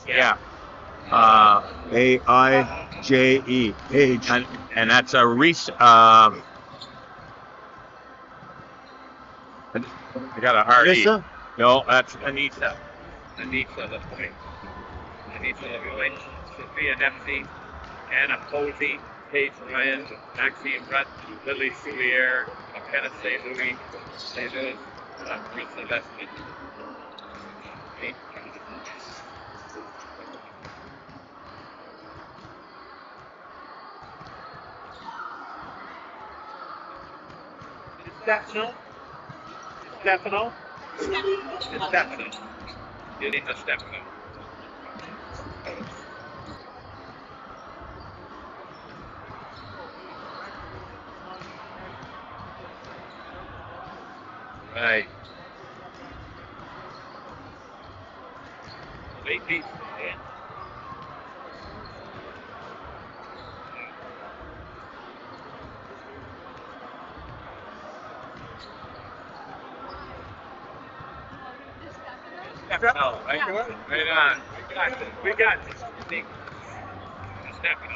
Yeah. Aije. Age. And that's a I got a hard E. Anissa? No, that's Anissa. Anissa the point. Anissa the point. Sophia Dempsey, Anna Posey, Paige Ryan, Maxine Rutt, Lily Soulier, McKenna St. Louis, Marissa Leslie. Stefano? Stefano? It's Stefano. You need a Stefano. Right. Late piece. Yeah. Stefano, right? Right on. We got this. Stefano.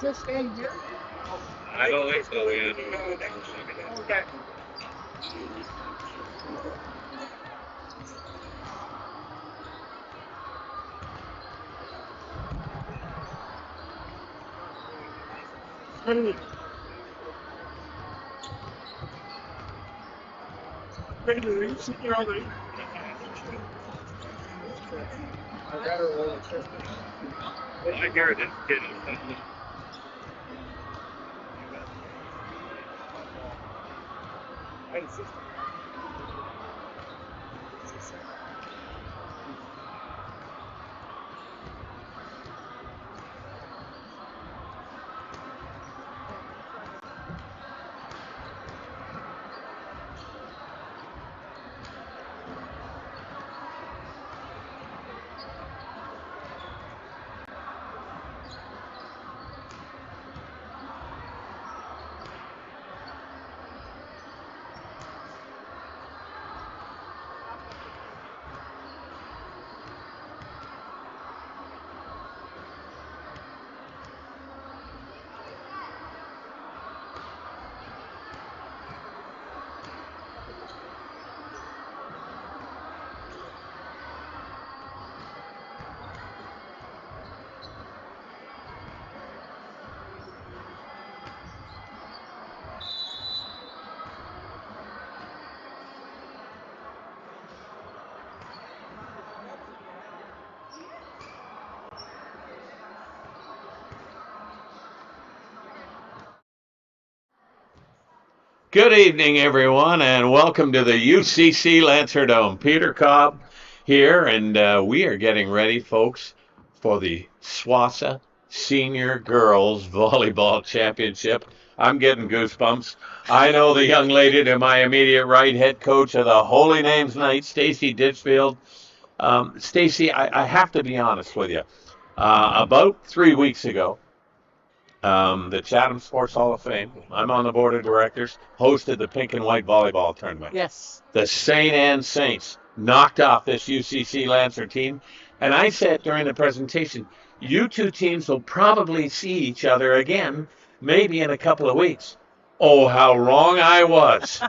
Just staying here. I don't think so, yeah. Okay. I got her roll the chest. I hear it. It's Good evening, everyone, and welcome to the UCC Lancerdome. Peter Cobb here, and we are getting ready, folks, for the SWOSSAA Senior Girls Volleyball Championship. I'm getting goosebumps. I know the young lady to my immediate right, head coach of the Holy Names Knights, Stacy Ditchfield. Stacy, I have to be honest with you. About 3 weeks ago, the Chatham Sports Hall of Fame. I'm on the board of directors. Hosted the pink and white volleyball tournament. Yes. The St. Anne Saints knocked off this UCC Lancer team, and I said during the presentation, you two teams will probably see each other again, maybe in a couple of weeks. Oh, how wrong I was!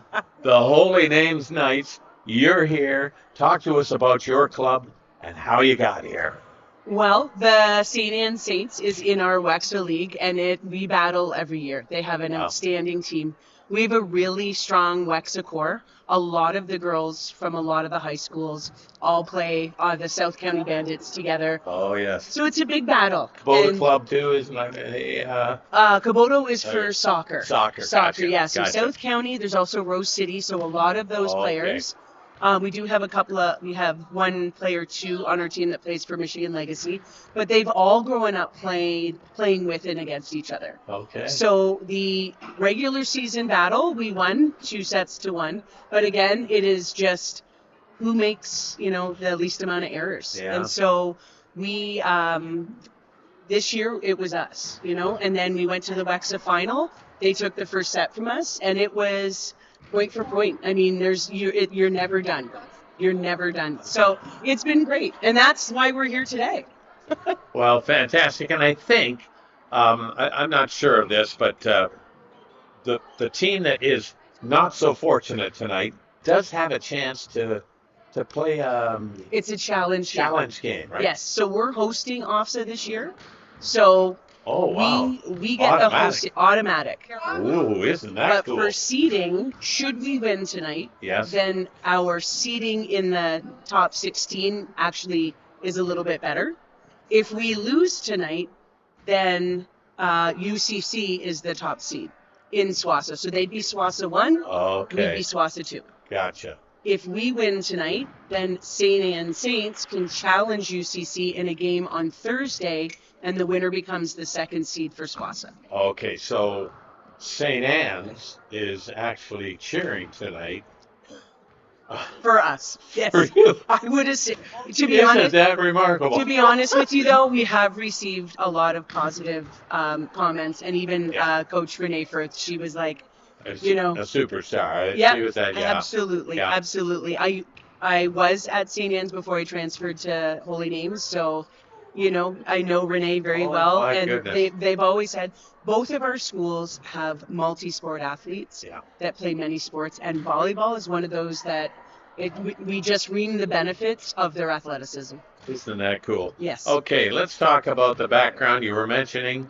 The Holy Names Knights, you're here. Talk to us about your club and how you got here. Well, the St. Anne Saints is in our WEXA League, and we battle every year. They have an outstanding team. We have a really strong WEXA core. A lot of the girls from a lot of the high schools all play the South County Bandits together. Oh, yes. So it's a big battle. Kubota Club, too, isn't Kubota is for soccer. Soccer, Soccer, yeah. So gotcha. South County, there's also Rose City, so a lot of those players. We do have we have one player, too, on our team that plays for Michigan Legacy, but they've all grown up playing with and against each other. Okay. So the regular season battle, we won 2-1, but again, it is just who makes, the least amount of errors. Yeah. And so we, This year it was us, and then we went to the WEXA final. They took the first set from us, and it was point for point. I mean, you're never done. You're never done. So it's been great, and that's why we're here today. Well, fantastic. And I think, I'm not sure of this, but the team that is not so fortunate tonight does have a chance to play It's a challenge game, right? Yes. So we're hosting OFSAA this year. So Oh, wow. we get the host automatic. Ooh, isn't that But cool? for seeding, should we win tonight, Yes. then our seeding in the top 16 actually is a little bit better. If we lose tonight, then UCC is the top seed in SWOSSAA. So they'd be SWOSSAA 1, we'd Okay. be SWOSSAA 2. Gotcha. If we win tonight, then St. Anne Saints can challenge UCC in a game on Thursday, and the winner becomes the second seed for SWOSSAA. Okay, so St. Anne's is actually cheering tonight. For us, yes. For you. I would assume. Isn't that remarkable? To be honest with you, though, we have received a lot of positive comments, and even Coach Phaneuf, she was like, a superstar. yeah, She was that, absolutely, Yeah. absolutely. I was at St. Anne's before I transferred to Holy Names, so I know Renee very well, my and goodness. they've always said both of our schools have multi-sport athletes that play many sports, and volleyball is one of those that we just reap the benefits of their athleticism. Isn't that cool? Yes. Okay, let's talk about the background you were mentioning.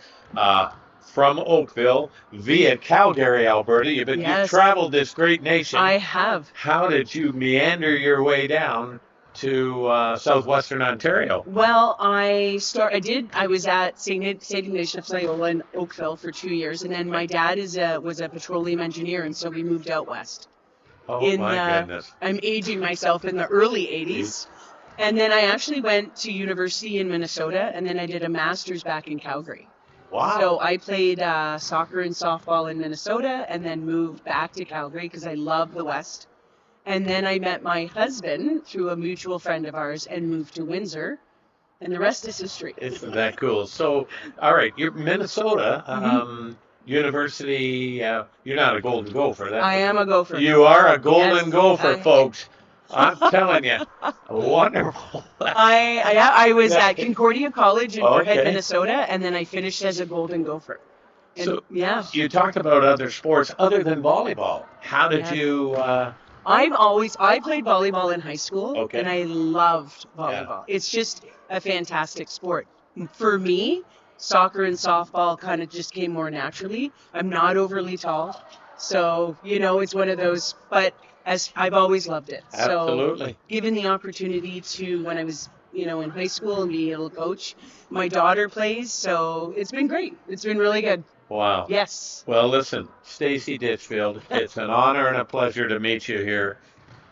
From Oakville via Calgary, Alberta. You've Yes. traveled this great nation. I have. How did you meander your way down to southwestern Ontario? Well, I was at St. Ignatius of Loyola in Oakville for 2 years, and then my dad was a petroleum engineer, and so we moved out west. Oh, my goodness. I'm aging myself in the early 80s. And then I actually went to university in Minnesota, and then I did a master's back in Calgary. Wow. So I played soccer and softball in Minnesota, and then moved back to Calgary because I love the West. And then I met my husband through a mutual friend of ours and moved to Windsor, and the rest is history. Isn't that cool? So, all right, you're Minnesota University. You're not a Golden Gopher. I am a Gopher. You are a Golden Yes, Gopher, folks. I'm telling you, wonderful. I was at Concordia College in Moorhead, Okay. Minnesota, and then I finished as a Golden Gopher. And, So yeah. you talked about other sports other than volleyball. How did Yeah. you? I played volleyball in high school, Okay. and I loved volleyball. It's just a fantastic sport. For me, soccer and softball kind of just came more naturally. I'm not overly tall, so it's one of those. But as I've always loved it. Absolutely. So given the opportunity to, when I was in high school and being able to coach, my daughter plays, so it's been great. It's been really good. Wow. Yes. Well, listen, Stacy Ditchfield, it's an honor and a pleasure to meet you here.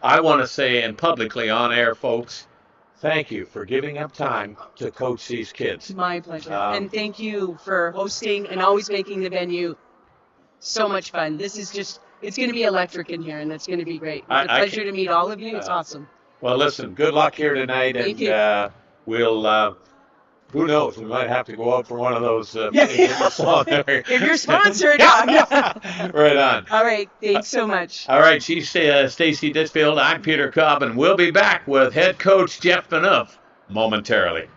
I want to say, and publicly on air, folks, thank you for giving up time to coach these kids. My pleasure. And thank you for hosting and always making the venue so much fun. It's going to be electric in here, and it's going to be great. It's a pleasure to meet all of you. It's awesome. Well, listen, good luck here tonight, Thank and we'll, who knows, we might have to go out for one of those. If you're sponsored. Right on. All right. Thanks so much. All right, she's Stacy Ditchfield. I'm Peter Cobb, and we'll be back with head coach Jeff Phaneuf momentarily.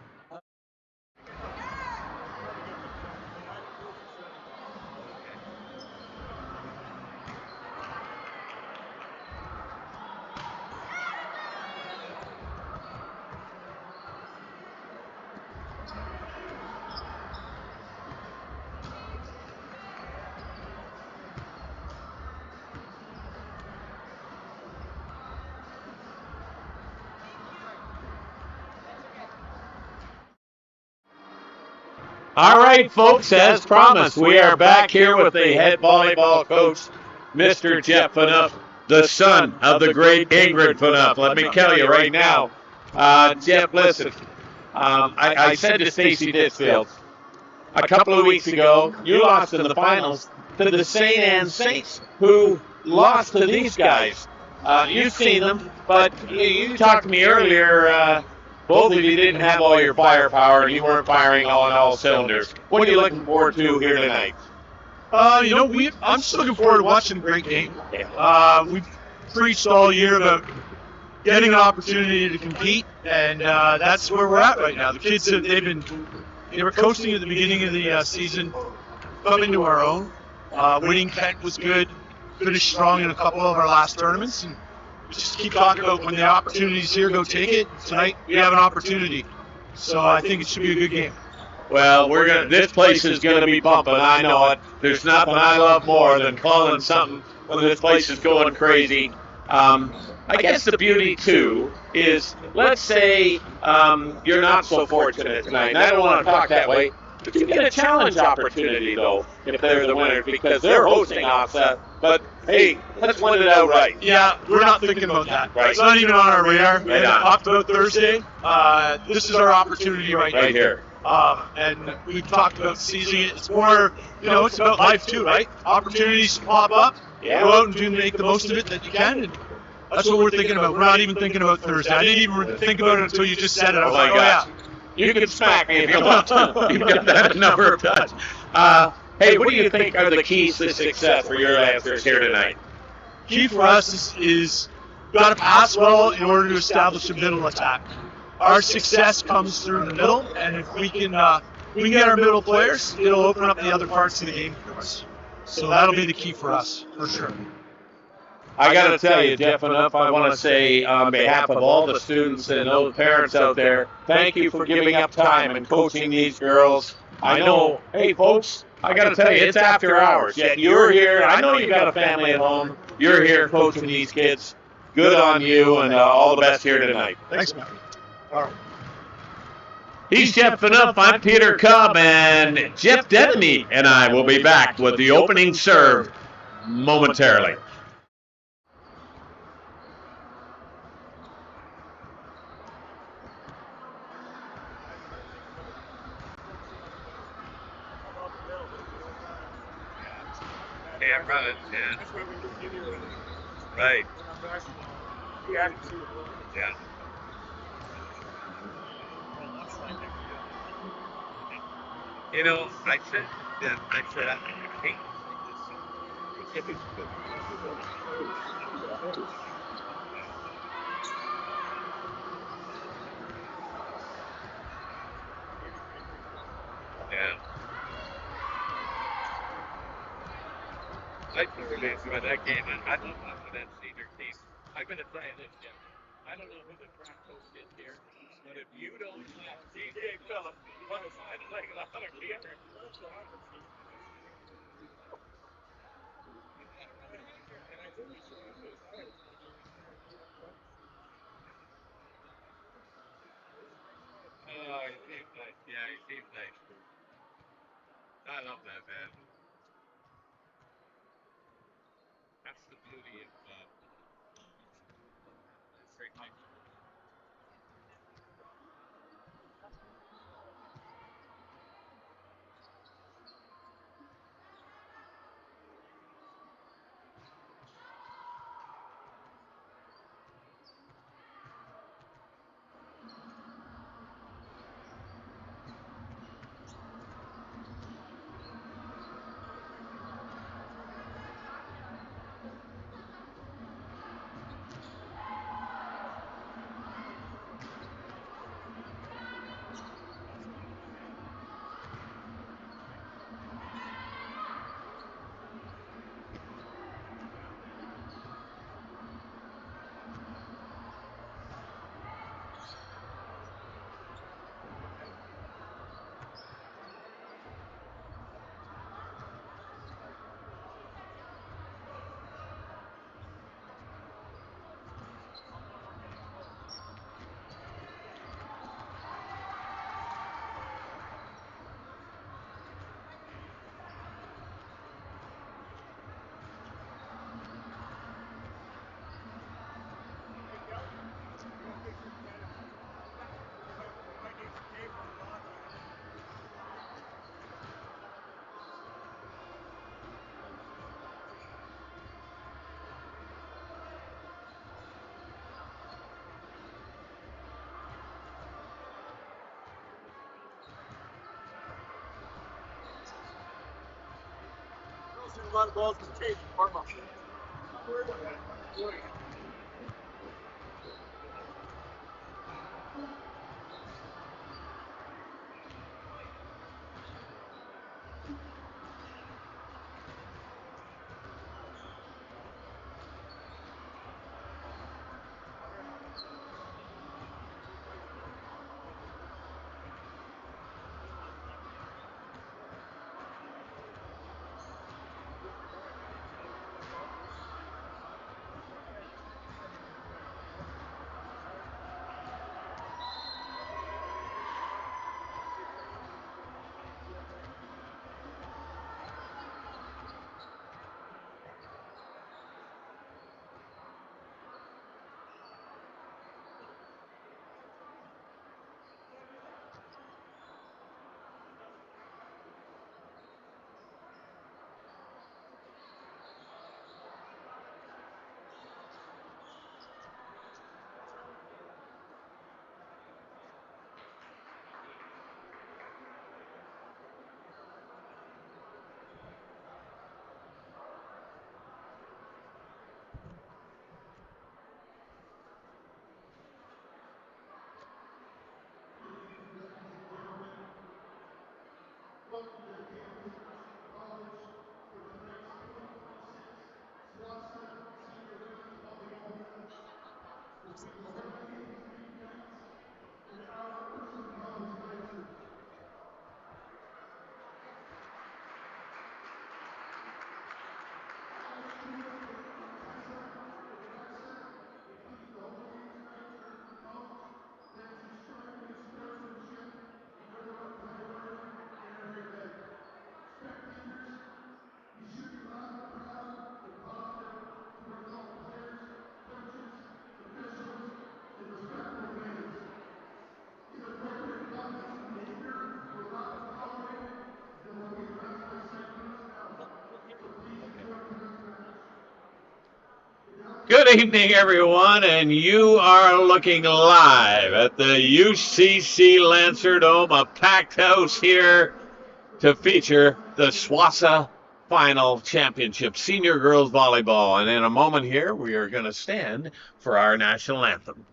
All right, folks, as promised, we are back here with the head volleyball coach, Mr. Jeff Phaneuf, the son of the great Ingrid Phaneuf. Let me tell you right now, Jeff, listen, I said to Stacy Ditchfield a couple of weeks ago, you lost in the finals to the St. Anne Saints, who lost to these guys. You've seen them, but you talked to me earlier. both of you didn't have all your firepower and you weren't firing on all cylinders. What are you looking forward to here tonight? I'm just looking forward to watching a great game. We've preached all year about getting an opportunity to compete, and that's where we're at right now. The kids, they were coasting at the beginning of the season, coming to our own. Winning Kent was good, finished strong in a couple of our last tournaments, and we just keep talking about when the opportunity's here, go take it. Tonight we have an opportunity, so I think it should be a good game. Well, this place is gonna be bumping. I know it. There's nothing I love more than calling something when this place is going crazy. I guess the beauty too is, let's say you're not so fortunate tonight. And I don't want to talk that way, but you get a challenge opportunity though if they're the winners because they're hosting SWOSSAA. But hey, let's win it outright. Yeah, we're not thinking about that. Right. It's not even on our radar. We Right on. talked about Thursday. This is our opportunity right here. And we've talked about seizing it. It's more, it's about life too, right? Opportunities pop up. Yeah. Go out and make the most of it that you can. And that's what we're thinking about. We're not even thinking about Thursday. I didn't even think about it until you just said it. I was like, gosh. You can smack me if you want to. You've got that number of times. Hey, what do you think are the keys to success for your Lancers here tonight? Key for us is got to pass well in order to establish a middle attack. Our success comes through the middle, and if we can get our middle players, it'll open up the other parts of the game for us. So that'll be the key for us, for sure. I got to tell you, Jeff Phaneuf, I want to say on behalf of all the students and those parents out there, thank you for giving up time and coaching these girls. I know, hey, folks, I got to tell you, it's after hours, yet you're here. I know you got a family at home. You're here coaching these kids. Good on you, and all the best here tonight. Thanks, man. All right. He's Jeff Phaneuf, I'm Peter Cobb, and Jeff Denemy and I will be back with the opening serve momentarily. Yeah, brother. Yeah. Right. Yeah. I said, hey, if it's good. Yeah. I think for that game, I don't know for that senior team. I'm going to tell you this, Jim. I don't know who the track coach is here, but if you don't have DJ Phillips, what is I like 100 meters? Oh, he seems nice. Yeah, he seems nice. I love that, man. That's the beauty of great things. Good evening, everyone, and you are looking live at the UCC Lancer Dome, a packed house here to feature the SWOSSAA Final Championship Senior Girls Volleyball. And in a moment here, we are going to stand for our national anthem.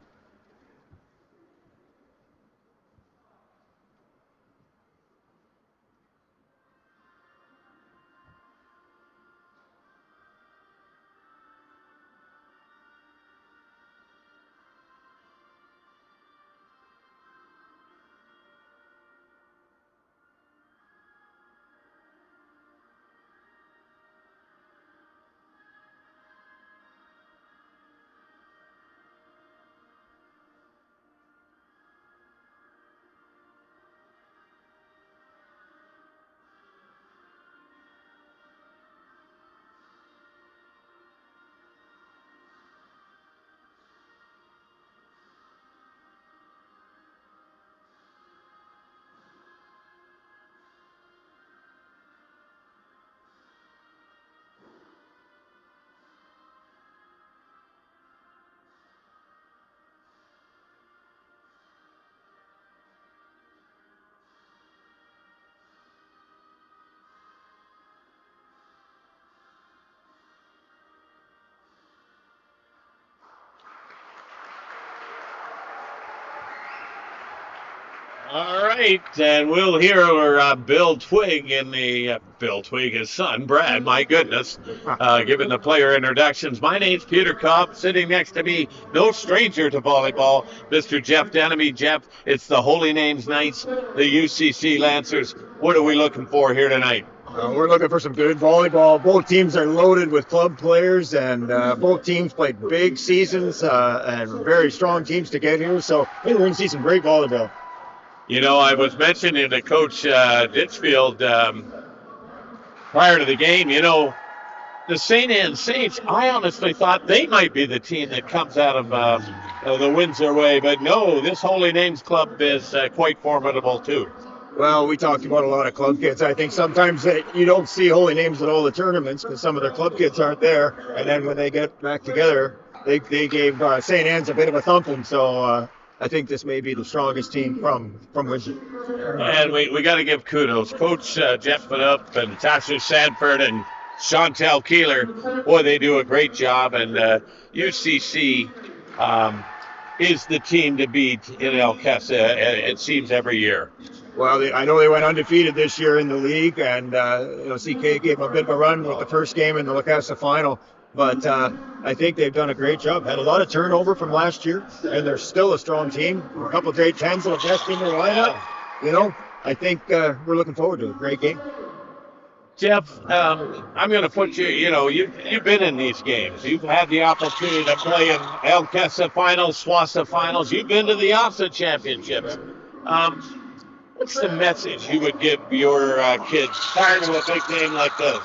All right, and we'll hear Bill Twig in the Bill Twig, his son, Brad. My goodness, giving the player introductions. My name's Peter Cobb. Sitting next to me, no stranger to volleyball, Mr. Jeff Denemy. Jeff, it's the Holy Names Knights, the UCC Lancers. What are we looking for here tonight? We're looking for some good volleyball. Both teams are loaded with club players, and both teams played big seasons and very strong teams to get here. So I think we're going to see some great volleyball. You know, I was mentioning to Coach Ditchfield prior to the game, you know, the St. Anne Saints, I honestly thought they might be the team that comes out of the Windsor way. But no, this Holy Names Club is quite formidable, too. Well, we talked about a lot of club kids. I think sometimes you don't see Holy Names at all the tournaments because some of their club kids aren't there. And then when they get back together, they gave St. Anne's a bit of a thumping. So I think this may be the strongest team from Windsor. And we got to give kudos. Coach Jeff Phaneuf and Tasha Sanford and Chantel Keeler. Boy, they do a great job, and UCC is the team to beat in El Casa, it seems, every year. Well, I know they went undefeated this year in the league, and CK gave them a bit of a run with the first game in the La Casa final. But I think they've done a great job. Had a lot of turnover from last year, and they're still a strong team. A couple of grade 10s that have best in their lineup. I think we're looking forward to a great game. Jeff, I'm going to put you, you've been in these games. You've had the opportunity to play in El Casa finals, SWOSSAA finals. You've been to the OSSA championships. What's the message you would give your kids prior to a big game like this?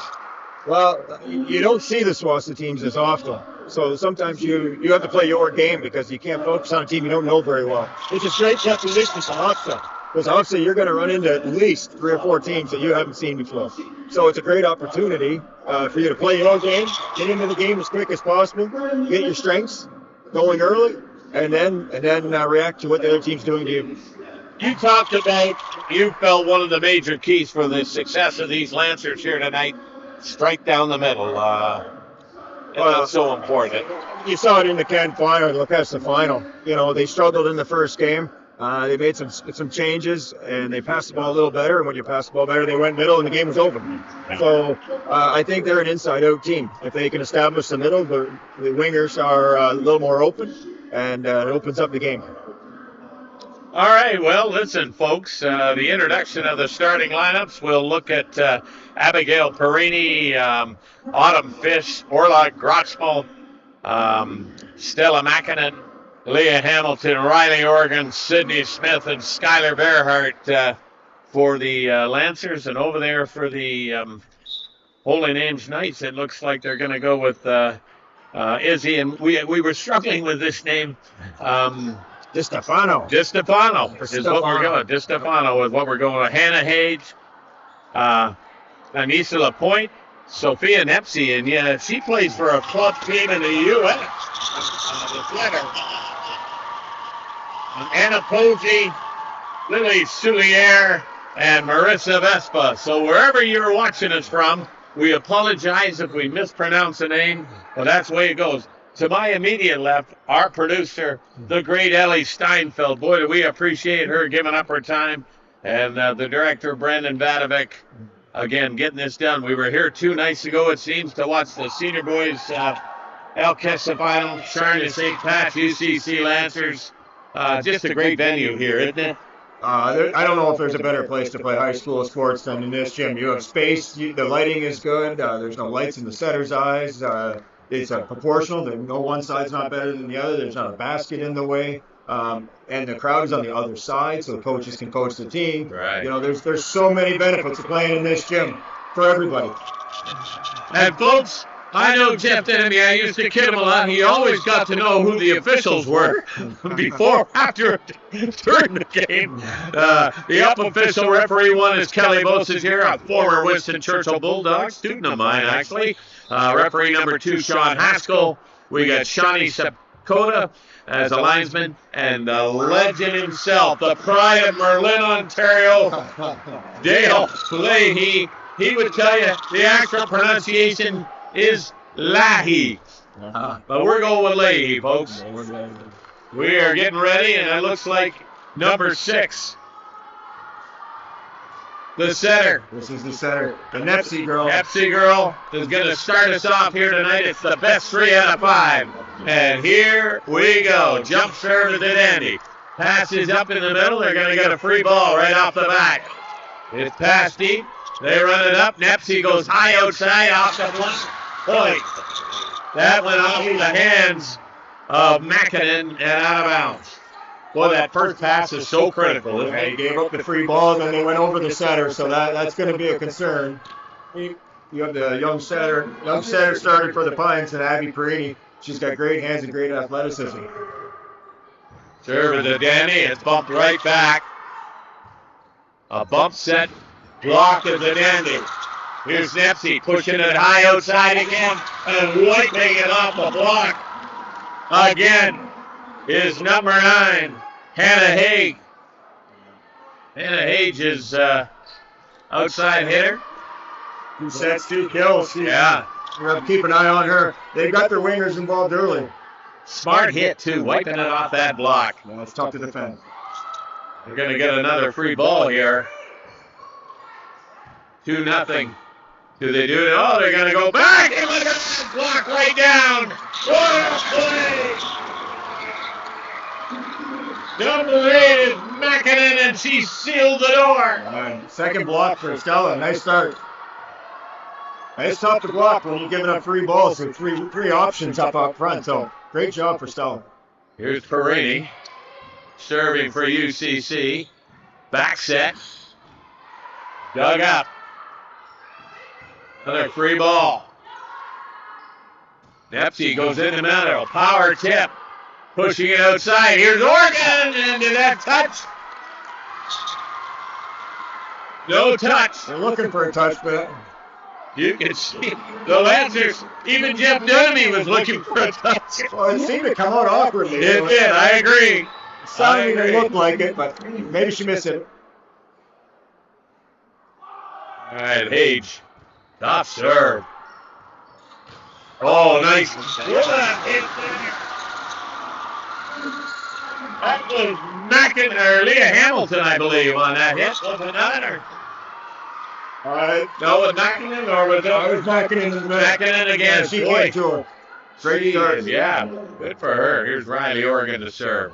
Well, you don't see the SWOSSAA teams as often. So sometimes you have to play your game because you can't focus on a team you don't know very well. It's a straight definition of OSSA. Because obviously you're going to run into at least 3 or 4 teams that you haven't seen before. So it's a great opportunity for you to play your own game, get into the game as quick as possible, get your strengths going early, and then react to what the other team's doing to you. You talked about, you felt one of the major keys for the success of these Lancers here tonight, strike down the middle. That's so important. You saw it in the Can final, the La Casa final. They struggled in the first game. They made some changes, and they passed the ball a little better. And when you pass the ball better, they went middle, and the game was over. So I think they're an inside-out team. If they can establish the middle, the wingers are a little more open, and it opens up the game. All right, well, listen, folks, the introduction of the starting lineups, we'll look at Abigail Perini, Autumn Fish, Orla Grotzmo, Stella Makinen, Leah Hamilton, Riley Organ, Sydney Smith, and Skylar Bearhart for the Lancers. And over there for the Holy Names Knights, it looks like they're going to go with Izzy. And we were struggling with this name. DiStefano. DiStefano is what we're going. DiStefano is what we're going with. Hannah Hage, Anissa LaPointe, Sophia Nepsy, and she plays for a club team in the U.S. The Flutter. Anna Poggi, Lily Soulier, and Marissa Vespa. So wherever you're watching us from, we apologize if we mispronounce the name, but that's the way it goes. To my immediate left, our producer, the great Ellie Steinfeld. Boy, do we appreciate her giving up her time. And the director, Brandon Vadovic, again, getting this done. We were here 2 nights ago, it seems, to watch the senior boys El Casa final, Charlotte St. Pat, UCC Lancers. Just a great venue here, isn't it? I don't know if there's a better place to play high school sports than in this gym. You have space, the lighting is good, there's no lights in the setter's eyes. It's proportional. No one side's not better than the other. There's not a basket in the way. And the crowd is on the other side, so the coaches can coach the team. Right. There's so many benefits of playing in this gym for everybody. And folks, I know Jeff Denby. I used to kid him a lot. He always got to know who the officials were before, after, during the game. The up official referee one is Kelly Moses here, a former Winston Churchill Bulldog, student of mine, actually. Referee number 2, Sean Haskell. We got Shawnee Sapkota as a linesman, and the legend himself, the pride of Merlin, Ontario, Dale Leahy. He would tell you the actual pronunciation is Lahi. But we're going with Leahy, folks. We are getting ready, and it looks like number 6. The setter. This is the setter. The Nepsy girl. Nepsy girl is going to start us off here tonight. It's the best 3 out of 5. And here we go. Jump serve to Dandy. Passes up in the middle. They're going to get a free ball right off the back. It's passed deep. They run it up. Nepsy goes high outside off the point. That went off the hands of Makinen and out of bounds. Boy, that first pass is so critical, isn't it? He gave up the free ball, and then they went over the setter, so that's going to be a concern. You have the young setter starting for the Pines, and Abby Perini. She's got great hands and great athleticism. Serve to Danny. It's bumped right back. A bump set block of the Dandy. Here's Nepsy pushing it high outside again and wiping it off the block. Again is number 9, Hannah Haig. Hannah Haig is outside hitter. 2 sets, 2 kills. Yeah. You have to keep an eye on her. They've got their wingers involved early. Smart hit, too, wiping it off that block. Yeah, it's tough to defend. They're going to get another free ball here. 2-0. Do they do it? Oh, they're going to go back. And look at that block right down. What a play. Number 8 is Mackinnon, and she sealed the door. Second block for Stella. Nice start. It's tough to block when you're giving up 3 balls with three options up front. So great job for Stella. Here's Perini serving for UCC. Back set. Dug up. Another free ball. Nepsy goes in the middle. Power tip. Pushing it outside. Here's Oregon. And did that touch? No touch. They're looking for a touch, but You can see the Lancers. Even Jeff Dunamy was looking for a touch. well, it seemed to come out awkwardly. It did. I agree. Some even looked like it, but maybe she missed it. All right, Hage. Top serve. Oh, nice. What a hit there. That was Mackin or Leah Hamilton, I believe, on that hit. Wasn't that her? All right. No, was Mackinnon or was it? I was Mackinnon. Mackinnon again. Yeah, she Boy. came to her. Great start. Yeah, good for her. Here's Riley Oregon to serve.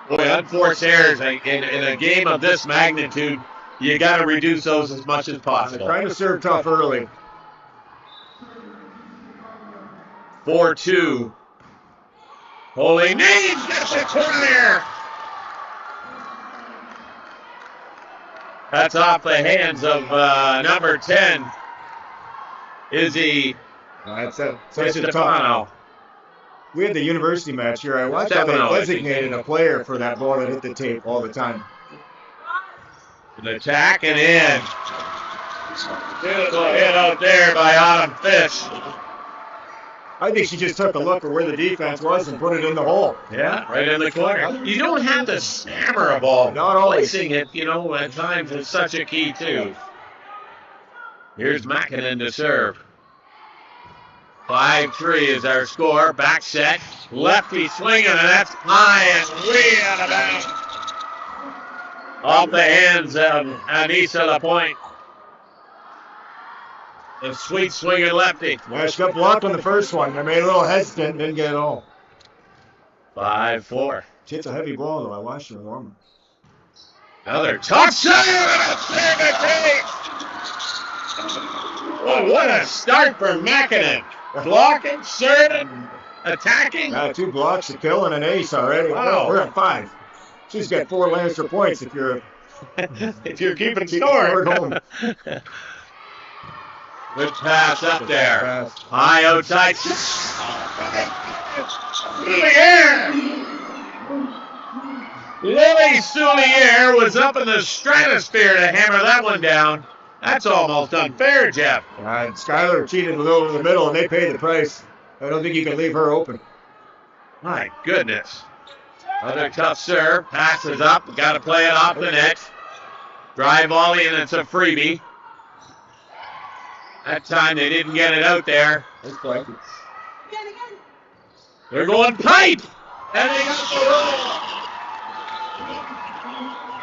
Boy, unforced errors in a game of this magnitude, you got to reduce those as much as possible. Trying to serve tough early. 4-2. Holy Names gets the corner. That's off the hands of number 10, Izzy That's a Stefano. We had the university match here. I watched how they designated a player for that ball that hit the tape all the time. An attack and in. Beautiful hit out there by Autumn Fish. I think she just took a look at where the defense was and put it in the hole. Yeah, right in the corner. You don't have to hammer a ball. Not always. Placing it, at times is such a key, too. Here's Mackinnon to serve. 5-3 is our score. Back set. Lefty swinging, and that's high and way out of bounds. Off the hands of Anissa Lapointe. The sweet swinging lefty. Yeah, she got blocked on the first one. I made a little hesitant, didn't get it all. 5-4. She hits a heavy ball, though. I watched her warm. Another tough serve. Oh, what a start for Mackinnon. Blocking, serving, attacking. 2 blocks, a kill, and an ace already. Wow. We're at 5. She's got 4 Lancer points if you're keeping score. home. Good pass up there. High outside. Soulier. Lily Soulier was up in the stratosphere to hammer that one down. That's almost unfair, Jeff. Skylar cheated a little in the middle, and they paid the price. I don't think you can leave her open. My goodness. Another tough serve. Passes up. Got to play it off the net. Drive volley, and it's a freebie. That time they didn't get it out there. They're going pipe. And they got the roll.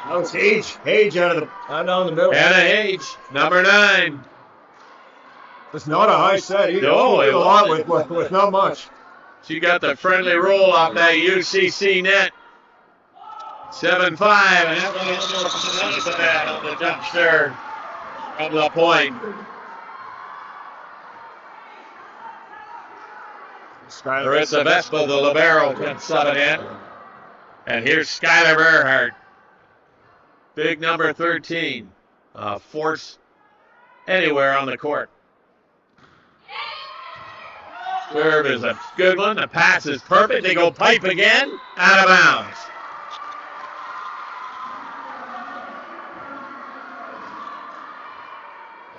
That was Hage out down the middle. Hannah Hage, number 9. It's not a high set either. No, it a lot with not much. She got the friendly roll off that UCC net. 7-5, and that one almost of that on the jump serve from the point. Larissa Vespa, the libero, can sub it in. And here's Skylar Earhart. Big number 13. Force anywhere on the court. Serve is a good one. The pass is perfect. They go pipe again. Out of bounds.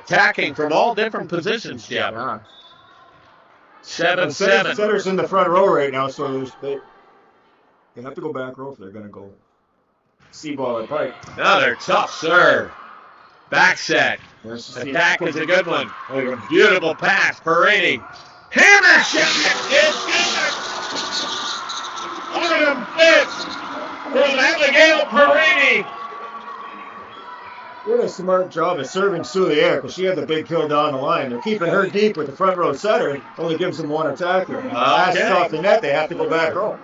Attacking from all different positions, Jeff. 7-7. Setter's in the front row right now, so they have to go back row if they're going to go see ball at pipe. Another tough serve. Back set. Attack is a good one. A beautiful pass. Perini. Hammer shot. It's good. Autumn Fitz from Abigail Perini. What a smart job of serving Soulier, because she had the big kill down the line. They're keeping her deep with the front row setter. Only gives them one attacker. Passes off the net, they have to go back home.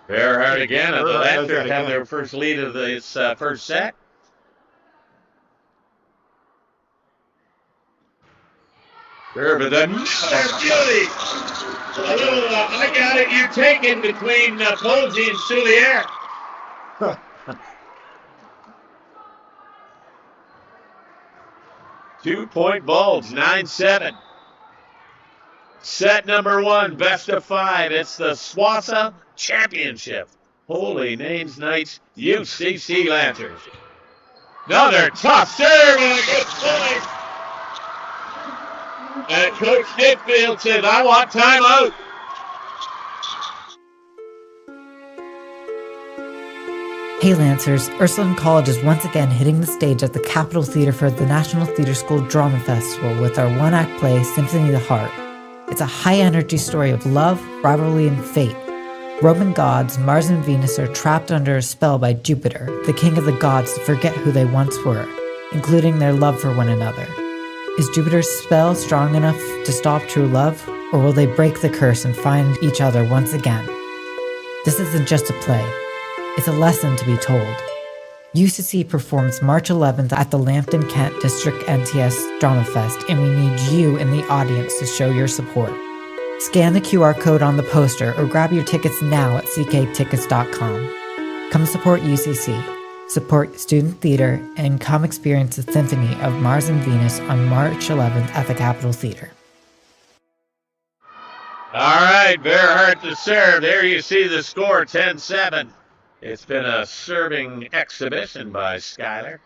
Bearhart again, and the Lancers have their first lead of this first set. Sure, but then beauty. A little, I got it, you take it between Posey and Soulier. 2-point Bulls, 9-7. Set number 1, best of 5. It's the SWOSSAA Championship. Holy Names Knights UCC Lancers. Another tough serve and a good point. And Coach Ditchfield says, I want timeout. Hey Lancers, Ursuline College is once again hitting the stage at the Capitol Theatre for the National Theatre School Drama Festival with our one-act play, Symphony of the Heart. It's a high-energy story of love, rivalry, and fate. Roman gods, Mars and Venus, are trapped under a spell by Jupiter, the king of the gods, to forget who they once were, including their love for one another. Is Jupiter's spell strong enough to stop true love, or will they break the curse and find each other once again? This isn't just a play. It's a lesson to be told. UCC performs March 11th at the Lambton Kent District NTS Drama Fest, and we need you in the audience to show your support. Scan the QR code on the poster or grab your tickets now at cktickets.com. Come support UCC, support student theater, and come experience the Symphony of Mars and Venus on March 11th at the Capitol Theatre. All right, Bearhart to serve. There you see the score, 10-7. It's been a serving exhibition by Skylar.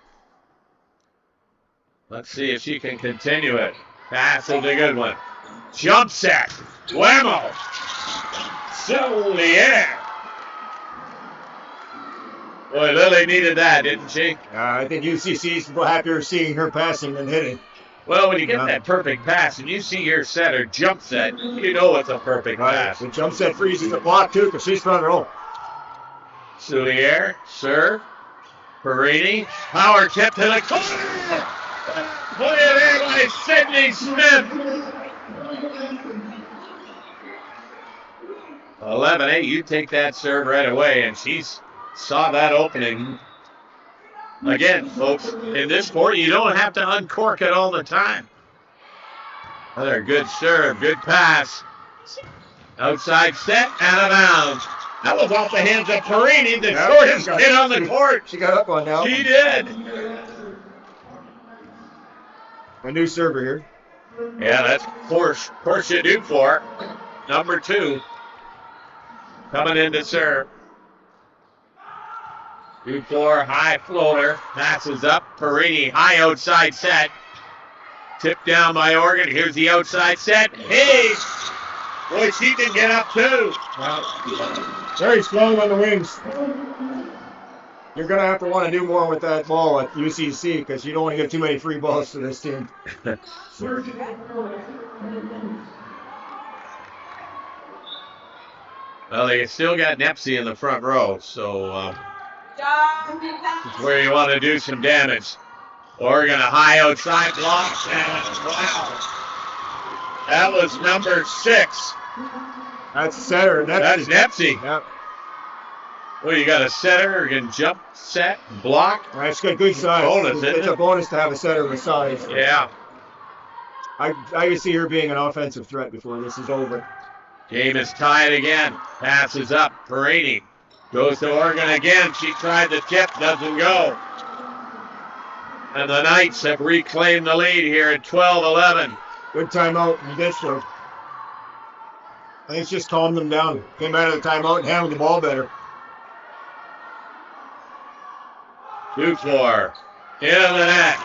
Let's see if she can continue it. Pass is a good one. Jump set. Whammo. Soulier. Boy, Lily needed that, didn't she? I think UCC's happier seeing her passing than hitting. Well, when you get that perfect pass and you see your setter jump set, you know it's a perfect pass. The jump set freezes the block, too, because she's front row. Soulier, serve. Perini, power tip to the corner. Put it in by Sydney Smith. 11-8, you take that serve right away, and she saw that opening. Again, folks, in this sport, you don't have to uncork it all the time. Another good serve, good pass. Outside set, out of bounds. That was off the hands of Perini, the shortest kid on the court. She got up on now. She did. A new server here. Yeah, that's course you do for. Number 2. Coming in to serve. 2-4, high floater. Passes up. Perini, high outside set. Tipped down by Oregon. Here's the outside set. Hey! Boy, she can get up too. Very strong on the wings. You're going to have to want to do more with that ball at UCC because you don't want to get too many free balls to this team. Well, they still got Nepsy in the front row, so it's where you want to do some damage. Oregon, a high outside block, and wow. That was number 6. That's setter. That's Nepsy. Yep. Well, you got a setter who can jump, set, block. That's got good size. Bonus, it's a bonus to have a setter with size. Yeah. I can see her being an offensive threat before this is over. Game is tied again. Passes up. Perini goes to Oregon again. She tried the tip, doesn't go. And the Knights have reclaimed the lead here at 12-11. Good timeout in Ditchfield. I think it's just calmed them down. Came out of the timeout and handled the ball better. 2-4. Into the net.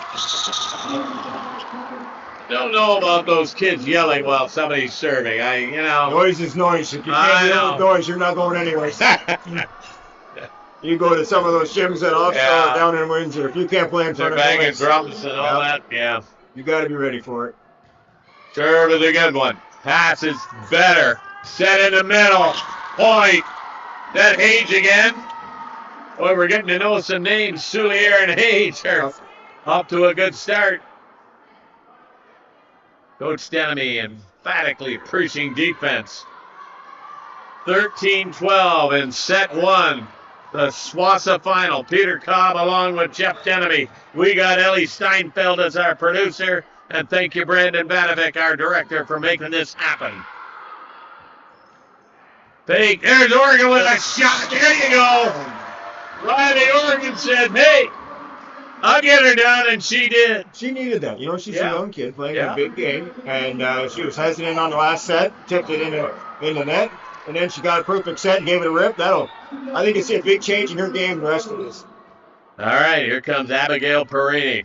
Don't know about those kids yelling while somebody's serving. Noise is noise. If you can't hear the noise, you're not going anywhere. You go to some of those gyms at Offshore down in Windsor. If you can't play in front of banging millions, drums and all that. Yeah. you got to be ready for it. Serve is a good one. Pass is better. Set in the middle. Point. That Hayes again. Boy, we're getting to know some names. Soulier and Hayes are up to a good start. Coach Denemy emphatically preaching defense. 13-12 in set one. The SWOSSAA final. Peter Cobb along with Jeff Denemy. We got Ellie Steinfeld as our producer. And thank you, Brandon Banovic, our director, for making this happen. Fake. There's Oregon with a shot. There you go. Riley Oregon said, hey, I'll get her done, and she did. She needed that. You know, she's a young kid playing a big game, and she was hesitant on the last set, tipped it in the net, and then she got a perfect set and gave it a rip. I think you'll see a big change in her game the rest of this. All right, here comes Abigail Perini.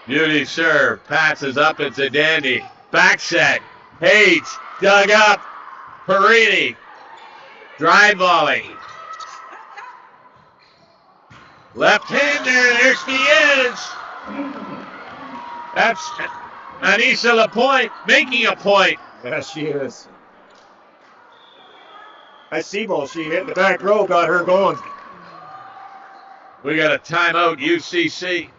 Beauty serve, passes up, it's a dandy. Back set, Hayes, dug up, Perini, drive volley. Left-hander, there she is. That's Anissa Lapointe making a point. Yes, she is. That sea ball she hit in the back row got her going. We got a timeout, UCC.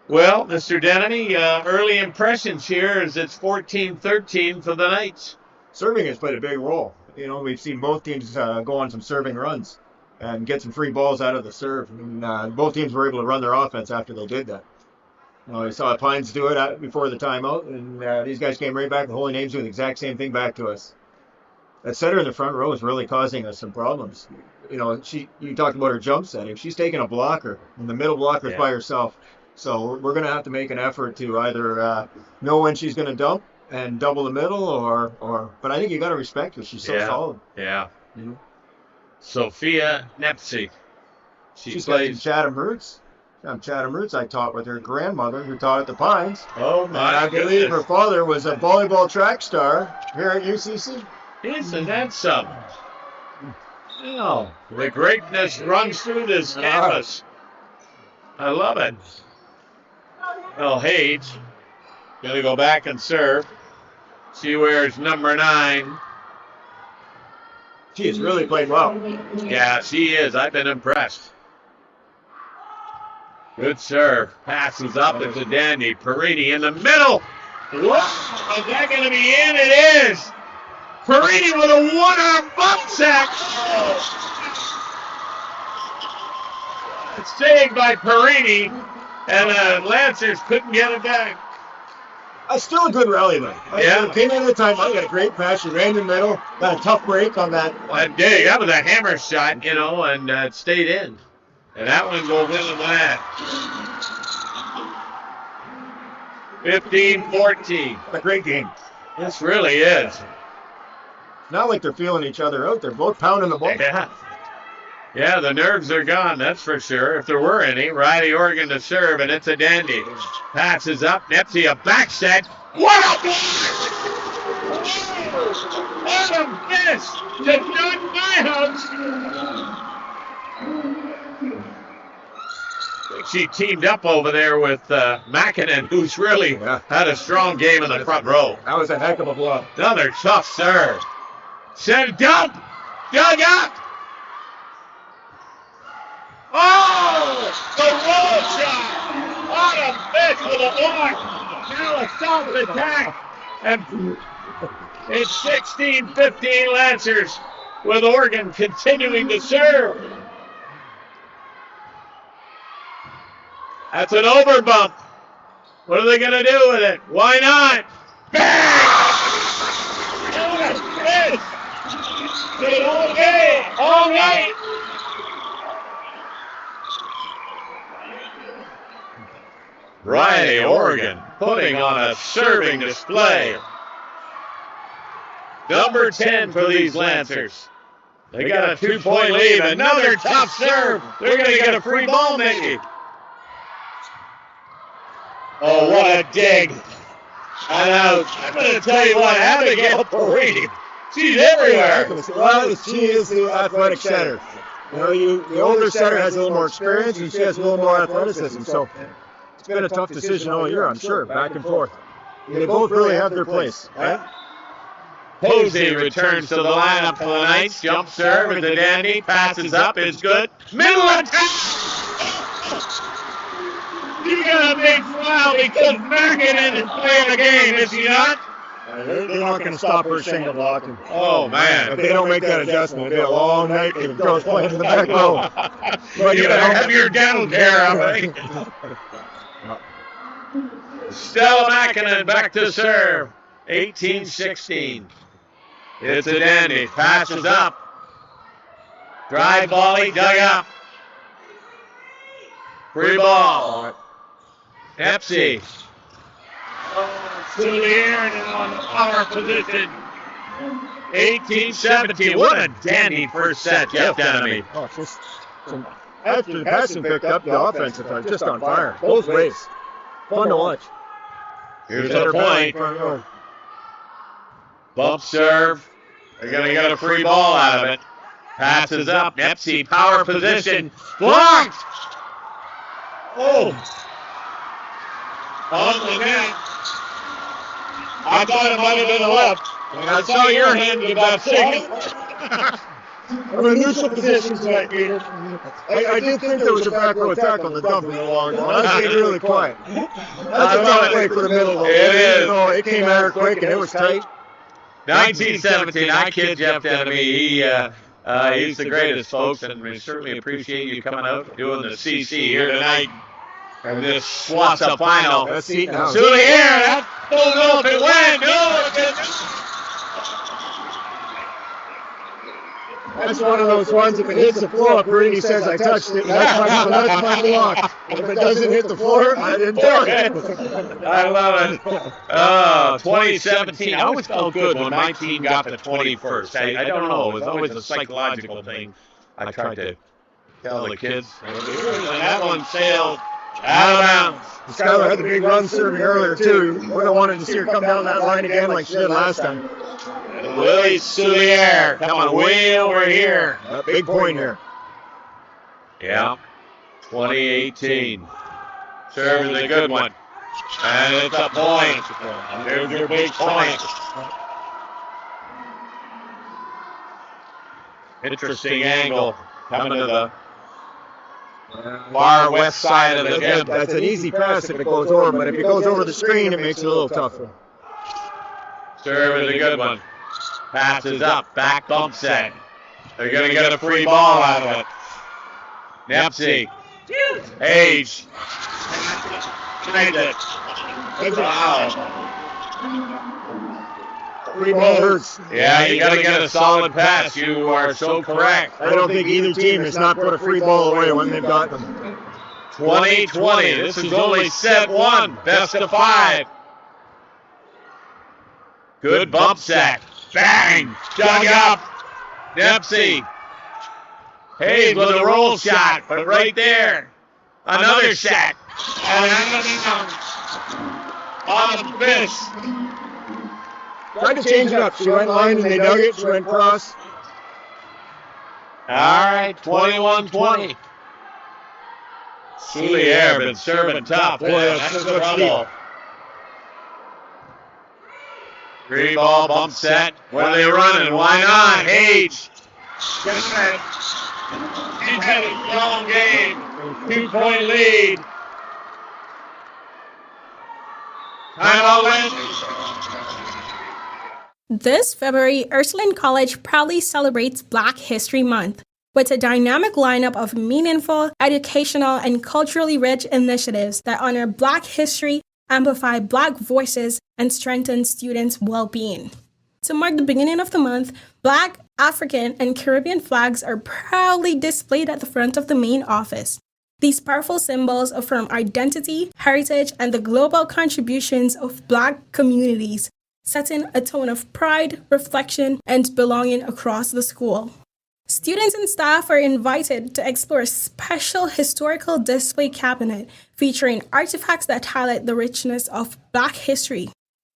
Well, Mr. Denemy, early impressions here as it's 14-13 for the Knights. Serving has played a big role. You know, we've seen both teams go on some serving runs and get some free balls out of the serve. And both teams were able to run their offense after they did that. You know, we saw Pines do it before the timeout, and these guys came right back. The Holy Names doing the exact same thing back to us. That setter in the front row is really causing us some problems. You know, you talked about her jump setting. She's taking a blocker, and the middle blocker is by herself. So we're going to have to make an effort to either know when she's going to dump and double the middle, but I think you got to respect her. She's so solid. Yeah. Mm-hmm. Sophia Nepsy. She's plays Chatham Roots. Chatham Roots I taught with her grandmother who taught at the Pines. Oh, my goodness. I believe her father was a volleyball track star here at UCC. Isn't that something? Oh, the greatness runs through this campus. I love it. Well, Hayes going to go back and serve. She wears number 9. She has really played well. Yeah, she is. I've been impressed. Good serve. Passes up. It's a dandy. Perini in the middle. Whoa, is that going to be in? It is. Perini with a one-arm bump sack. It's saved by Perini, and the Lancers couldn't get it back. Still a good rally, though. Came in at the time. I got a great pass. She ran in the middle. Got a tough break on that. That was a hammer shot, you know, and it stayed in. And that one goes in the net. 15-14. A great game. This really is. Not like they're feeling each other out. They're both pounding the ball. Yeah, the nerves are gone, that's for sure. If there were any. Riley Oregon to serve, and it's a dandy. Passes up. Nepsy a back set. What a block! What a miss to Doug Nyhouse. She teamed up over there with Makinen, who's really had a strong game in the front row. That was a heck of a block. Another tough serve. Set dump. Dug up. Oh! The roll shot! What a miss with a block! Now a solid attack. And it's 16-15 Lancers with Oregon continuing to serve. That's an overbump. What are they going to do with it? Why not? Bang! All day, all night. Riley Oregon putting on a serving display. Number 10 for these Lancers. They got a 2-point lead. Another tough serve. They're going to get a free ball maybe. Oh, what a dig. And I'm going to tell you what, Abigail Perini She's everywhere. Well, she is the athletic setter. The older setter has a little more experience, and she has a little more athleticism. So it's been a tough decision all year, I'm sure, back and forth. They both really have their place, right? Posey returns to the lineup for the Knights. Jump serve with the dandy. Passes up. It's good. Middle attack. You got a big smile because Markinen is playing the game, is he not? They're not going to stop her single blocking. Oh, man. If they don't make that adjustment, it'll be a long night. The girls playing in the back row. But you better have your dental care up, eh? Stella Markinen back to serve. 18-16. It's a dandy. Passes up. Drive volley, dug up. Free ball. Pepsi. To the air and on power position. 18-17. What a dandy first set, Jeff Denemy. Oh, just after the passing picked up, the offensive are just on fire. Both ways. Fun to watch. Here's the point. Bump serve. They're going to get a free ball out of it. Passes up. Nepsy, power position. Blocked! Oh! On the net. I thought it might have been the left. And I saw your hand get that shaking. I'm in neutral position tonight, Peter. I did think there was a back row attack on the dump in the long run. I was getting really quiet. That's a tough play for the middle, though. It is. It came at her quick, and it was tight. 1917, I kid Jeff Denemy. He's the greatest, folks, and we certainly appreciate you coming out doing the CC here tonight. And this SWOSSAA final. That's the now. To the air. That don't know if it went. No, it didn't. That's one of those ones, if it hits the floor, if Brady says I touched it, that's my block. If it doesn't hit the floor, I didn't touch it. I love it. 2017, I always felt good when my team got the 21st. I don't know, it was always a psychological thing. I tried to tell the kids. And that one sailed out of bounds. Skylar had the big run serving earlier, too. Would have wanted to see her come down that line again like she did last time. Lily Soulier coming way over here. A big point here. Yeah. 2018. Serve is a good one. And it's a point. There's your big point. Interesting angle coming to the far west side of the gym. That's an easy pass if it goes over, but if it goes over the screen, it makes it a little tougher. Serve is a good one. Passes up, back bump set. They're going to get a free ball out of it. Nepsy. Age. Wow. Free ball hurts. Yeah, you got to get a solid pass. You are so correct. I don't think either team has not put a free ball away when they've got them. 2020. This is only set one. Best of 5. Good bump sack. Bang! Dug up. Nepsy. Hayes with a roll shot, but right there. Another shot. And on the fish. Tried to change it up. She went line and they dug it. She went cross. All right, 21-20. Soulier been serving tough. Boy, that's trouble. Free ball, bump set. What are they running? Why not? Hage. He's had a strong game. 2-point lead. Timeout wins. This February, Ursuline College proudly celebrates Black History Month with a dynamic lineup of meaningful, educational, and culturally rich initiatives that honor Black history, amplify Black voices, and strengthen students' well-being. To mark the beginning of the month, Black, African, and Caribbean flags are proudly displayed at the front of the main office. These powerful symbols affirm identity, heritage, and the global contributions of Black communities, setting a tone of pride, reflection, and belonging across the school. Students and staff are invited to explore a special historical display cabinet featuring artifacts that highlight the richness of Black history.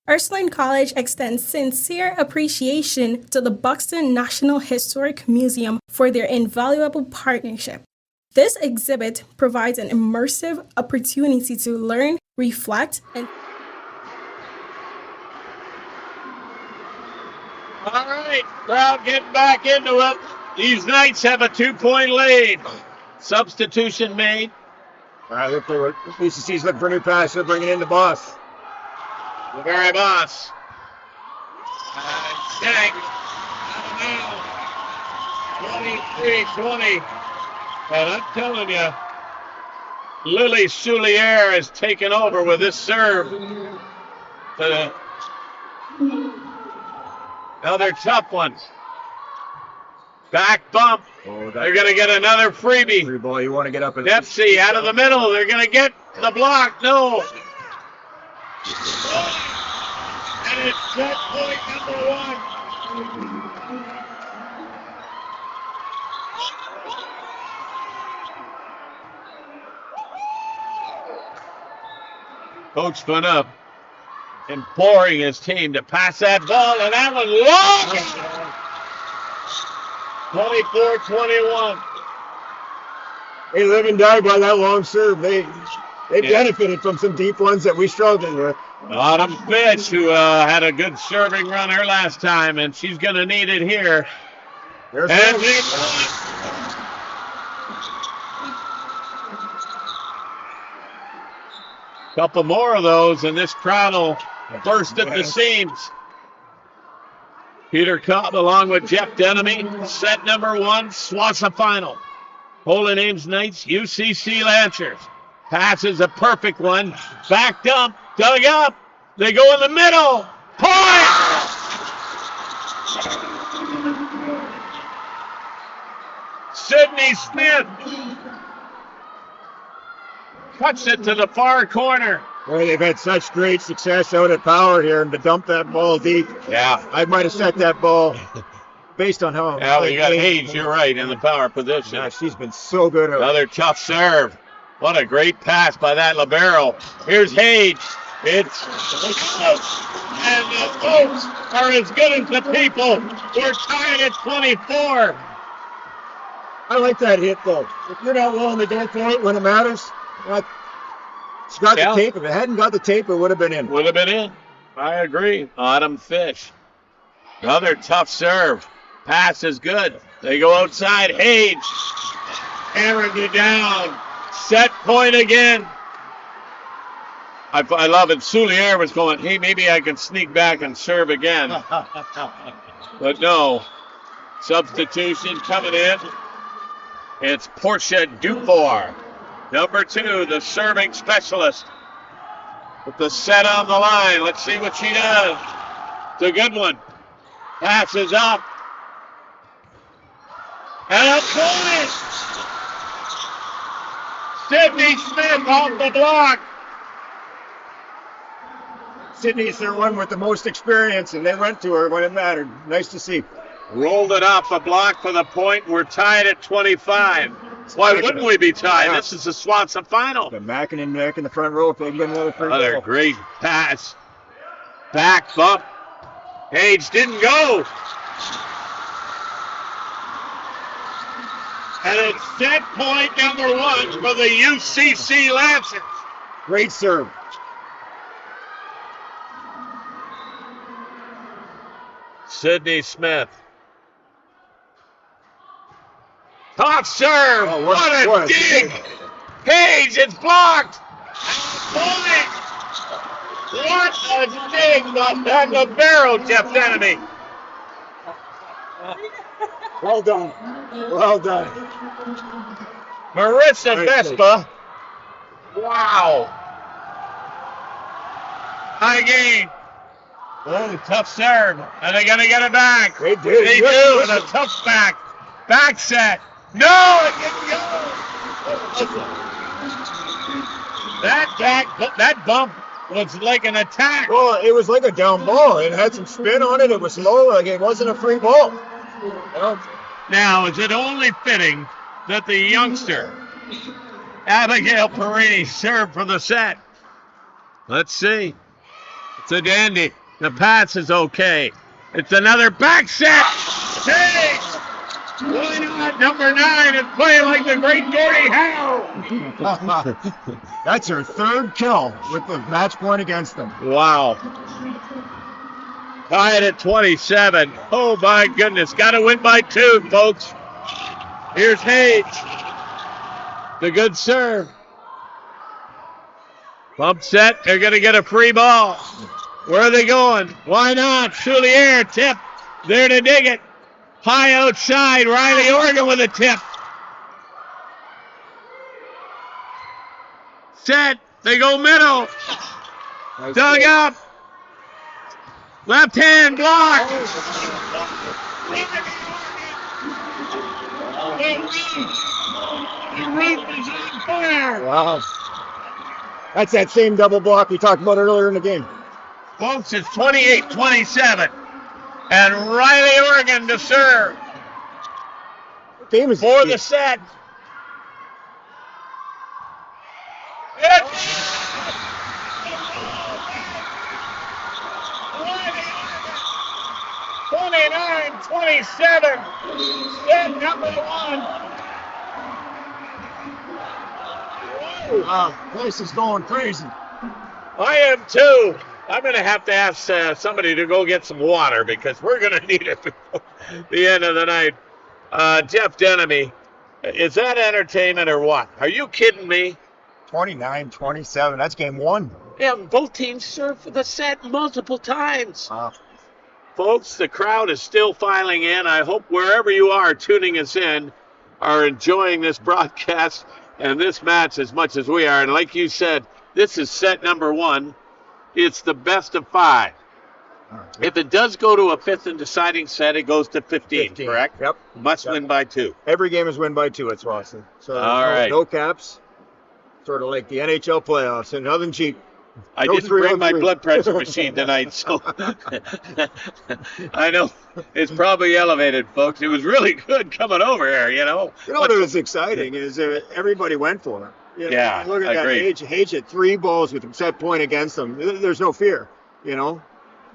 Ursuline College extends sincere appreciation to the Buxton National Historic Museum for their invaluable partnership. This exhibit provides an immersive opportunity to learn, reflect, and... All right, crowd getting back into it. These Knights have a 2-point lead. Substitution made. All right, look for BCC's looking for a new pass. They're bringing in the boss. The very boss. Shank. 23-20. And I'm telling you, Lily Soulier has taken over with this serve. Another tough one. Back bump. Oh, They're going to get another freebie. free ball. You want to get up and Dempsey out of the middle. They're going to get the block. No. And it's set point number 1. Coach Phaneuf imploring his team to pass that ball, and that one long. 24-21. They live and die by that long serve. They benefited from some deep ones that we struggled with. Autumn Fitch, who had a good serving run her last time, and she's going to need it here. There's And couple more of those, and this crowd will burst at the seams. Peter Cobb along with Jeff Denemy, set number 1, SWOSSAA final. Holy Names Knights, UCC Lancers. Pass is a perfect one. Backed up, dug up. They go in the middle. Point! Sydney Smith cuts it to the far corner. Boy, they've had such great success out at Power here, and to dump that ball deep. Yeah. I might have set that ball based on how. Yeah, we got Hayes, you're right, in the power position. Yeah, she's been so good. Another tough serve. What a great pass by that libero. Here's Hayes. It's and the folks are as good as the people. We're tied at 24. I like that hit, though. If you're not willing to go for it when it matters, it's got the tape. If it hadn't got the tape, it would have been in. Would have been in. I agree. Autumn Fish. Another tough serve. Pass is good. They go outside. Hayes. Hammering it down. Set point again. I love it. Soulier was going, hey, maybe I can sneak back and serve again. But no. Substitution coming in. It's Portia Dufour. Number 2, the serving specialist. With the set on the line. Let's see what she does. It's a good one. Passes up. And a point! Sydney Smith off the block. Sydney's their one with the most experience, and they went to her when it mattered. Nice to see. Rolled it off a block for the point. We're tied at 25. Why wouldn't we be tied? This is the SWOSSAA final. The Mackinnon neck in the front row if they can get another free Another ball. great pass. Back bump. Page didn't go. And it's set point number 1 for the UCC Lancers. Great serve. Sydney Smith. Top serve. Oh, what a dig. Page, it's blocked. Point. What a dig by that libero, Jeff Denemy. Well done. Well done. Marissa Vespa. Wow. High game. Oh, tough serve. And they're going to get it back. They do. They do. And a tough back. Back set. No, it didn't go. That bump was like an attack. Well, it was like a down ball. It had some spin on it. It was low. Like it wasn't a free ball. Now, is it only fitting that the youngster, Abigail Perini, served for the set? Let's see. to Dandy. The pass is okay. It's another back set. Hey! Why not? Number 9 is playing like the great Gordie Howe. That's her 3rd kill with the match point against them. Wow. Tied at 27. Oh, my goodness. Got to win by 2, folks. Here's Hayes. The good serve. Bump set. They're going to get a free ball. Where are they going? Why not? Soulier, tip. There to dig it. High outside. Riley Oregon with a tip. Set. They go middle. Nice Dug play. up. Left hand block. Wow. That's that same double block we talked about earlier in the game. Folks, it's 28-27. And Riley Oregon to serve Game is for the set. It's 29-27. Set number 1. Wow, place is going crazy. I am too. I'm going to have to ask somebody to go get some water because we're going to need it before the end of the night. Jeff Denemy, is that entertainment or what? Are you kidding me? 29-27. That's game 1. Yeah, both teams served for the set multiple times. Wow. Folks, the crowd is still filing in. I hope wherever you are tuning us in are enjoying this broadcast and this match as much as we are. And like you said, this is set number 1. It's the best of 5. If it does go to a 5th and deciding set, it goes to 15, correct? Yep. Must win by 2. Every game is win by 2 at SWOSSAA. So All right. no caps. Sort of like the NHL playoffs and nothing cheap. I No didn't 3 bring on my 3. blood pressure machine tonight, so I know it's probably elevated, folks. It was really good coming over here, you know. You know what was exciting is everybody went for it. You know, Yeah, look at agreed. that. Hage had 3 balls with a set point against them. There's no fear, you know.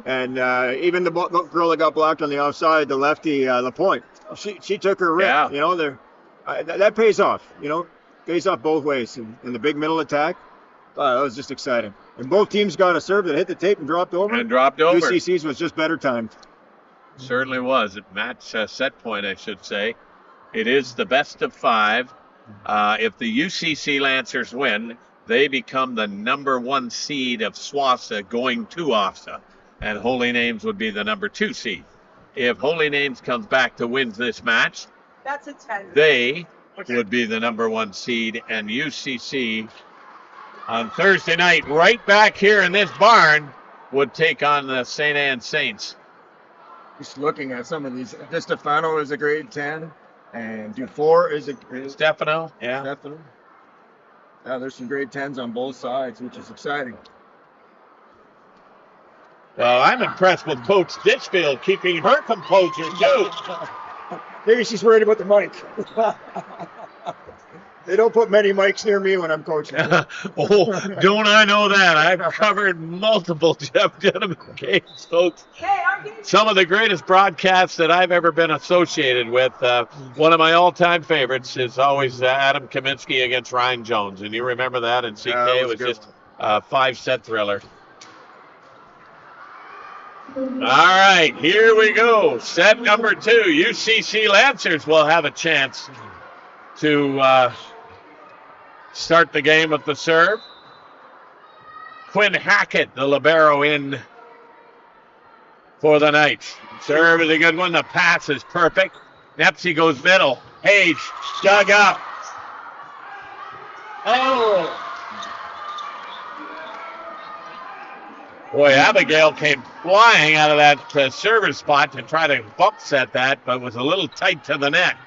And even the girl that got blocked on the offside, the lefty, Lapointe, she took her rip. Yeah. You know, that pays off. You know, pays off both ways. In the big middle attack, that was just exciting. And both teams got a serve that hit the tape and dropped over. UCC's was just better timed. Certainly was. At match set point, I should say. It is the best of 5. If the UCC Lancers win, they become the number 1 seed of SWOSSAA going to OFSAA. And Holy Names would be the number 2 seed. If Holy Names comes back to win this match, That's a 10. they would be the number 1 seed. And UCC on Thursday night, right back here in this barn, would take on the St. Anne Saints. Just looking at some of these, DiStefano is a grade 10, and Dufour is Stefano, yeah. Stefano. Yeah, there's some grade 10s on both sides, which is exciting. Well, I'm impressed with Coach Ditchfield keeping her composure, too. Maybe she's worried about the mic. They don't put many mics near me when I'm coaching. Oh, don't I know that? I've covered multiple Jeff Denham games, folks. Some of the greatest broadcasts that I've ever been associated with. One of my all-time favorites is always Adam Kaminsky against Ryan Jones. And you remember that in CK? It was just a 5-set thriller. All right, here we go. Set number 2. UCC Lancers will have a chance to start the game with the serve. Quinn Hackett, the libero, in for the Knights. Serve is a good one. The pass is perfect. Nepsy goes middle. Page dug up. Oh! Boy, Abigail came flying out of that server spot to try to bump set that, but was a little tight to the net.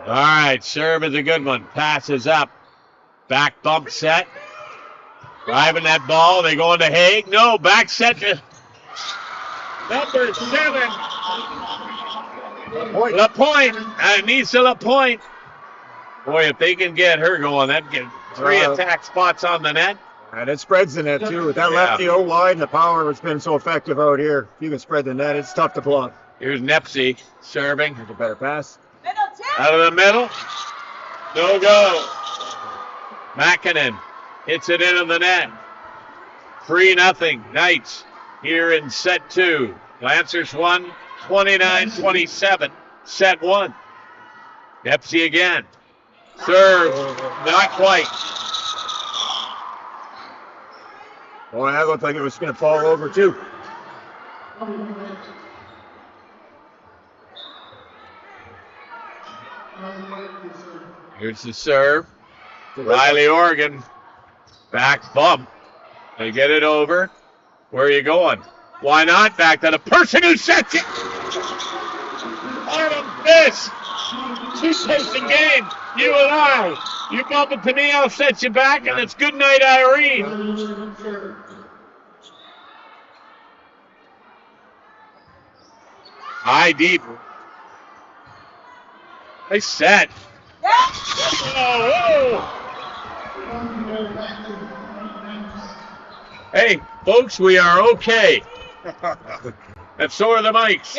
All right, serve is a good one. Passes up. Back bump set. Driving that ball. They go into Haig. No, back set to number 7. Lapointe. Anissa Lapointe. Boy, if they can get her going, that 3 attack spots on the net. And it spreads the net, too. With that lefty out wide and the power has been so effective out here. If you can spread the net, it's tough to block. Here's Nepsy serving. There's a better pass. Out of the middle. No go. Makinen hits it into the net. 3-0 Knights here in set 2. Lancers won 29-27. Set 1. Nepsy again. Serve. Not quite. Boy, that looked like it was going to fall over, too. Here's the serve. Riley Oregon. Back bump. They get it over. Where are you going? Why not? Back to the person who sets it. Autumn Fish. Two-person game. You and I. You bump it to me, I'll set you back, and it's good night, Irene. High deep. Nice set. Oh, hey, folks, we are okay. And so are the mics.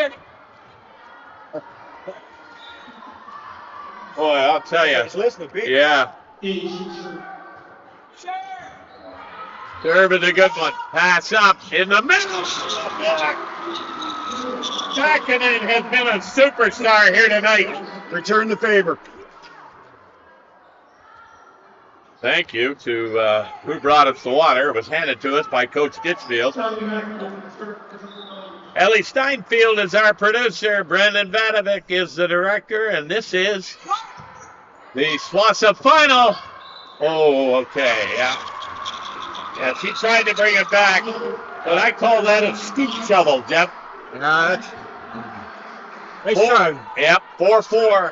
Boy, I'll tell you. Yeah. Serve is a good one. Pass up in the middle. Makinen has been a superstar here tonight. Return the favor. Thank you to who brought us the water. It was handed to us by Coach Ditchfield. Ellie Steinfeld is our producer. Brendan Vadovic is the director. And this is the SWOSSAA final. Oh, okay, yeah. Yeah, she tried to bring it back, but I call that a scoop shovel, Jeff. Nice try. Yep, 4-4. I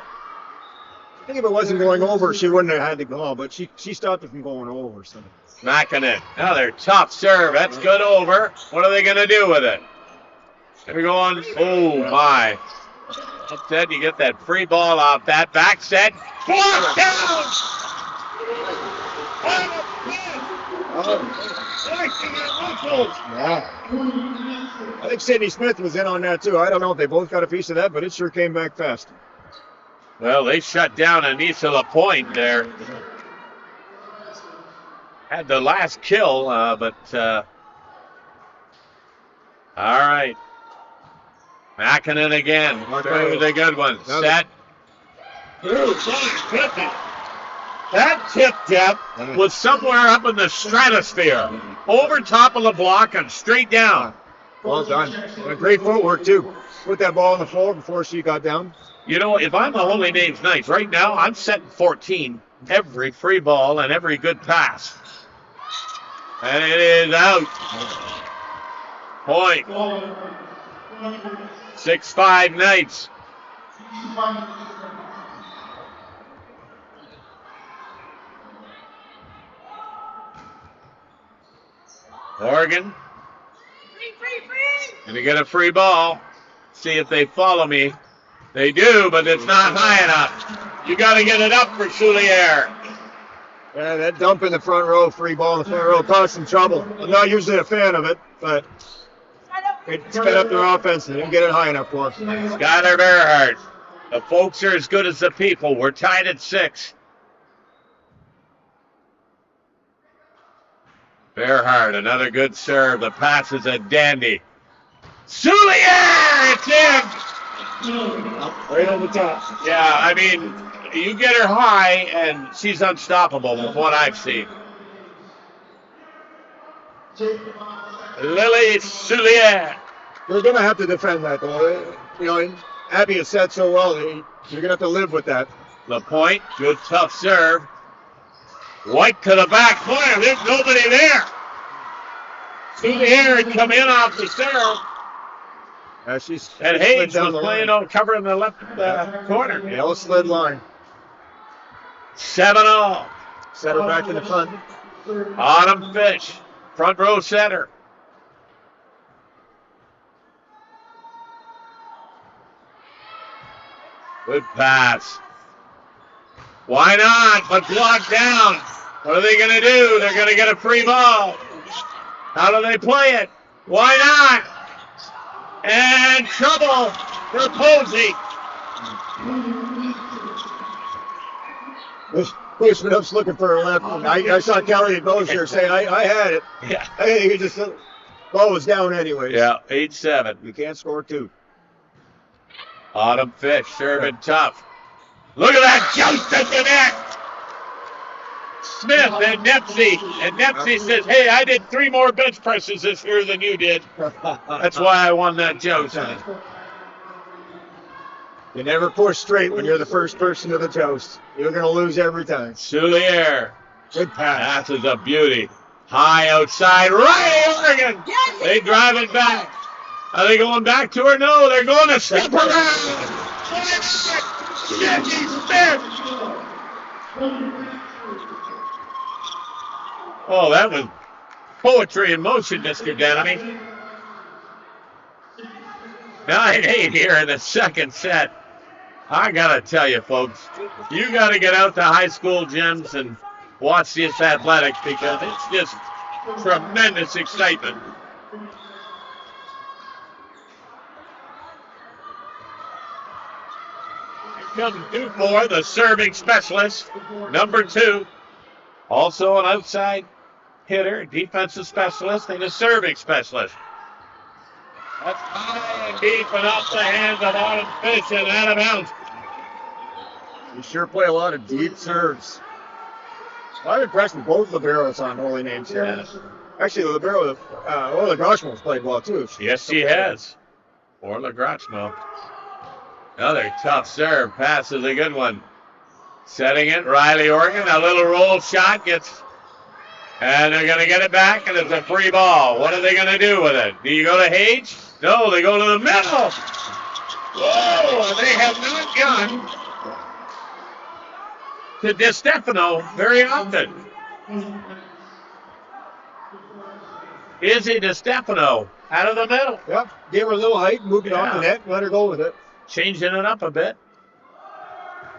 think if it wasn't going over, she wouldn't have had to go, but she stopped it from going over. So. Makinen. Another tough serve. That's good over. What are they going to do with it? Here we go on. Oh, my. Instead, you get that free ball off that back set. Blocked down! I think Sydney Smith was in on that, too. I don't know if they both got a piece of that, but it sure came back fast. Well, they shut down Anissa LaPointe there. Had the last kill, but all right. Makinen again. That was a good one. Set. That tip, Jeff, was somewhere up in the stratosphere. Over top of the block and straight down. Well done. Great footwork, too. Put that ball on the floor before she got down. You know, if I'm the Holy Names Knights, right now I'm setting 14 every free ball and every good pass. And it is out. Point. 6-5 Knights. Oregon. Gonna get a free ball. See if they follow me. They do, but it's not high enough. You got to get it up for Soulier. Yeah, that dump in the front row, free ball in the front row, caused some trouble. I'm not usually a fan of it, but it sped up their offense and didn't get it high enough for us. Skylar Bearhart. The folks are as good as the people. We're tied at 6. Bearhart, another good serve. The pass is a dandy. Soulier! It's in! Right on the top. Yeah, I mean, you get her high, and she's unstoppable with what I've seen. Lily Soulier. They're going to have to defend that, though. You know, Abby has said so well, you're going to have to live with that. LaPointe, good tough serve. White to the back corner. There's nobody there. Soulier had come in off the serve. And Hayes was playing on covering the left corner. Yellow slid line. 7-0. Set her back in the front. Autumn Fish, front row center. Good pass. Why not? But blocked down. What are they going to do? They're going to get a free ball. How do they play it? Why not? And trouble for Posey. Coach Phaneuf's looking for a left. I saw Kelly and Bozier say, I had it. Yeah. I think he just, ball was down anyways. Yeah, 8-7. You can't score 2. Autumn Fish serving tough. Look at that joust at the net. Smith and Nepsy. And Nepsy says, hey, I did 3 more bench presses this year than you did. That's why I won that joust. You never push straight when you're the first person to the toast. You're going to lose every time. Soulier. Good pass. That is a beauty. High outside, right, Oregon. They drive it back. Are they going back to her? No, they're going to step around. Jackie Smith. Oh, that was poetry in motion, Mr. Denemy. 9-8 here in the second set. I got to tell you, folks, you got to get out to high school gyms and watch this athletics because it's just tremendous excitement. Here comes Dufour, the serving specialist, number 2. Also an outside hitter, defensive specialist, and a serving specialist. That's high and deep and off the hands of Autumn Fish and out of bounds. You sure play a lot of deep serves. I'm impressed with both liberos on Holy Names here. Yes. Actually, the libero, Orla Groshmo's played well too. Yes, she has. Orla Groshmo. Another tough serve. Pass is a good one. Setting it, Riley Oregon. A little roll shot gets, and they're going to get it back, and it's a free ball. What are they going to do with it? Do you go to Hage? No, they go to the middle. Whoa, they have not gone to DeStefano very often. Izzy DeStefano out of the middle. Yep, gave her a little height, moved it off the net, let her go with it. Changing it up a bit.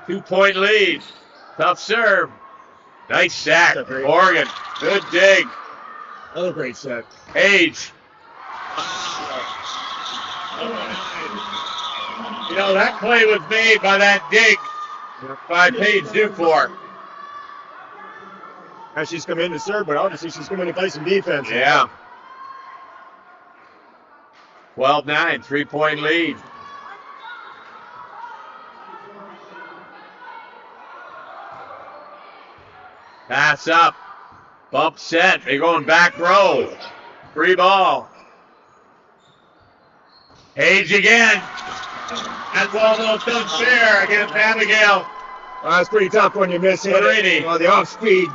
2-point lead. Tough serve. Nice sack. Oregon. Good dig. Another great set. Hage. You know, that play was made by that dig by Paige Dufour. Now she's come in to serve, but obviously she's coming to play some defense. Yeah. 12-9, 3-point lead. Pass up. Bump set. They're going back row. Free ball. Hage again. That's almost unfair against Abigail. Well, that's pretty tough when you miss it. Well, the off speed.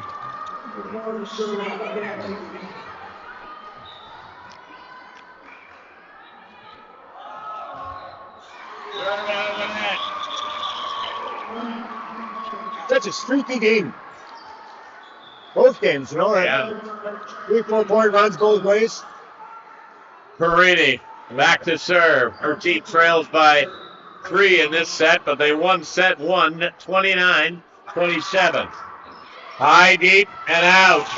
Such a streaky game. Both games, you know. Yeah. 3-4-point runs both ways. Perini back to serve. Her team trails by 3 in this set, but they won set 1, 29-27. High, deep, and out.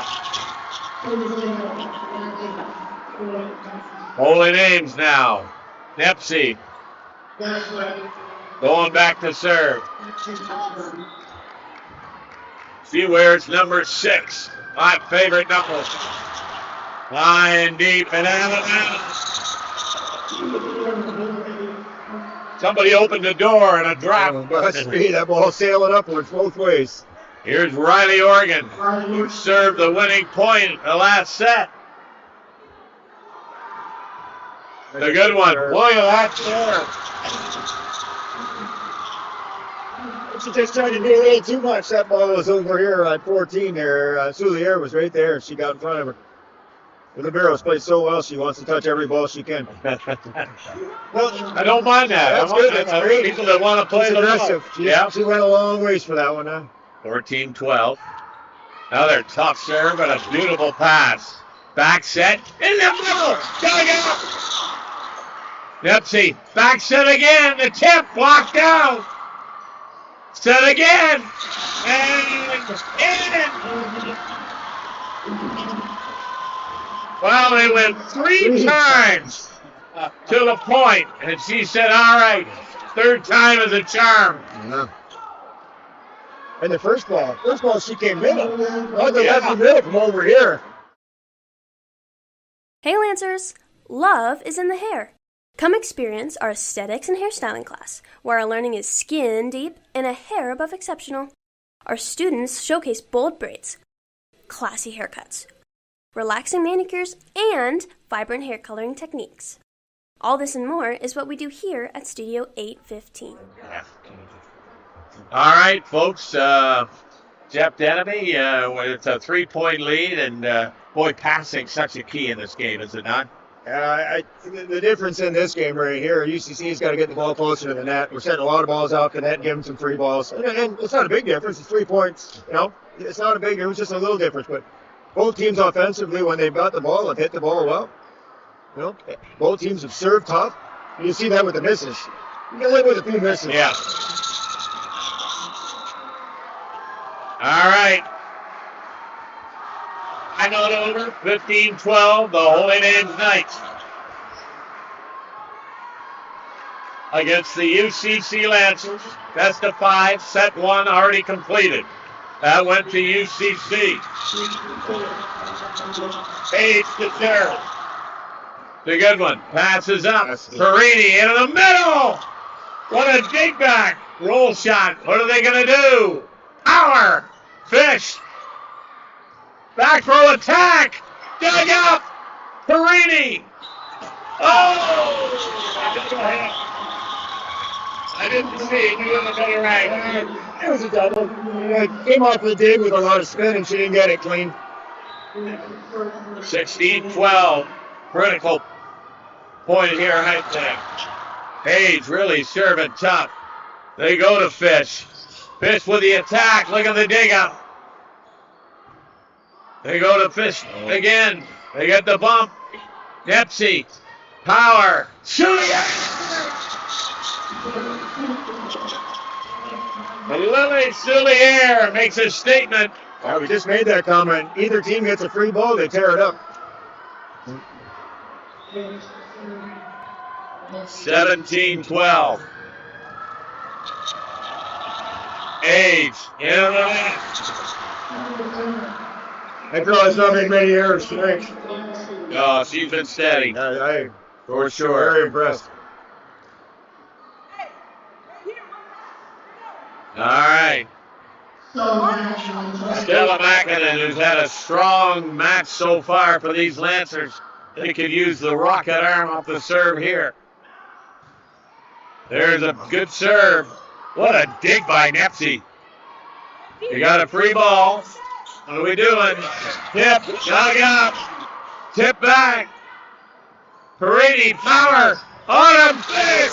Holy Names now. Nepsy going back to serve. She wears number 6. My favorite number. High and deep and out of bounds. Somebody opened the door and a drop. Must be that ball sailing upwards both ways. Here's Riley Oregon, who served the winning point in the last set. The good one. Look at that serve. She just tried to do a little too much. That ball was over here at 14 there. Soulier was right there. She got in front of her. The liberos played so well, she wants to touch every ball she can. Well, I don't mind that. That's good. That's great. People that want to play the aggressive. She went a long ways for that one, huh? 14-12. Another tough serve and a beautiful pass. Back set in the middle. Dug out. Nepsy, back set again. The tip blocked down. Set again. And In! Well, they went 3 times to the point, and she said, all right, 3rd time is a charm. Yeah. And the first ball she came middle. Not the left middle from over here. Hey Lancers! Love is in the hair. Come experience our aesthetics and hairstyling class, where our learning is skin deep and a hair above exceptional. Our students showcase bold braids, classy haircuts, relaxing manicures, and vibrant hair coloring techniques. All this and more is what we do here at Studio 815. All right, folks. Jeff Denemy, it's a 3-point lead, and boy, passing such a key in this game, is it not? The difference in this game right here, UCC's got to get the ball closer to the net. We're setting a lot of balls out to the net, give them some free balls. And it's not a big difference. It's 3 points. It's not a big difference, just a little difference. But both teams offensively, when they've got the ball, have hit the ball well. Both teams have served tough. You see that with the misses. You can live with a few misses. Yeah. All right. I know it over. 15-12, the Holy Names Knights against the UCC Lancers. Best of 5, set 1 already completed. That went to UCC. Page to serve. The good one. Passes up. Perini into the middle. What a dig back. Roll shot. What are they going to do? Power. Fish. Back row attack. Dug up. Perini. Oh! I didn't see it. You didn't get it right. It was a double. It came off the dig with a lot of spin, and she didn't get it clean. 16-12. Critical point here, I think. Page really serving tough. They go to Fish. Fish with the attack. Look at the dig up. They go to Fish again. They get the bump. Nepsy. Power. Shooting. Lily Soulier makes a statement. Well, we just made that comment. Either team gets a free ball, they tear it up. 17-12. Age in the net. That girl has not made many errors tonight. Oh, she's been steady. For sure. Very impressed. All right. Stella Mackinnon, who's had a strong match so far for these Lancers. They could use the rocket arm off the serve here. There's a good serve. What a dig by Nepsy. You got a free ball. What are we doing? Tip, dug up, tip back. Perini, power, on a fish.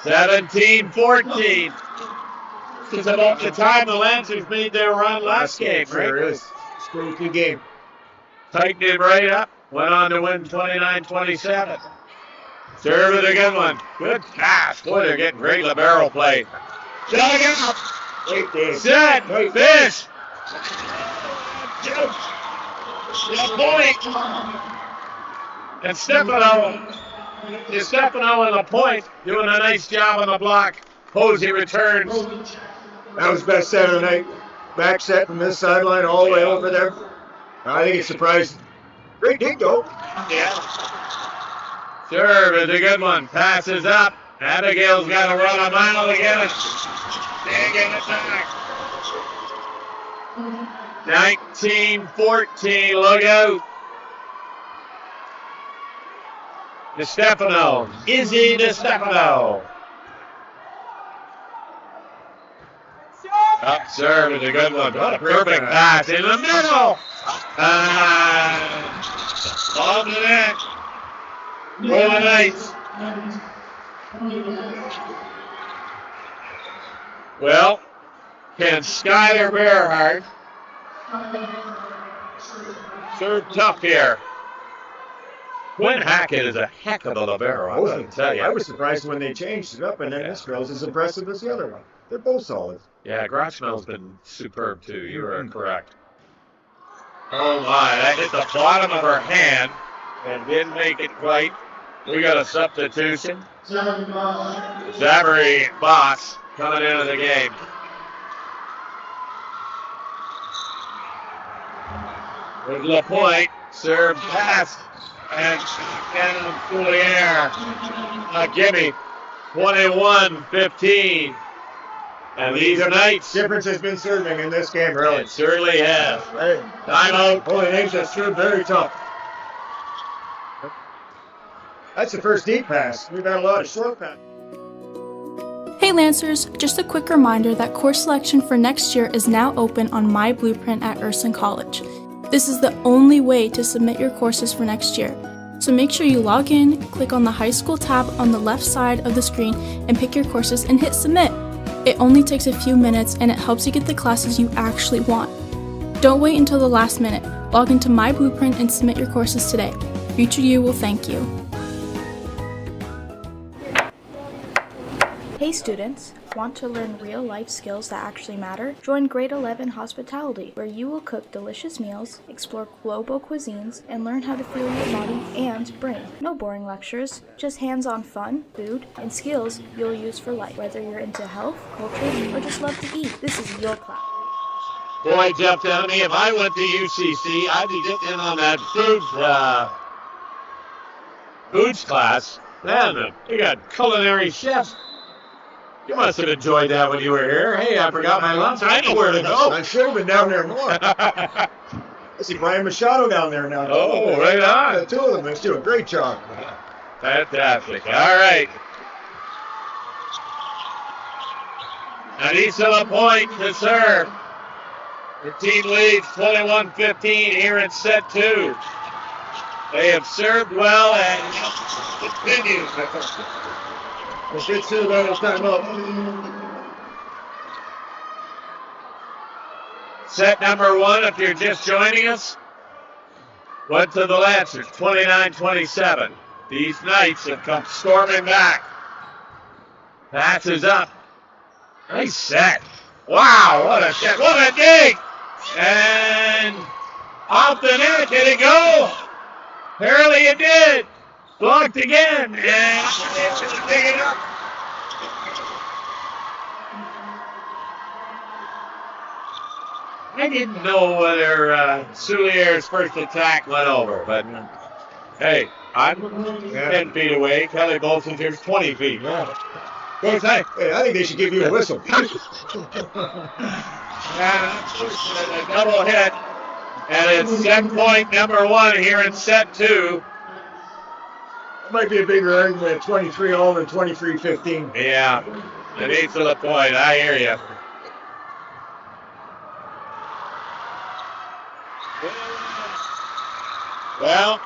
17-14. This is about the time the Lancers made their run last game, right? Sure is. Still a good game. Tightened it right up. Went on to win 29-27. Serve is a good one. Good pass. Boy, they're getting great libero play. Dug up. Set. Fish. The point. And Stefano on the point, doing a nice job on the block. Posey returns. That was best set of the night. Back set from this sideline all the way over there. I think it's surprising. Great dig, though. Yeah. Serve is a good one. Passes up. Abigail's got to run a mile to get it. Big attack. 19-14. Look out. DeStefano. Izzy DeStefano. Up serve is a good one. What a perfect pass in the middle. Off the net. For the Knights. Well, can Skylar Bearhart serve tough here? Quinn Hackett is a heck of a libero, I'm going to tell you. I was surprised when they changed it up, and then this girl's as impressive as the other one. They're both solid. Yeah, Grotchmel's been superb, too. You are correct. Oh, my. That hit the bottom of her hand and didn't make it quite. We got a substitution. Zachary Boss coming into the game. There's LaPointe. Serve pass. And down through the air. A gimme. 21-15. And these Knights. Difference has been serving in this game, really. It certainly has. Hey, Timeout. Holy Names has served very tough. That's the first deep pass. We've had a lot of short passes. Hey Lancers, just a quick reminder that course selection for next year is now open on My Blueprint at Ursuline College. This is the only way to submit your courses for next year. So make sure you log in, click on the high school tab on the left side of the screen and pick your courses and hit submit. It only takes a few minutes and it helps you get the classes you actually want. Don't wait until the last minute. Log into My Blueprint and submit your courses today. Future you will thank you. Hey students, want to learn real life skills that actually matter? Join Grade 11 Hospitality, where you will cook delicious meals, explore global cuisines, and learn how to fuel your body and brain. No boring lectures, just hands-on fun, food, and skills you'll use for life. Whether you're into health, culture, or just love to eat, this is your class. Boy, Jeff, tell me, if I went to UCC, I'd be getting in on that foods class. Man, they got culinary chefs. You must have enjoyed that when you were here. Hey, I forgot my lunch. I know where to go. I should have been down there more. I see Brian Machado down there now. Oh, right on. The two of them, they do a great job. Fantastic. All right. Anissa LaPointe to serve. Her team leads 21-15 here in set 2. They have served well and continues. The good serve out of time up. Set number 1, if you're just joining us, went to the Lancers, 29-27. These Knights have come storming back. Pass is up. Nice set. Wow, what a set. What a dig. And off the net, did it go? Apparently it did. Blocked again, and dig it up. I didn't know whether Soulier's first attack went over, but hey, I'm 10 feet away. Kelly Bolsinger's 20 feet. Yeah. Hey, I think they should give you a whistle. And a double hit, and it's set point number 1 here in set 2. Might be a bigger argument at 23-all than 23-15. Yeah, Anissa LaPointe, I hear you. Well.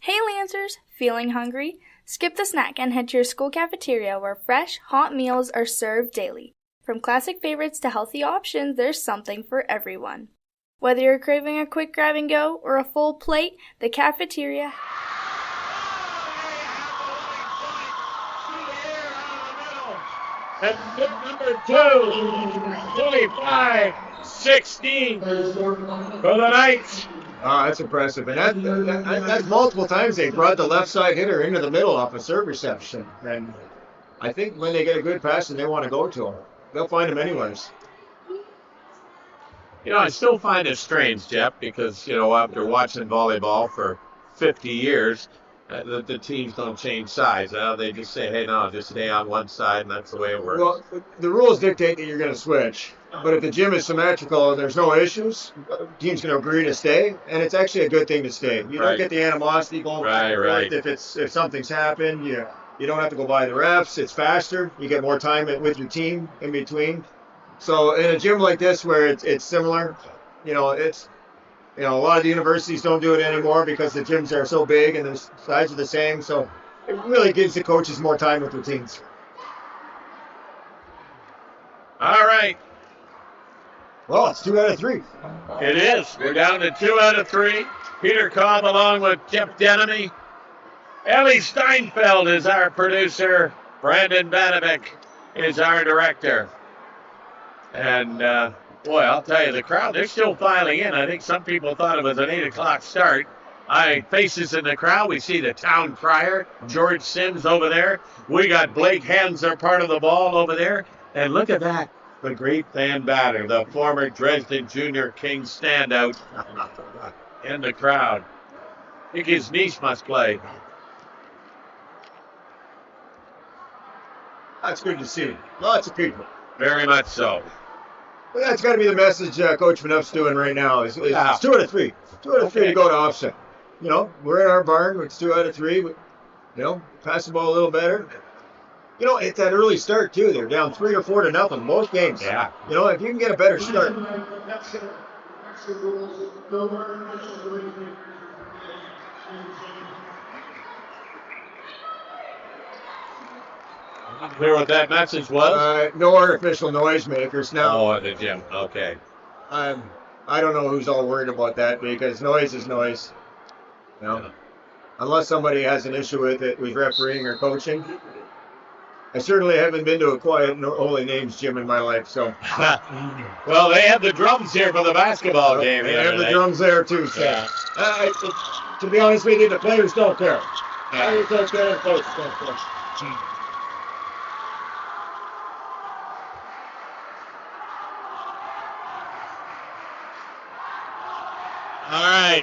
Hey Lancers, feeling hungry? Skip the snack and head to your school cafeteria where fresh, hot meals are served daily. From classic favorites to healthy options, there's something for everyone. Whether you're craving a quick grab and go or a full plate, the cafeteria And tip number 2, 25-16 for the Knights. Oh, that's impressive. And that's multiple times they brought the left side hitter into the middle off a serve reception. And I think when they get a good pass and they want to go to him, they'll find him anyways. You know, I still find it strange, Jeff, because, you know, after watching volleyball for 50 years, the teams don't change sides. They just say, hey, no, just stay on one side, and that's the way it works. Well, the rules dictate that you're going to switch. But if the gym is symmetrical and there's no issues, the team's going to agree to stay, and it's actually a good thing to stay. You don't get the animosity going back and forth. If something's happened, you don't have to go by the refs. It's faster. You get more time with your team in between. So in a gym like this where it's similar, a lot of the universities don't do it anymore because the gyms are so big and the sides are the same. So it really gives the coaches more time with their teams. All right. Well, it's 2 out of 3. It is. We're down to 2 out of 3. Peter Cobb along with Jeff Denemy. Ellie Steinfeld is our producer. Brandon Banovic is our director. And, boy, I'll tell you, the crowd, they're still filing in. I think some people thought it was an 8 o'clock start. Faces in the crowd. We see the town crier, George Sims over there. We got Blake Hanser, part of the ball over there. And look at that. The great Van Batter, the former Dresden Junior King standout in the crowd. I think his niece must play. That's good to see. Lots of people. Very much so. Well, that's got to be the message Coach Phaneuf's doing right now. It's 2 out of 3. 2 out of 3 Okay. to go to offset. You know, we're in our barn. It's 2 out of 3. You know, pass the ball a little better. You know, it's that early start, too. They're down 3 or 4 to nothing most games. Yeah. You know, if you can get a better start. Clear what that message was? No artificial noisemakers. Now, Oh, at the gym. Okay. I don't know who's all worried about that because noise is noise. You know, unless somebody has an issue with it with refereeing or coaching. I certainly haven't been to a quiet Holy Names gym in my life, so. Well, they have the drums here for the basketball game. They the have other the night. drums there too, so. Yeah. To be honest with you, the players don't care. Yeah. Players don't care, coach don't care. All right.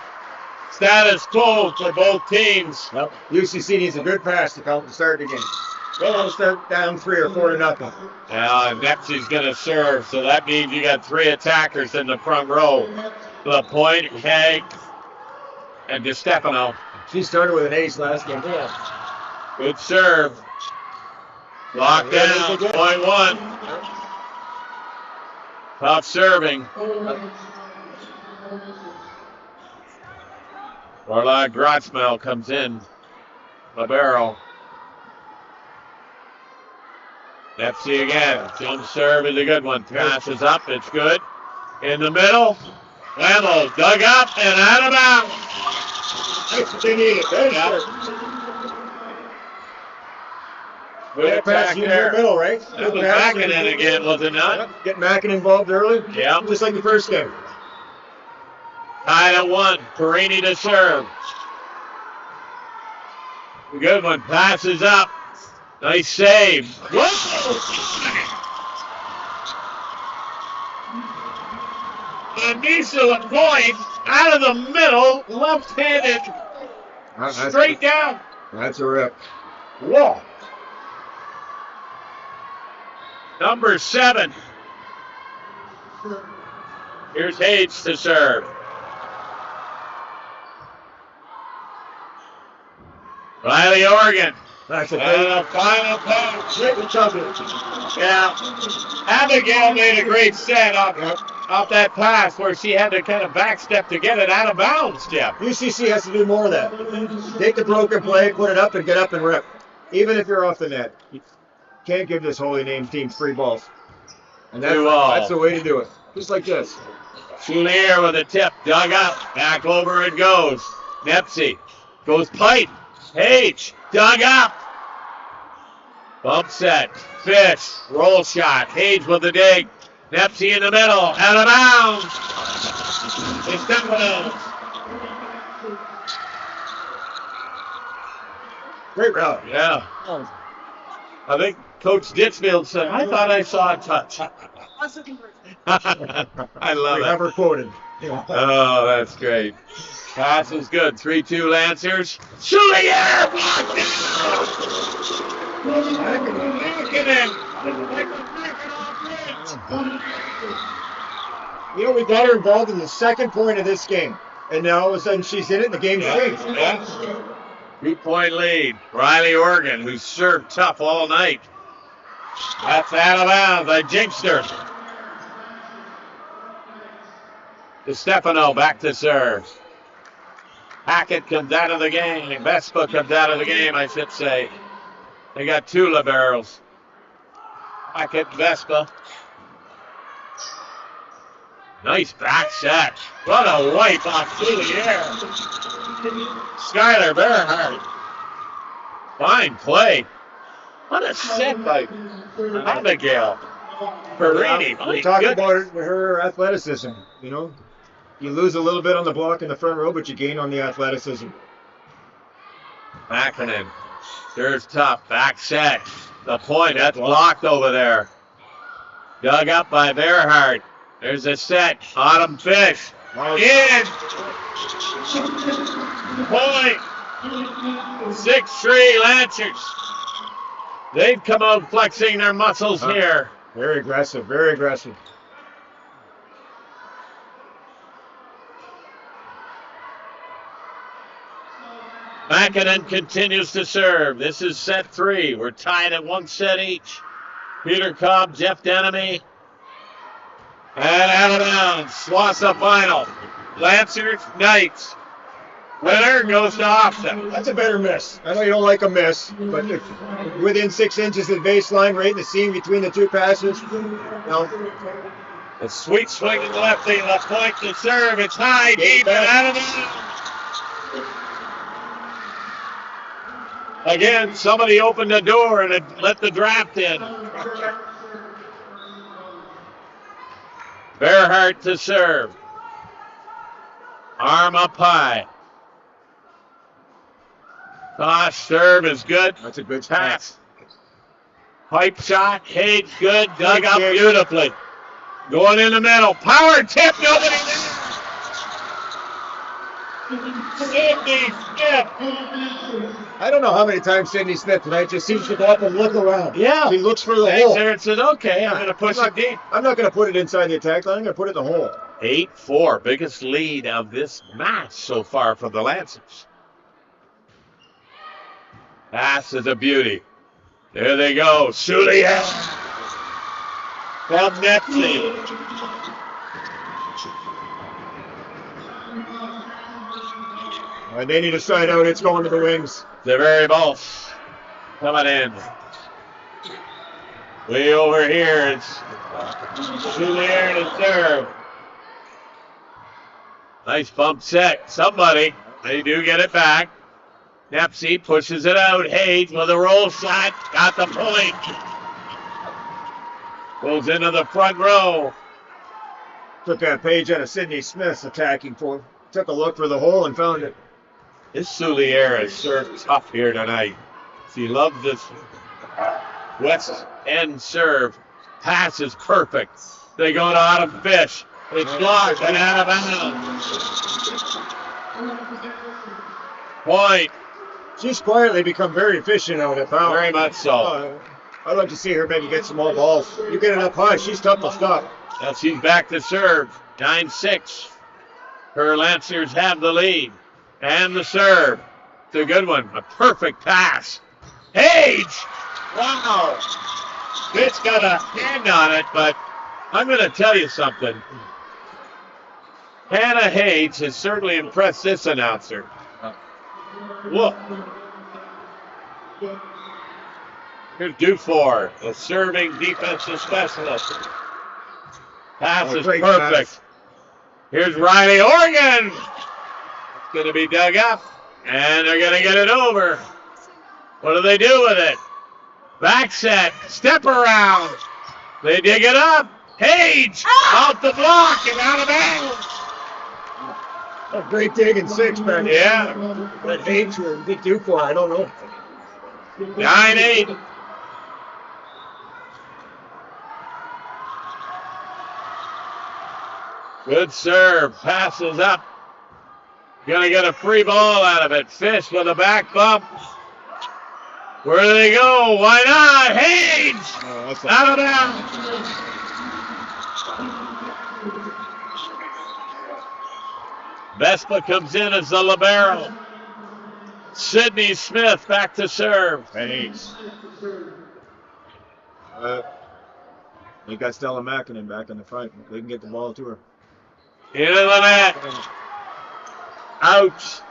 Status quo for both teams. Well, UCC needs a good pass to count and start the game. They want to start down 3 or 4 to nothing. Now, Nepsy's going to serve, so that means you got 3 attackers in the front row. LaPointe, Haig, and DeStefano. She started with an ace last game. Yeah. Good serve. Locked down, point 1. Tough serving. Orla Grotzmel comes in. Libero. Nepsy again. Jump serve is a good one. Passes up. It's good. In the middle. Lamos dug up and out of bounds. That's what they needed. Good attack in the there. middle, right? That was Mackinnon again, was it not? Get Mackinnon involved early. Yeah. Just like the first game. Tied at 1. Perini to serve. Good one. Passes up. Nice save. Whoa! Anissa LaPointe out of the middle, left-handed, straight down. That's a rip. Whoa. Number 7. Here's Hayes to serve. Riley Oregon. That's a And great. a final pass. Great. Yeah. Abigail made a great set off that pass where she had to kind of backstep to get it out of bounds, Jeff. UCC has to do more of that. Take the broken play, put it up, and get up and rip. Even if you're off the net. You can't give this Holy Name team free balls. And that's the way to do it. Just like this. Soulier with a tip, dug up, back over it goes. Nepsy goes pipe. H, dug up. Bump set, fish, roll shot. Hayes with the dig. Nepsy in the middle, out of bounds. It's Stefano. Great route. Yeah. I think Coach Ditchfield said, I thought I saw a touch. I love We it. have her quoted. Oh, that's great. Pass is good. 3-2 Lancers. Soulier! You know, we got her involved in the second point of this game. And now all of a sudden she's in it and the game's changed. Yeah. 2-point lead. Riley Oregon, who served tough all night. That's out of bounds. I jinxed her. DeStefano back to serve. Hackett comes out of the game. Vespa comes out of the game, I should say. They got 2 liberos. Hackett, Vespa. Nice back set. What a wipe off through the air. Skylar Bearhart. Fine play. What a set by Abigail Perini. We talk about her athleticism. You know, you lose a little bit on the block in the front row, but you gain on the athleticism. Mackinnon. Serves tough. Back set. The point. That's blocked over there. Dug up by Bearhart. There's a set. Autumn Fish. In. Point. 6-3 Lancers. They've come out flexing their muscles here. Very aggressive, very aggressive. Mackinnon continues to serve. This is set 3. We're tied at 1 set each. Peter Cobb, Jeff Denemy. And out of bounds. SWOSSAA final. Lancers, Knights. Winner goes to offset. That's a better miss. I know you don't like a miss, but if within 6 inches of the baseline, right in the seam between the two passes. No. A sweet swing to the lefty. Left point to serve. It's high, deep, and out of bounds. Again, somebody opened the door and let the draft in. Bearhart to serve. Arm up high. Toss serve is good. That's a good pass. Pipe shot. Hayes good. Dug up beautifully. Going in the middle. Power tip. Nobody there. Sydney Smith. I don't know how many times Sydney Smith tonight just seems to go up and look around. Yeah. He looks for the hole. There and said, okay, I'm going to push it deep. I'm not going to put it inside the attack line. I'm going to put it in the hole. 8-4. Biggest lead of this match so far for the Lancers. Pass is a beauty. There they go. Sulia. From Nepsi. When they need a side out, it's going to the wings. The very Bulls coming in. Way over here, it's Sulier to serve. Nice bump set. Somebody, they do get it back. Nepsi pushes it out. Hayes with a roll shot. Got the point. Goes into the front row. Took that page out of Sydney Smith's attacking for. Took a look for the hole and found it. This Sulier has served tough here tonight. He loves this west end serve. Pass is perfect. They go to Autumn Fish. It's blocked and out of bounds. Point. She's quietly become very efficient out at power. Very much so. I'd like to see her maybe get some more balls. You get it up high, she's tough to stop. Now she's back to serve. 9-6. Her Lancers have the lead. And the serve. It's a good one. A perfect pass. Hayes! Wow! It's got a hand on it, but I'm going to tell you something. Hannah Hayes has certainly impressed this announcer. Look. Here's Dufour, the serving defensive specialist. Pass is perfect. Pass. Here's Riley Organ. It's going to be dug up, and they're going to get it over. What do they do with it? Back set, step around. They dig it up. Hayes out the block and out of bounds. A great dig in 6, man. Yeah. But Hayes or Big Dufour, I don't know. 9-8. Good serve. Passes up. Gonna get a free ball out of it. Fish with a back bump. Where do they go? Why not? Hayes! Out of bounds. Vespa comes in as the libero. Sydney Smith back to serve. Hayes. They got Stella Mackinnon back in the front. They can get the ball to her. Into the net. Ouch.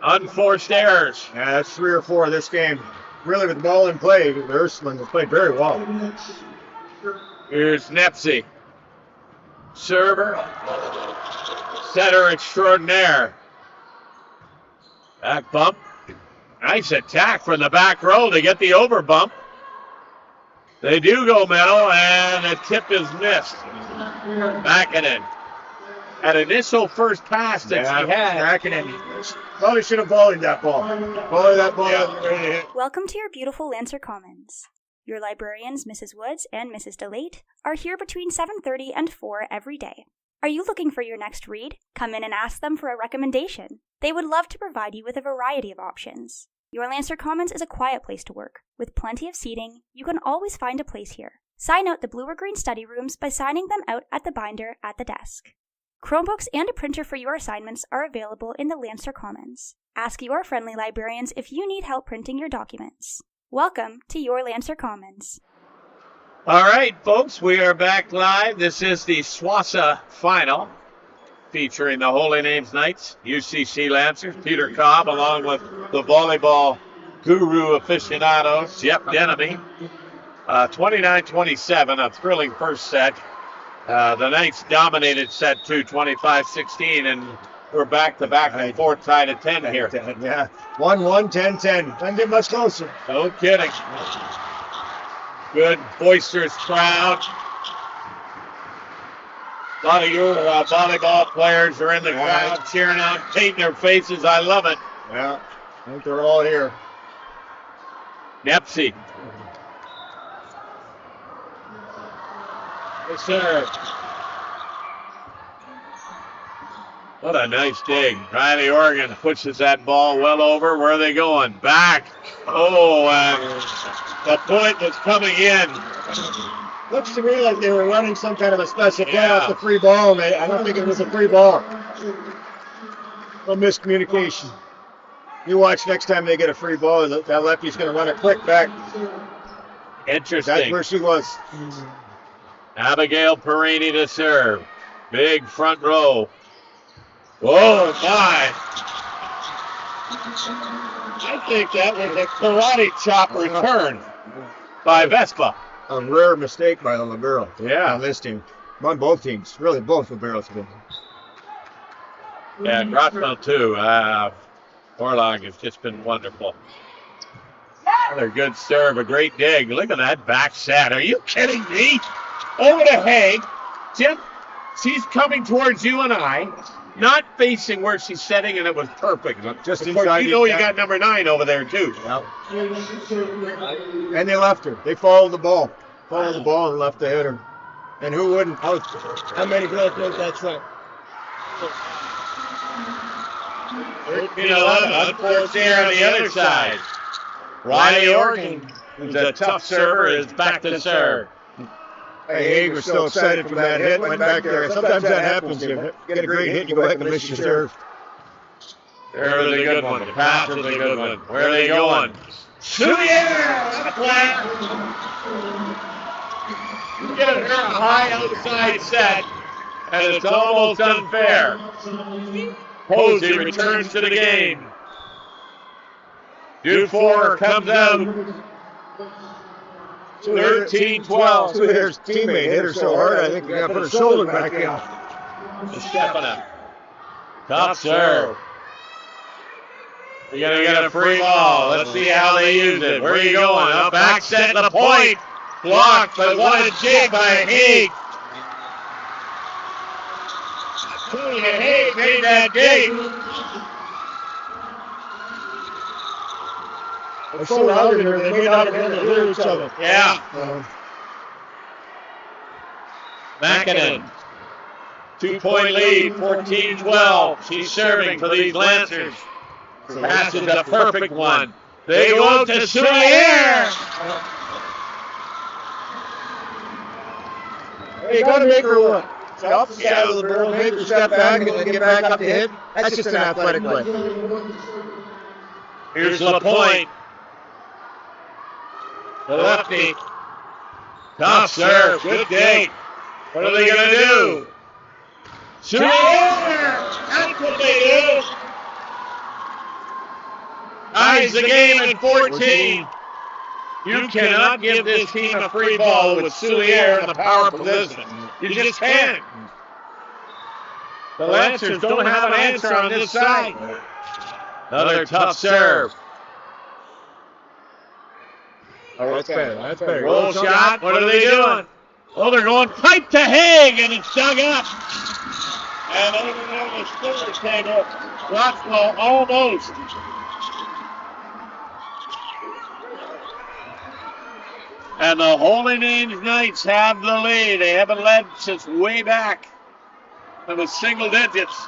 Unforced errors. Yeah, that's 3 or 4 this game. Really, with the ball in play, Ursuline has played very well. Here's Nepsi. server, setter extraordinaire. Back bump. Nice attack from the back row to get the over bump. They do go middle, and the tip is missed. Mackinnon. An initial first pass that she had. Mackinnon probably should have volleyed that ball. Volley that ball. Yeah. Welcome to your beautiful Lancer Commons. Your librarians, Mrs. Woods and Mrs. DeLate, are here between 7:30 and 4 every day. Are you looking for your next read? Come in and ask them for a recommendation. They would love to provide you with a variety of options. Your Lancer Commons is a quiet place to work. With plenty of seating, you can always find a place here. Sign out the blue or green study rooms by signing them out at the binder at the desk. Chromebooks and a printer for your assignments are available in the Lancer Commons. Ask your friendly librarians if you need help printing your documents. Welcome to your Lancer Commons. All right, folks, we are back live. This is the SWOSSAA final featuring the Holy Names Knights, UCC Lancers, Peter Cobb, along with the volleyball guru aficionados, Jeff Denemy. 29-27, a thrilling first set. The Knights dominated set 2, 25-16, and we're back to back and forth tied at 10 here. Yeah, 1-1, 10-10. Doesn't get much closer. No kidding. Good boisterous crowd. A lot of your volleyball players are in the crowd cheering on, painting their faces. I love it. Yeah, I think they're all here. Nepsy. Yes, sir. What a nice dig. Riley Oregon pushes that ball well over. Where are they going? Back. Oh, the point was coming in. Looks to me like they were running some kind of a special play off the free ball, mate. I don't think it was a free ball. No miscommunication. You watch next time they get a free ball, that lefty's going to run it quick back. Interesting. That's where she was. Abigail Perini to serve. Big front row. Oh, my. I think that was a karate chop return by Vespa. A rare mistake by the libero. Yeah. On this team. On both teams. Really, both liberos. Yeah, Grotfeld too. Orlog has just been wonderful. Another good serve, a great dig. Look at that back set. Are you kidding me? Over to Haig. Jim, she's coming towards you and I, not facing where she's setting, and it was perfect. Just of course, inside. you know you got number 9 over there too. Yep. And they left her. They followed the ball. Followed the ball and left the hitter. And who wouldn't? How many girls think that's right? 13-11, unforced there on the other side. Riley Oregon, who's a tough server, is back to serve. Hey, Haig was so excited from that hit, went back there. Sometimes that happens. You get a great hit, you go back and miss your serve. There was a good one. The pass was a good one. Where are they going? To the air! Get her a high outside set, and it's almost unfair. Posey returns to the game. Dufour comes out. 13-12. There's teammate hit her so hard, I think we got to put her shoulder back in. Stephanie. Top serve. You're going to get a free ball. Let's see how they use it. Where are you going? Up back set to the point. Blocked, but what a jig by Haig. Haig made that dig. They're so loud in here, they may not have been able to hear each other. Yeah. Mackinnon. 2-point lead, 14-12. She's serving for these Lancers. Pass is a perfect one. They go out to Soulier. Hey, you got to make her look. Stop the side of the barrel, make her step back, and then get back up to hit. That's just an athletic play. Here's LaPointe. The lefty. Top serve. Good dig. What are they going to do? Soulier! That's what they do. Ties the game at 14. You cannot give this team a free ball with Soulier in the power position. You just can't. The Lancers don't have an answer on this side. Another tough serve. Oh, that's better. That's better. Roll shot. What are they doing? Oh, they're going pipe to Haig, and it's dug up. And over there, the Steelers came up. Rothwell almost. And the Holy Names Knights have the lead. They haven't led since way back. It was single digits.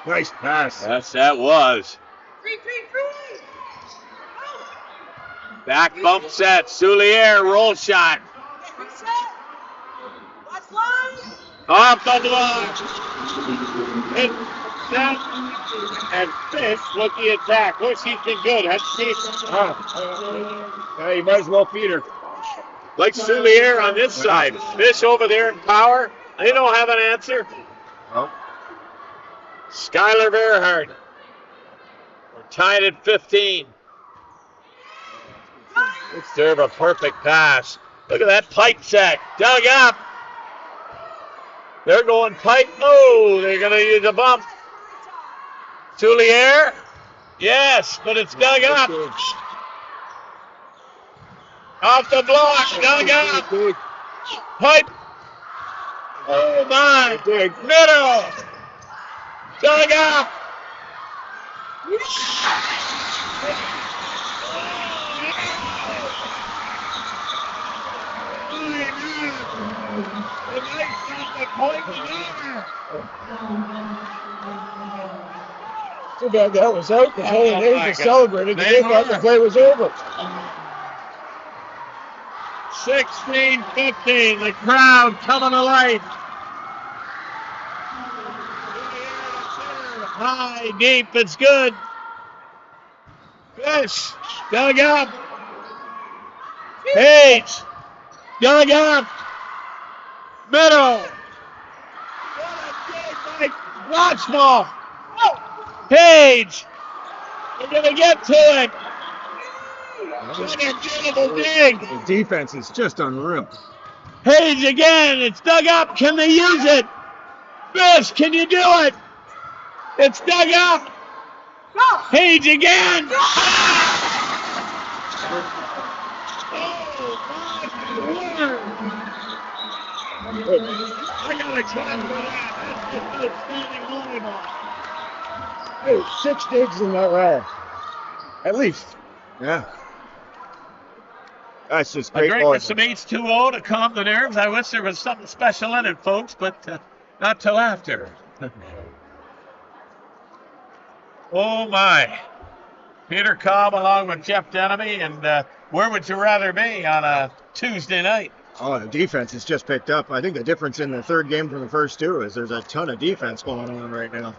Nice pass. Yes, that was. Back bump set. Soulier, roll shot. Off the block. Hit down. And Fish with the attack. Of course, he's been good. Yeah, you might as well feed her. Like Soulier on this side. Fish over there in power. They don't have an answer. Oh. Skylar Verhart. We're tied at 15. Serve a perfect pass. Look at that pipe set. Dug up. They're going pipe. Oh, they're going to use a bump. Soulier. Yes, but it's dug up. Off the block. Dug up. Pipe. Oh, my. Middle. Dug up. Too bad that was out. The whole game was celebrated. They thought the play was over. 16-15. The crowd coming to life. High, deep, it's good. Fish, dug up. Page, dug up. Middle. Launch ball. Page. They're going to get to it. Beautiful dig. The defense is just unreal. Page again. It's dug up. Can they use it? Fish, can you do it? It's dug up. Page again. I gotta try for that. Hey, 6 digs in that round. At least. Yeah. That's just great. A drink with some H2O to calm the nerves. I wish there was something special in it, folks, but not till after. Oh, my. Peter Cobb along with Jeff Denemy, and where would you rather be on a Tuesday night? Oh, the defense has just picked up. I think the difference in the third game from the first two is there's a ton of defense going on right now.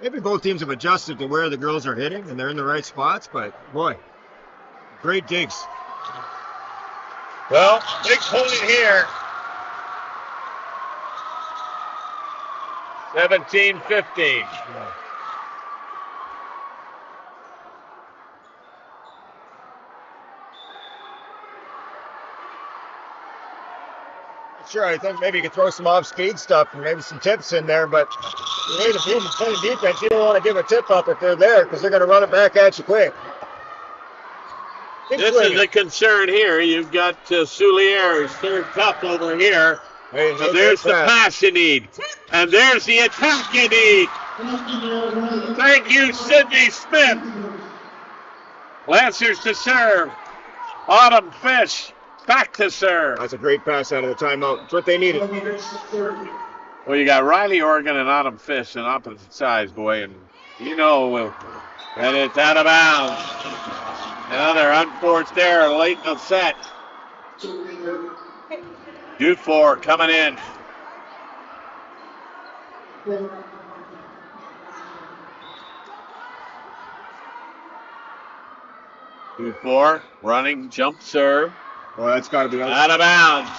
Maybe both teams have adjusted to where the girls are hitting, and they're in the right spots, but, boy, great digs. Well, big point here. 17-15. Sure, I think maybe you could throw some off-speed stuff and maybe some tips in there, but the way the team is playing defense, you don't want to give a tip up if they're there because they're going to run it back at you quick. This is a concern here. You've got Soulier, who's third tough over here. Hey, so there's the pass you need. And there's the attack you need. Thank you, Sydney Smith. Lancers to serve. Autumn Fish back to serve. That's a great pass out of the timeout. That's what they needed. Well, you got Riley Organ and Autumn Fish on opposite sides, boy, and you know, and it's out of bounds. Another unforced error late in the set. Dufour coming in. Dufour running jump serve. Well, that's got to be out of bounds.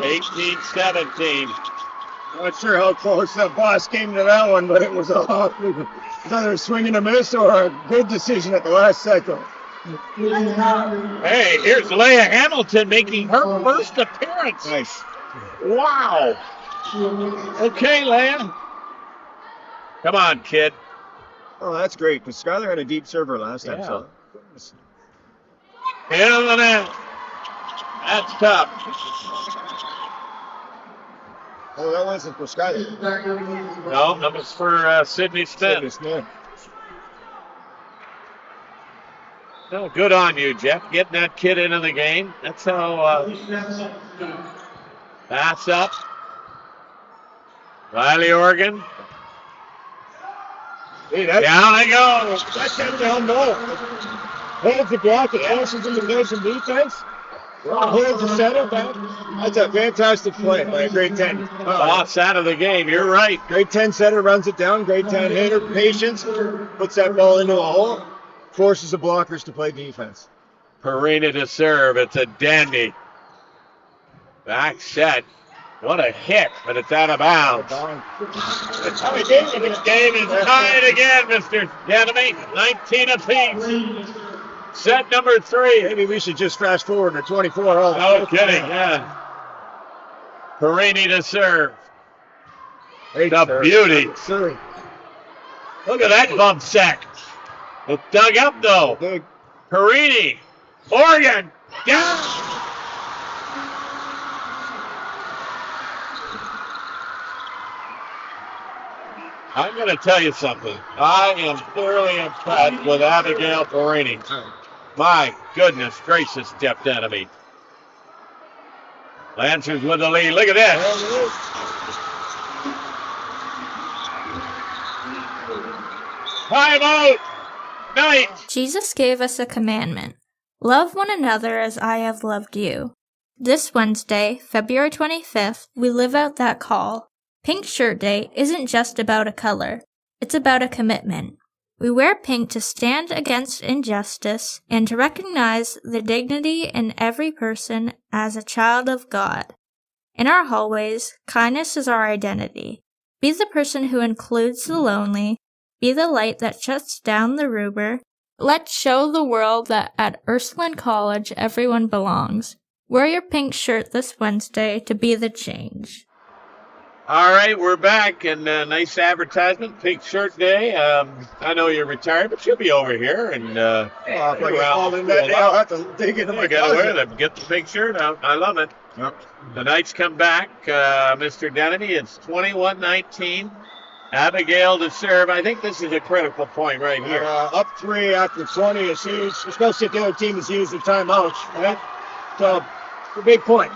18-17. Not sure how close the boss came to that one, but it was another swing and a miss or a good decision at the last second. Hey, here's Leia Hamilton making her first appearance. Nice. Wow. Okay, Lamb. Come on, kid. Oh, that's great, because Skylar had a deep server last time. Yeah. So. Into the net. That's tough. Oh, that wasn't for Skylar. No, that was for Sydney Smith. Sydney Smith. No, good on you, Jeff. Getting that kid into the game. That's how. Pass up. Riley Oregon. Hey, Down they go. That's down low. Holds the block, it forces him to play some defense. Holds the setup. That's a fantastic play by a grade 10. Lost out of the game. You're right. Grade 10 setter runs it down. Grade 10 hitter, patience, puts that ball into a hole, forces the blockers to play defense. Perina to serve. It's a dandy. Back set. What a hit, but it's out of bounds. The game is tied again, Mr. Denemy. 19 apiece. Set number 3. Maybe we should just fast forward to 24. No kidding, yeah. Perini to serve. The beauty. Look at that bump sack. It's dug up, though. Perini. Oregon. Down. I'm going to tell you something. I am thoroughly impressed with Abigail Perini. My goodness gracious, Jeff Denemy. Lancers with the lead. Look at this. Time out. Night. Jesus gave us a commandment. Love one another as I have loved you. This Wednesday, February 25th, we live out that call. Pink Shirt Day isn't just about a color. It's about a commitment. We wear pink to stand against injustice and to recognize the dignity in every person as a child of God. In our hallways, kindness is our identity. Be the person who includes the lonely. Be the light that shuts down the rumor. Let's show the world that at Ursuline College everyone belongs. Wear your pink shirt this Wednesday to be the change. All right, we're back, and nice advertisement, Pink Shirt Day. I know you're retired, but you'll be over here, and I'll have to dig into my gotta wear them. Get the pink shirt out. I love it. Yep. The Knights come back. Mr. Denemy, it's 21-19. Abigail to serve. I think this is a critical point right here. Up 3 after 20 is huge, especially if the other team has used their timeouts. Right? So, it's a big point.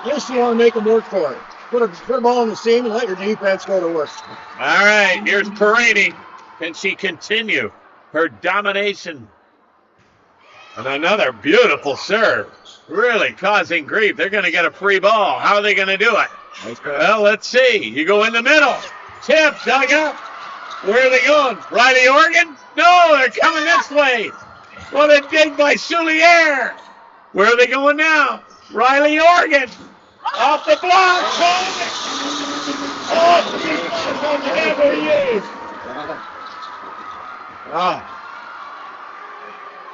First, you want to make them work for it. Put them all on the seam and let your defense go to work. All right, here's Perini. Can she continue her domination? And another beautiful serve. Really causing grief. They're going to get a free ball. How are they going to do it? Nice. Well, let's see. You go in the middle. Tip, dug up. Where are they going? Riley Oregon? No, they're coming this way. What a dig by Soulier. Where are they going now? Riley Oregon. Off the block.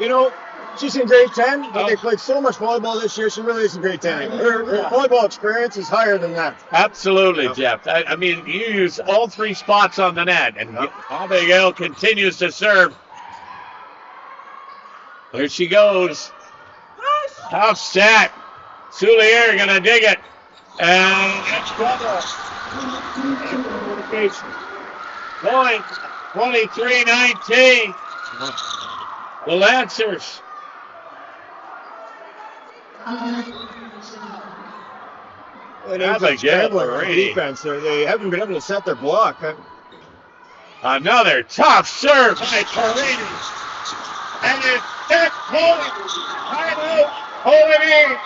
You know, she's in grade 10, but they played so much volleyball this year, she really is in grade 10. Her volleyball experience is higher than that. Absolutely, Jeff. I mean, you use all 3 spots on the net, and Abigail continues to serve. There she goes. Tough set. Soulier gonna dig it. And it's point 23-19. The Lancers. Abigail defense. They haven't been able to set their block. Another tough serve by Perini. And it's set point. Timeout. Hold it in.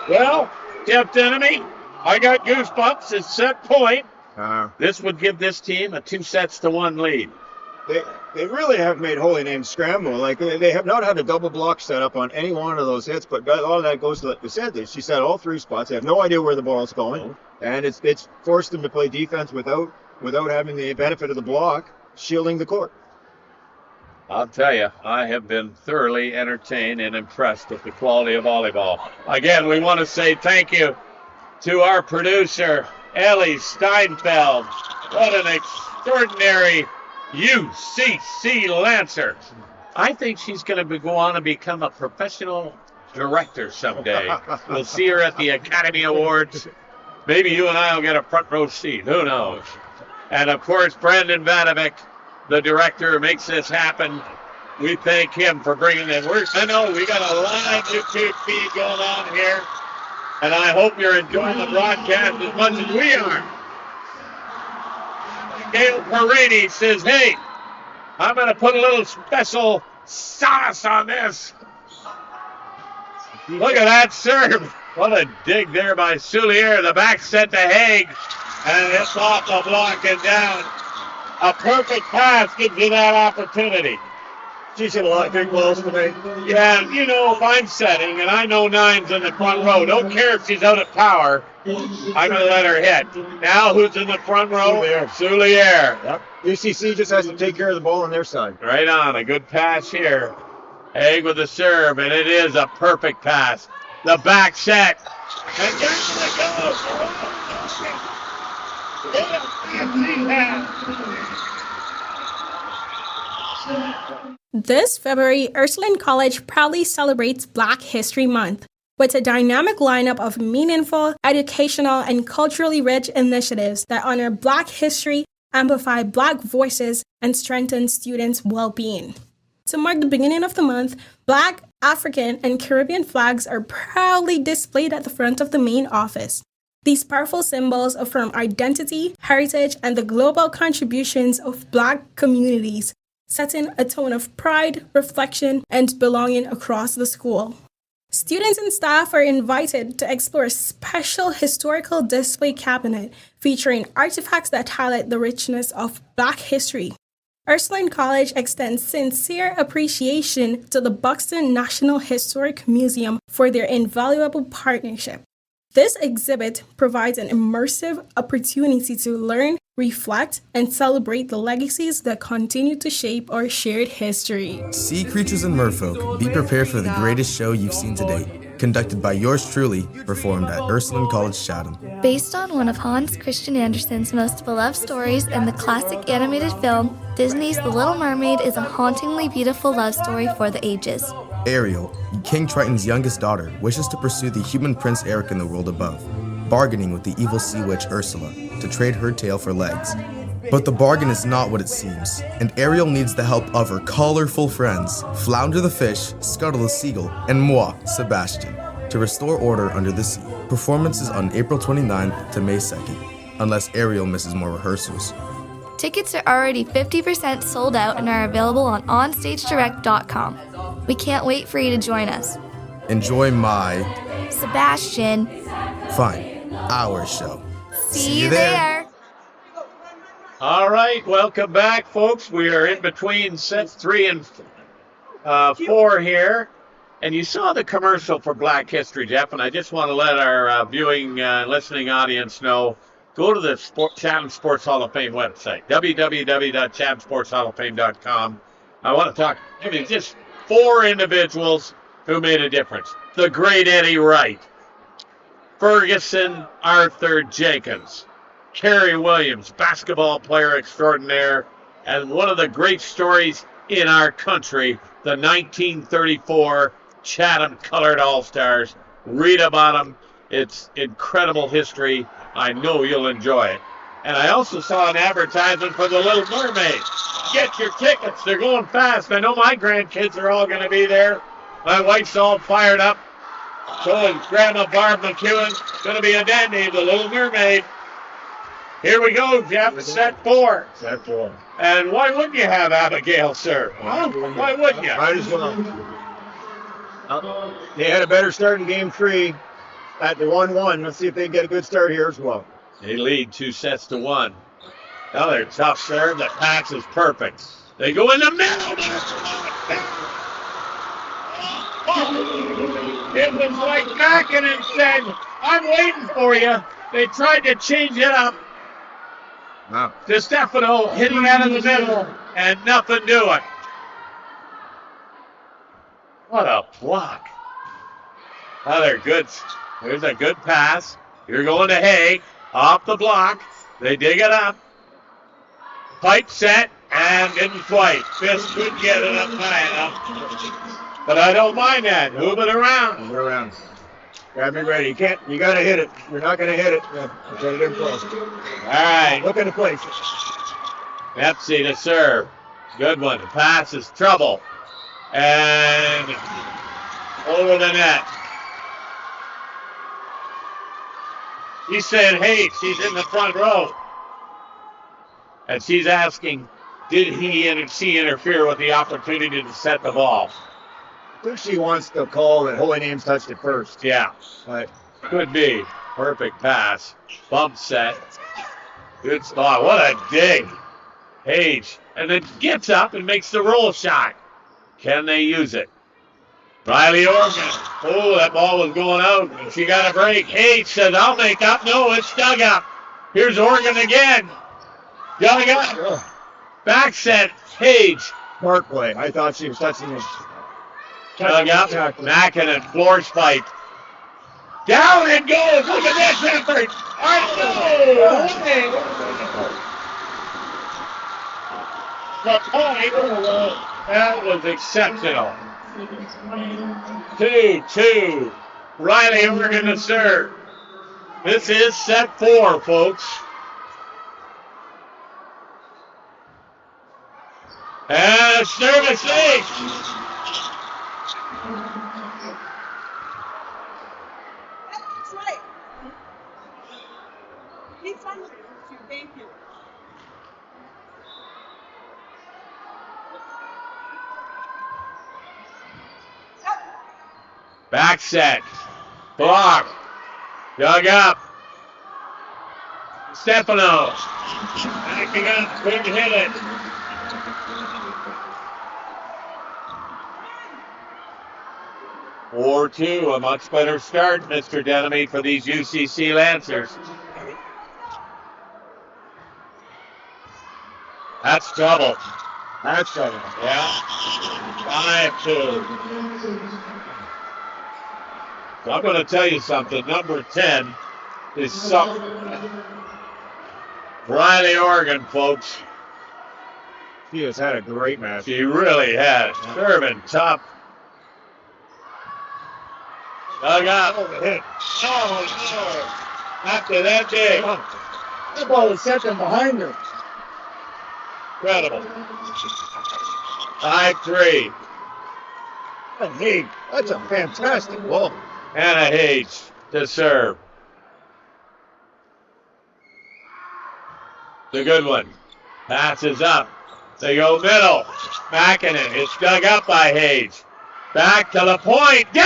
Well, Jeff Denemy, I got goosebumps. It's set point. This would give this team a 2-1 lead. They really have made Holy Name scramble. Like, they have not had a double block set up on any one of those hits, but all of that goes to, like we said, she set all 3 spots. They have no idea where the ball's going, and it's forced them to play defense without having the benefit of the block shielding the court. I'll tell you, I have been thoroughly entertained and impressed with the quality of volleyball. Again, we want to say thank you to our producer, Ellie Steinfeld. What an extraordinary UCC Lancer. I think she's going to go on and become a professional director someday. We'll see her at the Academy Awards. Maybe you and I will get a front row seat. Who knows? And, of course, Brandon Vanovic, the director who makes this happen. We thank him for bringing it. I know we got a live YouTube feed going on here, and I hope you're enjoying the broadcast as much as we are. Gail Perini says, hey, I'm going to put a little special sauce on this. Look at that serve. What a dig there by Soulier. The back set to Haig, and it's off the block and down. A perfect pass gives you that opportunity. She's hit a lot of big balls today. Yeah, you know, if I'm setting, and I know Nine's in the front row, don't care if she's out at power, I'm going to let her hit. Now who's in the front row? Soulier. Yep. UCC just has to take care of the ball on their side. Right on, a good pass here. Haig with the serve, and it is a perfect pass. The back set. And down it goes. This February, Ursuline College proudly celebrates Black History Month with a dynamic lineup of meaningful, educational, and culturally rich initiatives that honor Black history, amplify Black voices, and strengthen students' well-being. To mark the beginning of the month, Black, African, and Caribbean flags are proudly displayed at the front of the main office. These powerful symbols affirm identity, heritage, and the global contributions of Black communities, setting a tone of pride, reflection, and belonging across the school. Students and staff are invited to explore a special historical display cabinet featuring artifacts that highlight the richness of Black history. Ursuline College extends sincere appreciation to the Buxton National Historic Museum for their invaluable partnership. This exhibit provides an immersive opportunity to learn, reflect, and celebrate the legacies that continue to shape our shared history. Sea creatures and merfolk, be prepared for the greatest show you've seen to date. Conducted by yours truly, performed at Ursuline College Chatham. Based on one of Hans Christian Andersen's most beloved stories and the classic animated film, Disney's The Little Mermaid is a hauntingly beautiful love story for the ages. Ariel, King Triton's youngest daughter, wishes to pursue the human prince Eric in the world above, bargaining with the evil sea witch Ursula to trade her tail for legs. But the bargain is not what it seems, and Ariel needs the help of her colorful friends, Flounder the fish, Scuttle the seagull, and moi, Sebastian, to restore order under the sea. Performances on April 29th to May 2nd, unless Ariel misses more rehearsals. Tickets are already 50% sold out and are available on onstagedirect.com. We can't wait for you to join us. Enjoy my... Sebastian. Fine, our show. See you there. All right, welcome back, folks. We are in between sets 3 and 4 here. And you saw the commercial for Black History, Jeff, and I just want to let our viewing, listening audience know, go to the Chatham Sports Hall of Fame website, www.chathamsportshalloffame.com. I want to talk, just 4 individuals who made a difference. The great Eddie Wright, Ferguson Arthur Jenkins, Kerry Williams, basketball player extraordinaire, and one of the great stories in our country, the 1934 Chatham Colored All-Stars. Read about them. It's incredible history. I know you'll enjoy it. And I also saw an advertisement for the Little Mermaid. Get your tickets. They're going fast. I know my grandkids are all going to be there. My wife's all fired up. So is Grandma Barb McEwen. Going to be a dandy, the Little Mermaid. Here we go, Jeff. Set 4. Set 4. And why wouldn't you have Abigail, sir? Huh? Why wouldn't you? Might as well. They had a better start in Game 3 at the 1-1. Let's see if they can get a good start here as well. They lead 2-1. Another tough serve. The pass is perfect. They go in the middle. It was like Mackinnon said, I'm waiting for you. They tried to change it up. Wow. DeStefano hitting out of the middle and nothing doing. What a block. Another good. There's a good pass. You're going to Hay. Off the block. They dig it up. Pipe set and didn't quite. Fisk couldn't get it up high enough. But I don't mind that. Move it around. Move it around. Gotta be ready. You gotta hit it. You're not gonna hit it. Get it in close. All right. Look into place. Pepsi to serve. Good one. Pass is trouble. And over the net. She's saying, hey, she's in the front row. And she's asking, did she interfere with the opportunity to set the ball? I think she wants to call that Holy Names touched it first. Yeah. But could be. Perfect pass. Bump set. Good spot. What a dig. Page. And then gets up and makes the roll shot. Can they use it? Riley Organ. Oh, that ball was going out. And she got a break. Page says, I'll make up. No, it's dug up. Here's Organ again. Dug up. Back set. Page. Smart play. I thought she was touching it. Dug up. Mackinnon. Floor spike. Down it goes. Look at this effort. The point. That was exceptional. 2-2. Riley Organ to serve. This is set 4, folks. And a service lead. That's right. He's hungry. Thank you. Back set. Block. Dug up. Stefano. Backing up. Couldn't hit it. Or 2, a much better start, Mr. Denemy, for these UCC Lancers. That's trouble. That's trouble. Yeah. 5-2. So I'm going to tell you something. Number 10 is something. Riley Organ, folks. She has had a great match. She really has. Serving tough. Dug up. Oh, no. After that dig. That ball was set them behind her. Incredible. 5-3. And hey, that's a fantastic ball. Anna Hage to serve. The good one. Passes up. They go middle. Mackinnon. It's dug up by Hage. Back to the point. Down!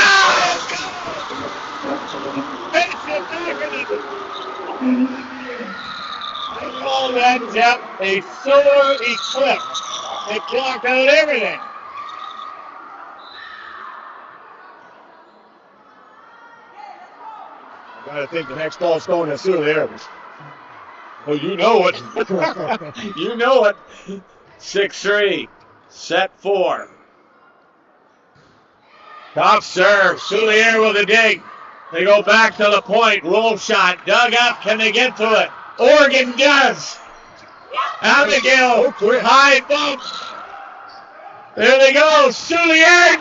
I call that, Jeff, a solar eclipse. It blocked out everything. I gotta think the next ball's going to Ursuline. Well, you know it. You know it. 6-3. Set 4. Top serve. Soulier with a dig. They go back to the point. Roll shot. Dug up. Can they get to it? Oregon does. Abigail. High bump. There they go. Soulier.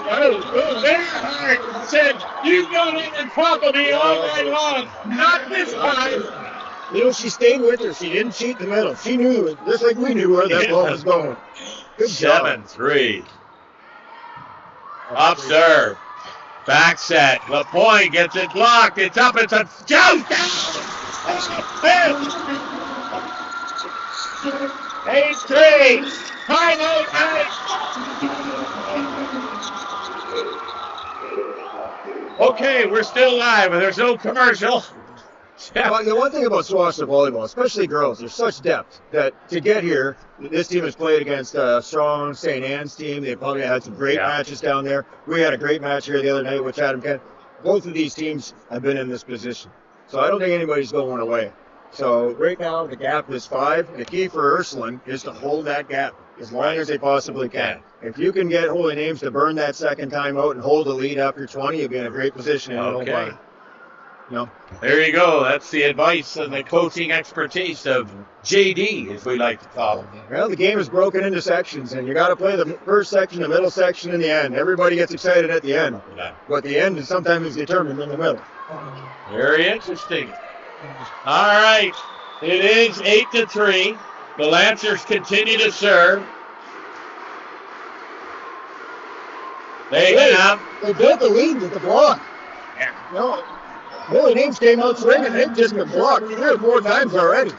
Bearhart said, you've got it in front of me all night long. Not this time. You know, she stayed with her. She didn't cheat in the middle. She knew it, just like we knew where that ball was going. Good 7-3. Up serve. Back set. LaPointe gets it blocked. It's up. It's a jump. 8-3. Final out. Okay, we're still live, and there's no commercial. Well, the one thing about SWOSSAA volleyball, especially girls, there's such depth that to get here, this team has played against a strong St. Anne's team. They probably had some great matches down there. We had a great match here the other night with Chatham Kent. Both of these teams have been in this position. So I don't think anybody's going away. So right now the gap is 5. The key for Ursuline is to hold that gap as long as they possibly can. If you can get Holy Names to burn that second time out and hold the lead after 20, you'll be in a great position in the Okay. No. There you go. That's the advice and the coaching expertise of JD, as we like to call him. Well, the game is broken into sections, and you got to play the first section, the middle section, and the end. Everybody gets excited at the end, but the end is sometimes determined in the middle. Very interesting. All right. It is 8-3. The Lancers continue to serve. They built the lead with the block. No, Holy Names came out swinging. They've just been blocked 3 or 4 times already.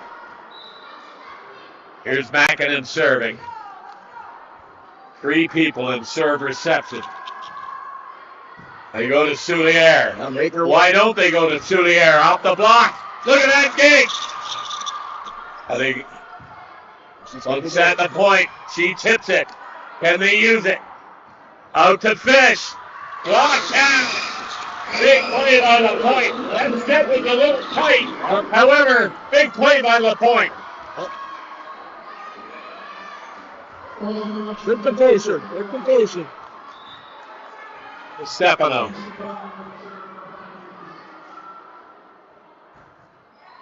Here's Mackinnon serving. 3 people in serve reception. They go to Souliere. Why don't they go to Souliere? Off the block. Look at that dig. I think she's at the point. She tips it. Can they use it? Out to Fish. Block down. Big play by LaPointe. That step was a little tight. However, big play by LaPointe. Good composure. Good composure. Stefano.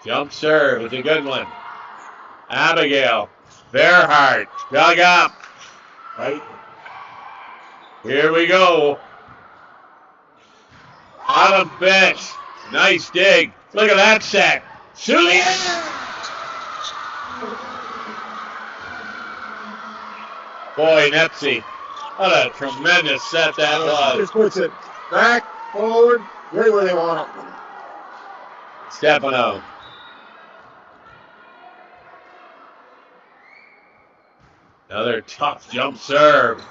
Jump serve is a good one. Abigail. Verhart. Dug up. Right. Here we go. Autumn Fish. Nice dig. Look at that set. Souliere. Boy, Nepsy. What a tremendous set that was. Just puts it back, forward, right where they want it. Stefano. Another tough jump serve.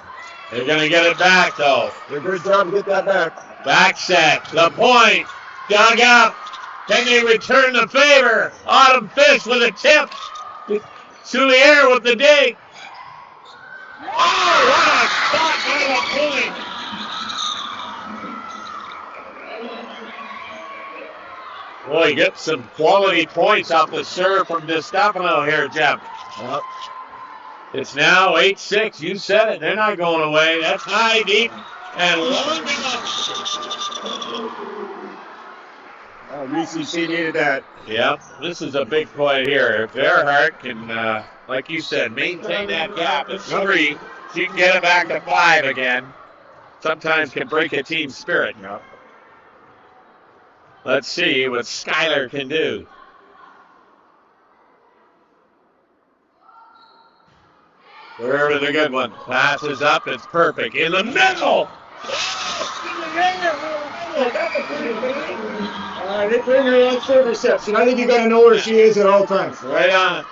They're going to get it back, though. Did a good job to get that back. Back set. LaPointe. Dug up. Can they return the favor? Autumn Fish with a tip. Souliere with the dig. Oh, what a shot by LaPointe. Boy, get some quality points off the serve from DeStefano here, Jeff. Yep. It's now 8-6. You said it. They're not going away. That's high, deep, and long enough. UCC needed that. Yep. This is a big play here. If Verhart can, like you said, maintain that gap at 3, she can get it back to 5 again. Sometimes can break a team spirit. Yep. Let's see what Skylar can do. Where is a good one? Passes up. It's perfect. In the middle. They bring her on serve reception. I think you got to know where she is at all times. Right on.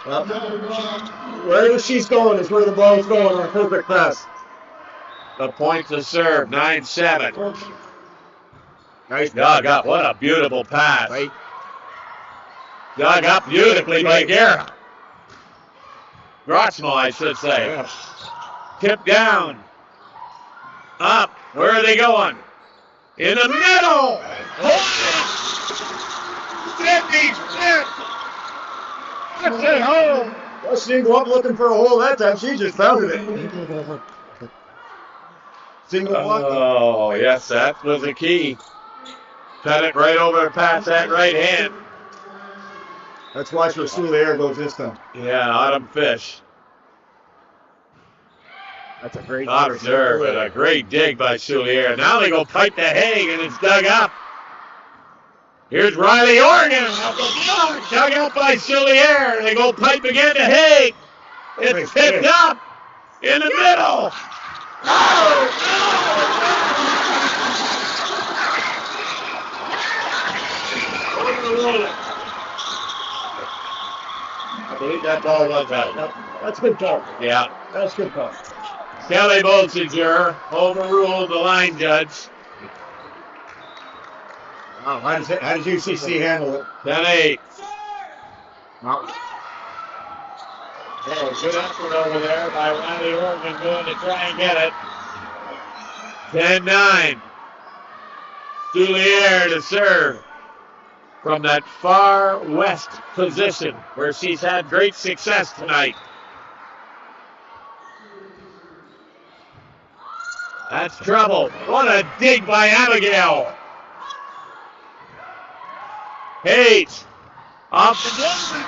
Wherever she's going is where the ball's going on a perfect pass. The point to serve. 9-7. Nice. Dug up. What a beautiful pass. Right. Dug up beautifully by Guerra. Grotzmo, I should say. Yeah. Tip down. Up. Where are they going? In the middle. 56. That's it home. Well, she didn't go up looking for a hole that time. She just found it. Single block. Oh, yes, that was the key. Cut it right over past that right hand. Let's watch where Souliere goes this time. Yeah, Autumn Fish. That's a great observe and a great dig by Souliere. Now they go pipe to Haig and it's dug up. Here's Riley Organ. Dug up by Souliere. They go pipe again to Haig. It's picked up in the middle. I believe that ball was out. That's good call. Yeah. That's good call. Kelly Bolsinger overruled the line judge. Wow, how does UCC handle it? 10-8. Wow. Oh, good effort over there by Riley Organ going to try and get it. 10-9. Souliere to serve. from that far west position where she's had great success tonight. That's trouble. What a dig by Abigail. Hayes off the distance.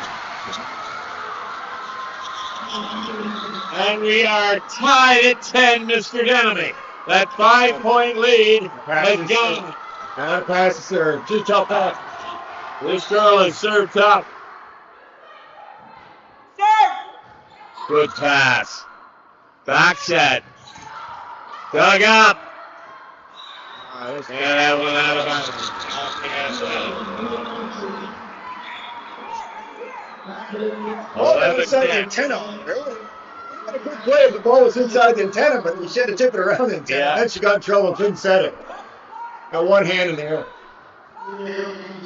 And we are tied at 10, Mr. Denemy. That 5-point lead has gone. That pass is served. Too tough pass. This girl is served tough. Good pass. Back set. Dug up. And that went out of bounds. Oh, that was inside the antenna. Really? A good play if the ball was inside the antenna, but you should have tipped it around the antenna. Yeah. Then she got in trouble and couldn't set it. Got one hand in the air.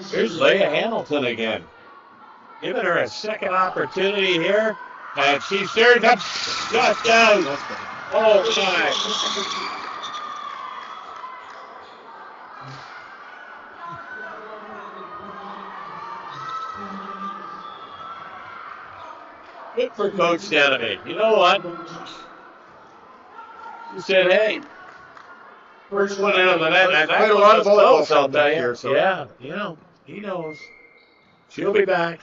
Here's Leah Hamilton again. Giving her a second opportunity here. And she serves up just out. Oh, my. Good for Coach Ditchfield. You know what? He said, hey, first one out of the net. And Played a lot of volleyball I'll tell you. here, so. Yeah, you know, he knows. She'll be back.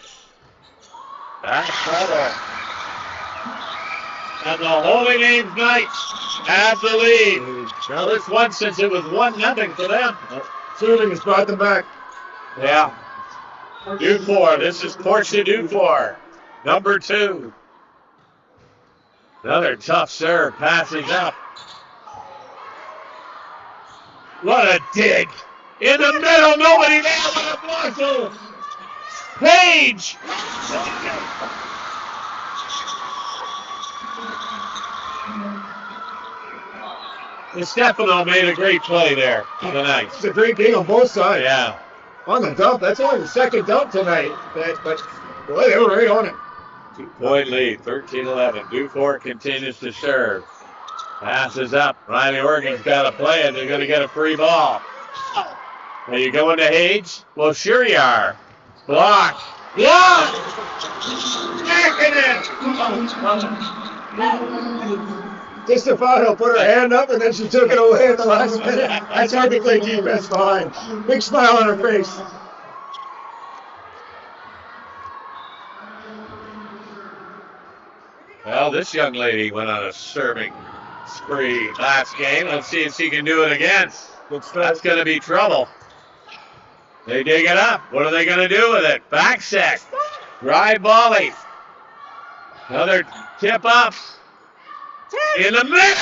That's trouble. And the Holy Names Knights have the lead. First one since it was 1-0 for them. Ursuline has brought them back. Yeah. Dufour. This is Portia Dufour. Number 2. Another tough serve. Passing up. What a dig. In the middle. Nobody there. What a block. Page. Stefano made a great play there tonight. It's a great game on both sides. Yeah. On the dump. That's only the second dump tonight. But boy, they were right on it. 2-point lead, 13-11. Dufour continues to serve. Passes up. Riley Oregon's got to play it. They're going to get a free ball. Are you going to Hage? Well, sure you are. Block. Block! Backing it! Stefano put her hand up and then she took it away at the last minute. That's how they play defense behind. Big smile on her face. Well, this young lady went on a serving spree last game. Let's see if she can do it again. That's going to be trouble. They dig it up. What are they going to do with it? Back set. Drive volley. Another tip up. In the middle.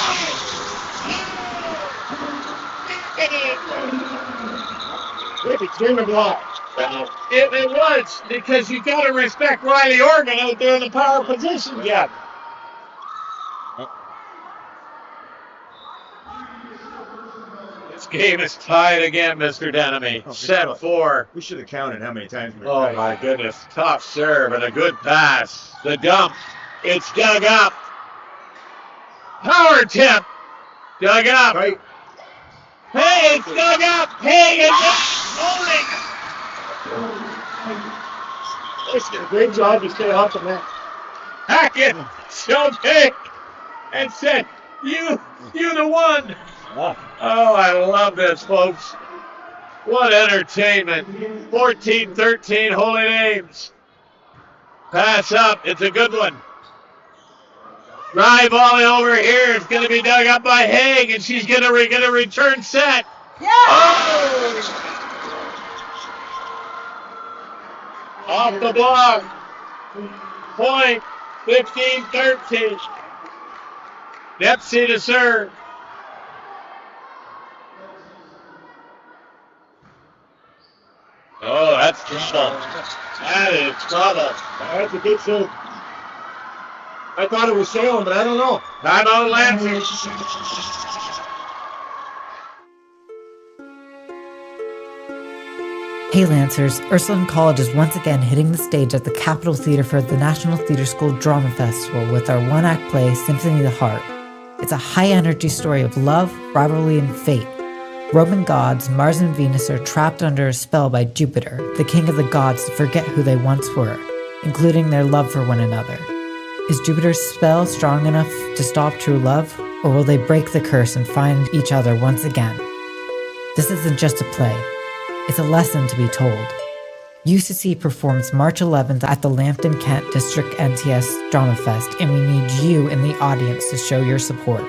Extreme block. Well, it was because you got to respect Riley Oregon out there in the power position. Yeah. This game is tied again, Mr. Denemy. 7-4. We should have counted how many times we were Oh, tied. my goodness. Tough serve and a good pass. The dump. It's dug up. Power tip. Dug up. Right. Hey, it's dug up. Hey, it's holding. They did a great job to stay off the net. Hackett showed big and said, you the one. Oh, I love this, folks. What entertainment. 14-13, Holy Names. Pass up. It's a good one. Drive volley over here. It's going to be dug up by Haig, and she's going to get a return set. Yeah. Oh! Off the block. Point. 15-13. Dempsey to serve. Oh, that's trouble. That is trouble. That's a good serve. I thought it was sailing, but I don't know. Timeout, Lansing. Hey Lancers, Ursuline College is once again hitting the stage at the Capitol Theater for the National Theater School Drama Festival with our one-act play, Symphony of the Heart. It's a high-energy story of love, rivalry, and fate. Roman gods, Mars and Venus are trapped under a spell by Jupiter, the king of the gods, to forget who they once were, including their love for one another. Is Jupiter's spell strong enough to stop true love, or will they break the curse and find each other once again? This isn't just a play, it's a lesson to be told. UCC performs March 11th at the Lambton Kent District NTS Drama Fest, and we need you in the audience to show your support.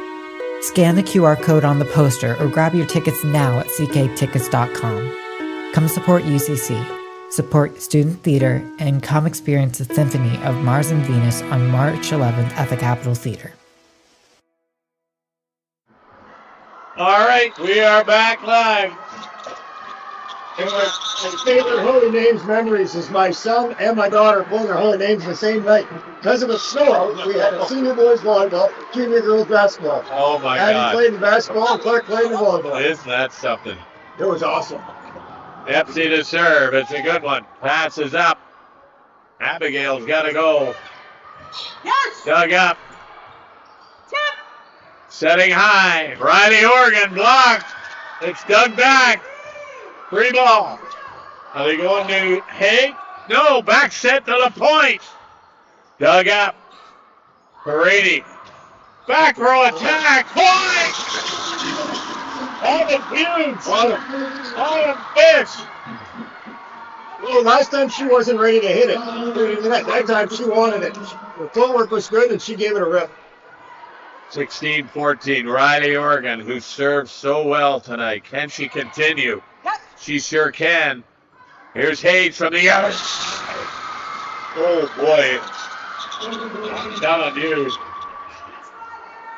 Scan the QR code on the poster or grab your tickets now at cktickets.com. Come support UCC, support student theater, and come experience the Symphony of Mars and Venus on March 11th at the Capitol Theater. All right, we are back live. And my favorite Holy Names memories is my son and my daughter pulling their Holy Names the same night. Because of the snow, we had a senior boys volleyball, junior girls basketball. Oh my Abby God. played in basketball and Clark played in volleyball. Isn't that something? It was awesome. Epsy to serve. It's a good one. Passes up. Abigail's got to go. Yes! Dug up. Tip! Setting high. Riley Organ blocked. It's dug back. Free ball. Are they going to Haig? No, back set to the point. Dug up. Parady. Back row attack. Point! Autumn Hughes. Autumn Fish. Well, last time she wasn't ready to hit it. That time she wanted it. The footwork was good and she gave it a rip. 16-14. Riley Organ, who served so well tonight. Can she continue? She sure can. Here's Hayes from the other side. Oh, boy. I'm telling you.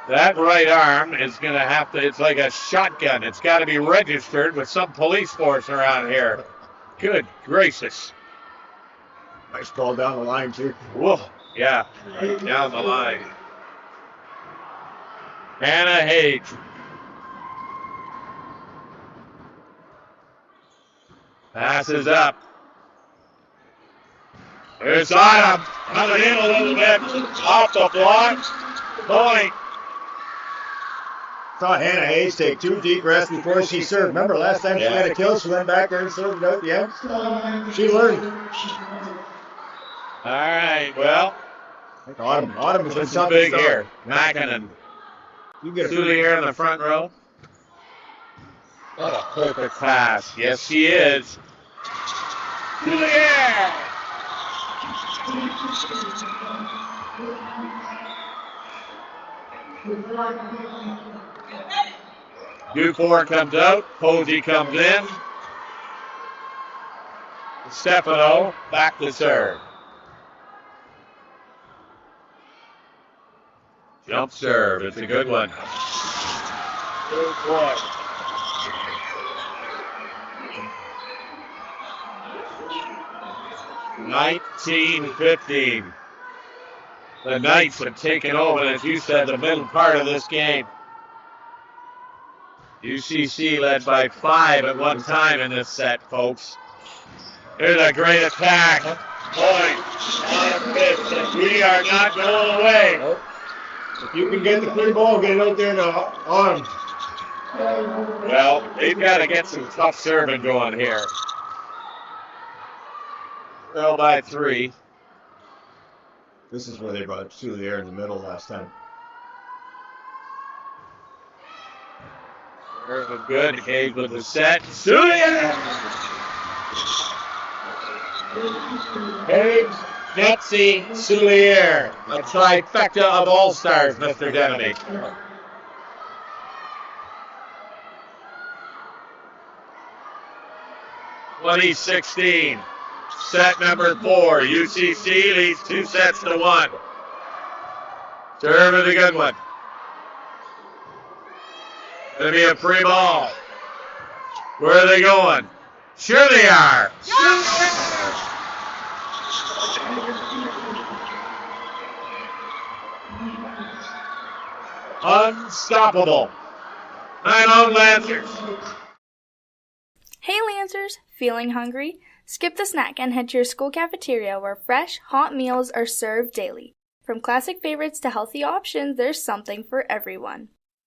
That right arm is going to have to, it's like a shotgun. It's got to be registered with some police force around here. Good gracious. Nice ball down the line, too. Whoa, yeah, right down the line. Hannah Hayes. Passes up. There's Autumn. Coming in a little bit. Off the block. Point. Saw Hannah Hayes take 2 deep breaths before she served. Remember last time she had a kill, she went back there and served it out the end? She learned. All right, well. Autumn has been This is something big here. Mackin and Soulier in the front row. What a perfect pass. Yes, she is. Soulier! Dufour comes out. Posey comes in. Stefano back to serve. Jump serve. It's a good one. Good boy. (19-15). The Knights have taken over, as you said, the middle part of this game. UCC led by 5 at one time in this set, folks. Here's a great attack. Point. We are not going away. If you can get the free ball, get it out there to Autumn. Well, they've got to get some tough serving going here. Well, by 3. This is where they brought Soulier in the middle last time. Irvin good. Hayes with the set. Soulier! Hayes, Netzi, Soulier. A trifecta of all-stars, Mr. Denemy. (20-16). Set number 4. UCC leads 2 sets to 1. Serve is a good one. Gonna be a free ball. Where are they going? Sure they are. Unstoppable. 9-0 Lancers. Hey Lancers, feeling hungry? Skip the snack and head to your school cafeteria where fresh, hot meals are served daily. From classic favorites to healthy options, there's something for everyone.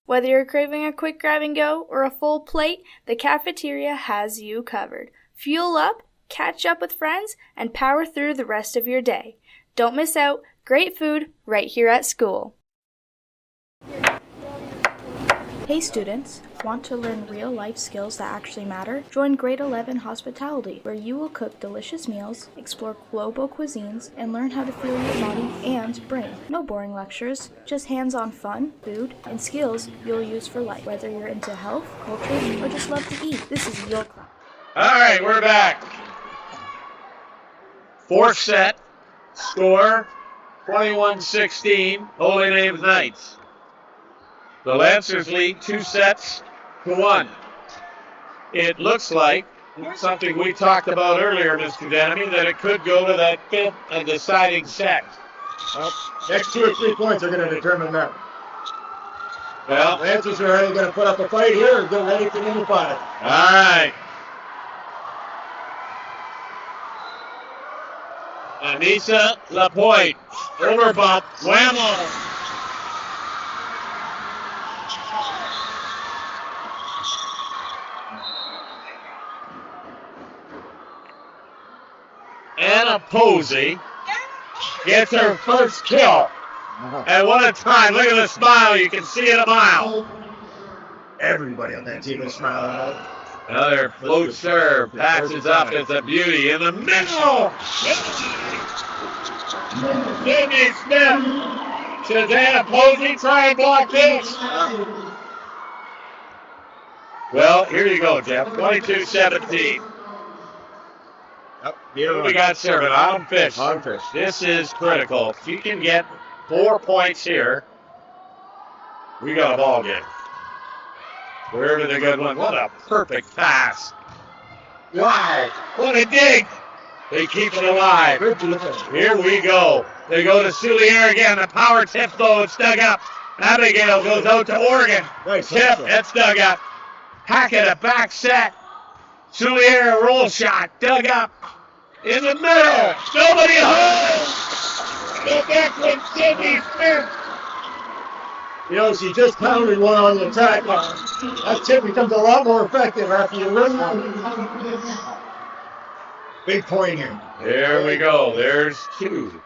Whether you're craving a quick grab and go or a full plate, the cafeteria has you covered. Fuel up, catch up with friends, and power through the rest of your day. Don't miss out. Great food right here at school. Hey students, want to learn real life skills that actually matter? Join Grade 11 Hospitality, where you will cook delicious meals, explore global cuisines, and learn how to fuel your body and brain. No boring lectures, just hands-on fun, food, and skills you'll use for life. Whether you're into health, culture, or just love to eat, this is your class. All right, we're back. Fourth set, score 21-16, Holy Names Knights. The Lancers lead 2-1. It looks like something we talked about earlier, Mr. Denemy, that it could go to that fifth and deciding set. Well, next 2 or 3 points are going to determine that. Well, Lancers are either going to put up a fight here or get ready for number 5. All right. Anissa Lapointe, overbump, whammo. Anna Posey gets her first kill. And what a time. Look at the smile. You can see it a mile. Everybody on that team is smiling. Another float serve. Passes up. It's a beauty. In the middle. Sydney Smith. Says Anna Posey, try and block this. Well, here you go, Jeff. 22-17. We got serving on fish. This is critical. If you can get 4 points here, we got a ball game. Wherever the good one. What a perfect pass. Wow. What a dig. They keep it alive. Here we go. They go to Soulier again. The power tip, though. It's dug up. Abigail goes out to Oregon. Nice tip. It's dug up. Hackett, a back set. Soulier, a roll shot. Dug up. In the middle. Nobody home. The backman, Sydney Smith. You know, she just pounded one on the track. That tip becomes a lot more effective after you run one. Big point here. There we go. There's 2.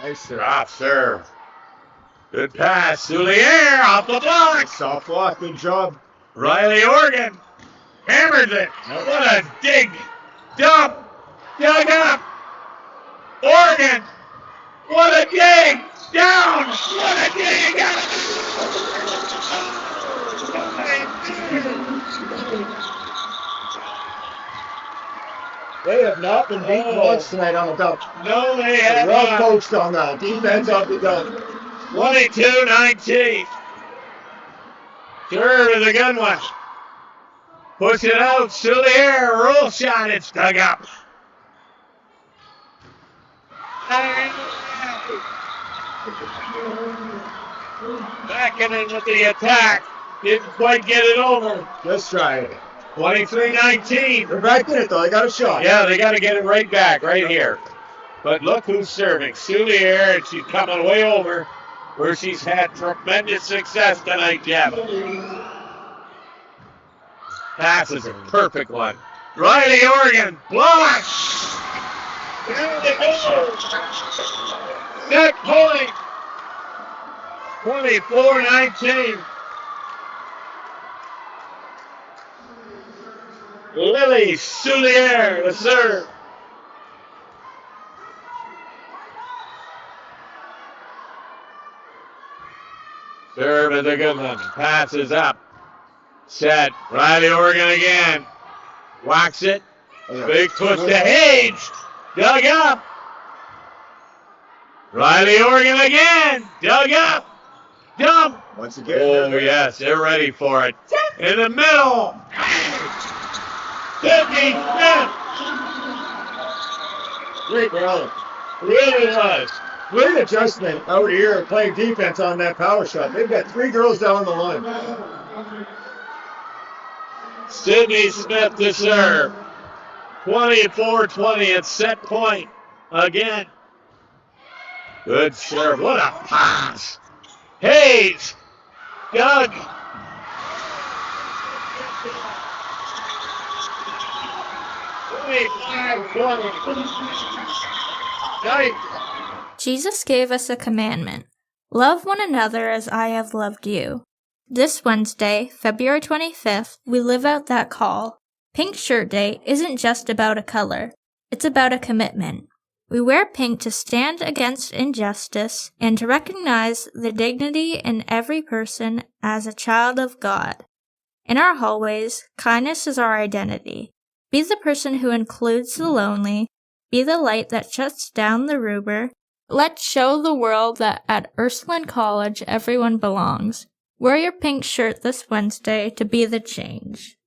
Nice serve. Drop serve. Good pass. Soulier off the block. Soft block. Good job. Riley Oregon hammers it. What a dig. Dump. Dug up. Oregon. What a dig. Down. What a dig. They have not been beaten once tonight on the dump. No, they have well not. coached on that. Defense off the dump. 22-19. Serve is a good one. Push it out. Soulier, roll shot. It's dug up. Backing in with the attack. Didn't quite get it over. Just try it. 23-19. They're back in it, though. They got a shot. Yeah, they got to get it right back, right here. But look who's serving. Soulier, and she's coming way over where she's had tremendous success tonight, Jeff. Pass is a perfect one. Riley Oregon, block! There they go! Net point! 24-19. Lily Soulier, the serve. Serve is a good one. Passes up. Set. Riley Oregon again. Whacks it. Big push to Hage. Dug up. Riley Oregon again. Dug up. Dump. Once again. Oh, yes. They're ready for it. In the middle. Sydney Smith. Great rally. Really was. Great adjustment out here playing defense on that power shot. They've got 3 girls down the line. Sydney Smith to serve. 24-20 at set point again. Good serve. What a pass. Hayes. Doug. Jesus gave us a commandment. Love one another as I have loved you. This Wednesday, February 25th, we live out that call. Pink Shirt Day isn't just about a color. It's about a commitment. We wear pink to stand against injustice and to recognize the dignity in every person as a child of God. In our hallways, kindness is our identity. Be the person who includes the lonely. Be the light that shuts down the rumor. Let's show the world that at Ursuline College everyone belongs. Wear your pink shirt this Wednesday to be the change.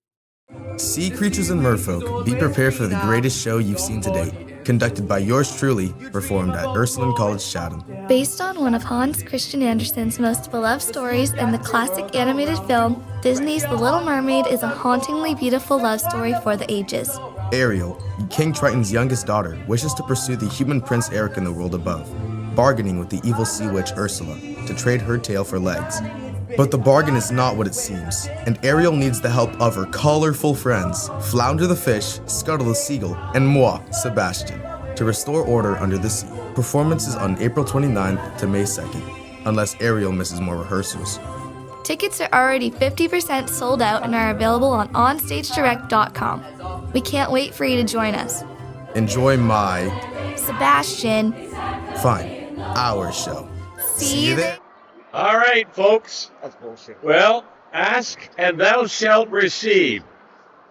Sea creatures and merfolk, be prepared for the greatest show you've seen to date. Conducted by yours truly, performed at Ursuline College Chatham. Based on one of Hans Christian Andersen's most beloved stories and the classic animated film, Disney's The Little Mermaid is a hauntingly beautiful love story for the ages. Ariel, King Triton's youngest daughter, wishes to pursue the human prince Eric in the world above, bargaining with the evil sea witch Ursula to trade her tail for legs. But the bargain is not what it seems, and Ariel needs the help of her colorful friends, Flounder the fish, Scuttle the seagull, and moi, Sebastian, to restore order under the sea. Performances on April 29th to May 2nd, unless Ariel misses more rehearsals. Tickets are already 50% sold out and are available on onstagedirect.com. We can't wait for you to join us. Enjoy my... Sebastian. Fine, our show. See you there. All right, folks. That's bullshit. Well, ask and thou shalt receive.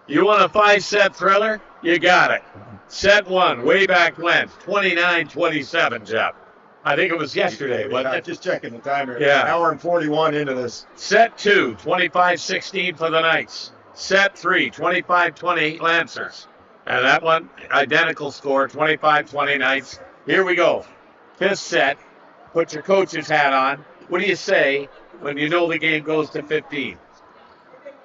You want a 5-set thriller? You got it. Set 1, way back when, 29-27, Jeff. I think it was yesterday, wasn't it? Just checking the timer. Yeah. An hour and 41 into this. Set 2, 25-16 for the Knights. Set 3, 25-28 Lancers. And that one, identical score, 25-20 Knights. Here we go. 5th set. Put your coach's hat on. What do you say when you know the game goes to 15?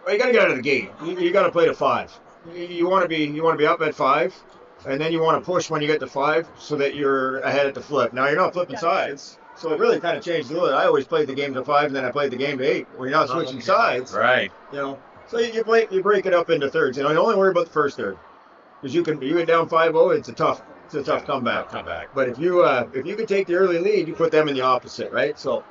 Well, you got to get out of the gate. You got to play to 5. You want to be up at 5, and then you want to push when you get to 5 so that you're ahead at the flip. Now you're not flipping sides, so it really kind of changed a little. I always played the game to 5, and then I played the game to 8. Where you're not switching sides, right? You know, so you break it up into thirds. You know, you only worry about the first third because you get down 5-0. It's a tough comeback. But if you can take the early lead, you put them in the opposite, right? So.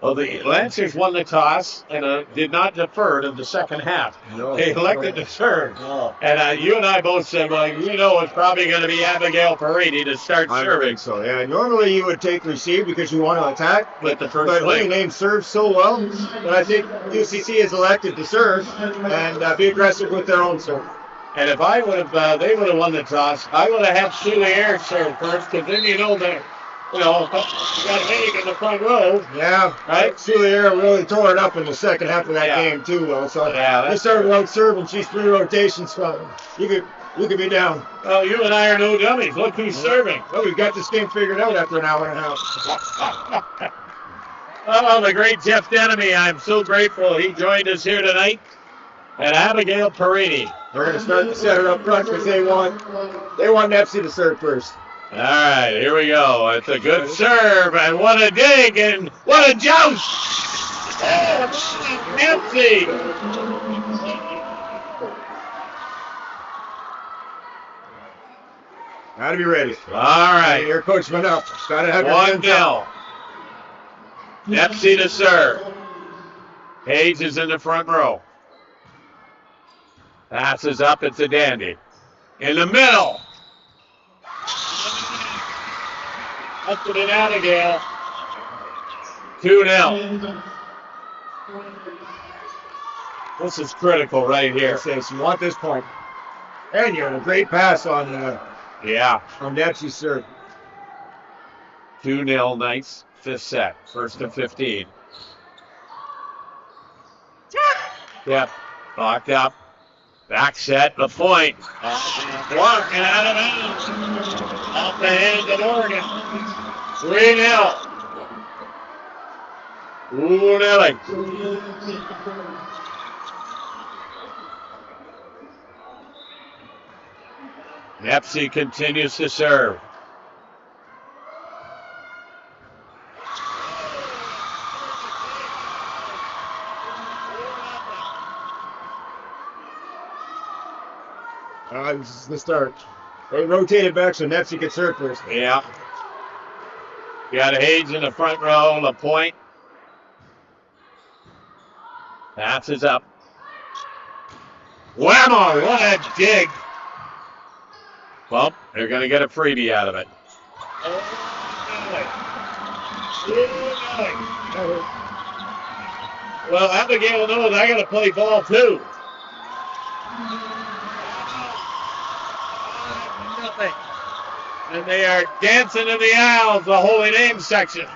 Well, the Lancers won the toss and did not defer to the second half. No, they elected to serve. No. And you and I both said, well, it's probably going to be Abigail Paridi to start serving. So, yeah. Normally you would take receive because you want to attack. But Lily Name serves so well that I think UCC is elected to serve and be aggressive with their own serve. And if I would have, they would have won the toss, I would have had Soulier serve first, because then you got Haig in the front row. Yeah, right. Soulier really tore it up in the second half of that game too, though. So they started out serving. She's 3 rotations from. You could be down. Well, you and I are no dummies. Look who's serving. Well, we've got this game figured out after an hour and a half. Oh, the great Jeff Denemy. I'm so grateful he joined us here tonight. And Abigail Paridi. We're going to start the setter up front because they want Nepsy to serve first. All right, here we go. It's a good serve, and what a dig, and what a joust! Oh, Nepsy! Got to be ready. All right. Here, Coach Phaneuf. Got to have 1-0. Nepsy to serve. Hayes is in the front row. Passes up, it's a dandy. In the middle. Up to the Abigail. 2-0. This is critical right here. You want this point. And you're in a great pass on Nepsy's serve. 2-0 Knights, 5th set, 1st and 15. Yep, locked up. Back set, the point. Walking out of bounds. Off the hands of Oregon. 3-0. Ooh, Nelly. Nepsy continues to serve. This is the start. They rotated back so Nepsy could serve first. Yeah. You got Hayes in the front row, LaPointe. Passes up. Whammo, what a dig. Well, they're going to get a freebie out of it. Well, Abigail knows I got to play ball too. Nothing. And they are dancing in the aisles, the Holy Name section.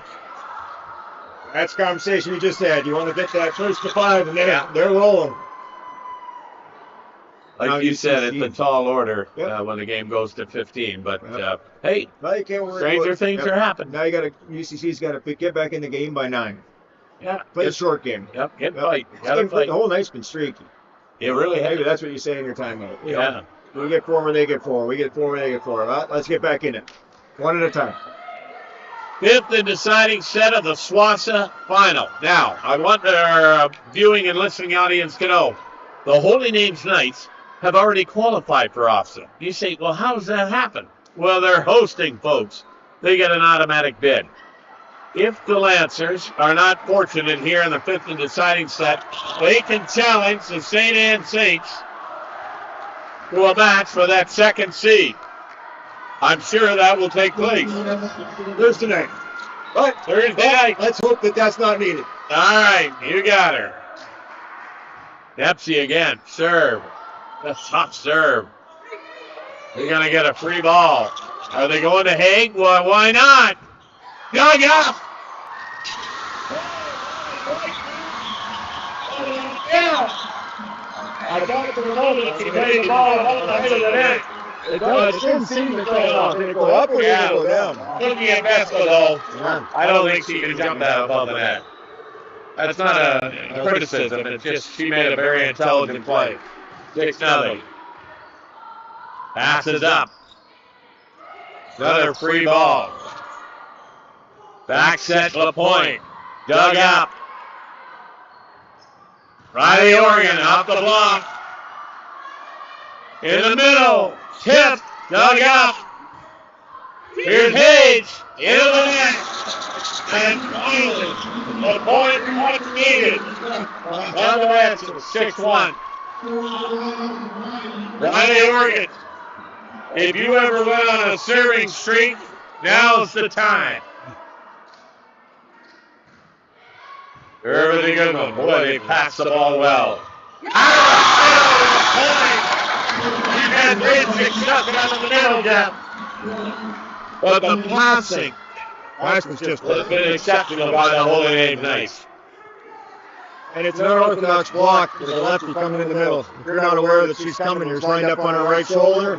That's the conversation we just had. You want to get that first to 5, and they're rolling. Like now you said, 15. it's a tall order when the game goes to 15. But, hey, now you can't worry stranger about, things are happening. Now UCC's got to get back in the game by 9. Yeah. Play a short game. Yep, get fight. Gotta fight. The whole night's been streaky. It really has. Maybe that's what you say in your timeout. You Yeah. know, we get 4 when they get 4. We get 4 when they get 4. Well, let's get back in it. One at a time. 5th and deciding set of the SWOSSAA final. Now, I want our viewing and listening audience to know the Holy Names Knights have already qualified for OFSAA. You say, well, how does that happen? Well, they're hosting, folks. They get an automatic bid. If the Lancers are not fortunate here in the 5th and deciding set, they can challenge the St. Anne Saints to a match for that 2nd seed. I'm sure that will take place. Thursday night. But Thursday night. Let's hope that that's not needed. All right, you got her. Nepsy again, serve. A tough serve. They're going to get a free ball. Are they going to Hague? Well, why not? Dug up. I thought for a moment he played the ball up the net. It didn't seem to go off. Did it go up or did it go down? Looking at Vespa, though, I don't think she can jump that above the net. That's not a criticism. It's just she made a very intelligent play. 6-0. Passes up. Another free ball. Back set LaPointe. Dug up. Riley Oregon off the block. In the middle. Tip. Dug up. Here's Page. Into the net. And finally, LaPointe much needed. On the bench, 6-1. Riley Oregon. If you ever went on a serving streak, now's the time. Really good one. Boy, they passed the ball well. You've had great success down the middle, Jeff. But the passing Has been exceptional by the Holy Name Knights. And it's an unorthodox block with the lefty coming in the middle. If you're not aware that she's coming, you're lined up on her right shoulder.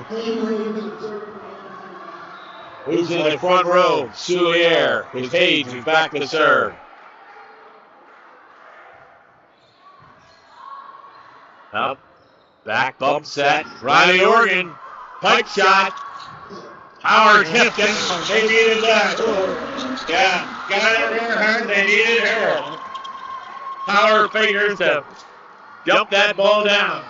Who's in the front row? Soulier. His Hayes is back to serve. Up. Back bump set. Riley Oregon. Pipe shot. Howard Hifton. They needed that. Yeah. Got it her. They needed her. Howard fingers to dump that ball down.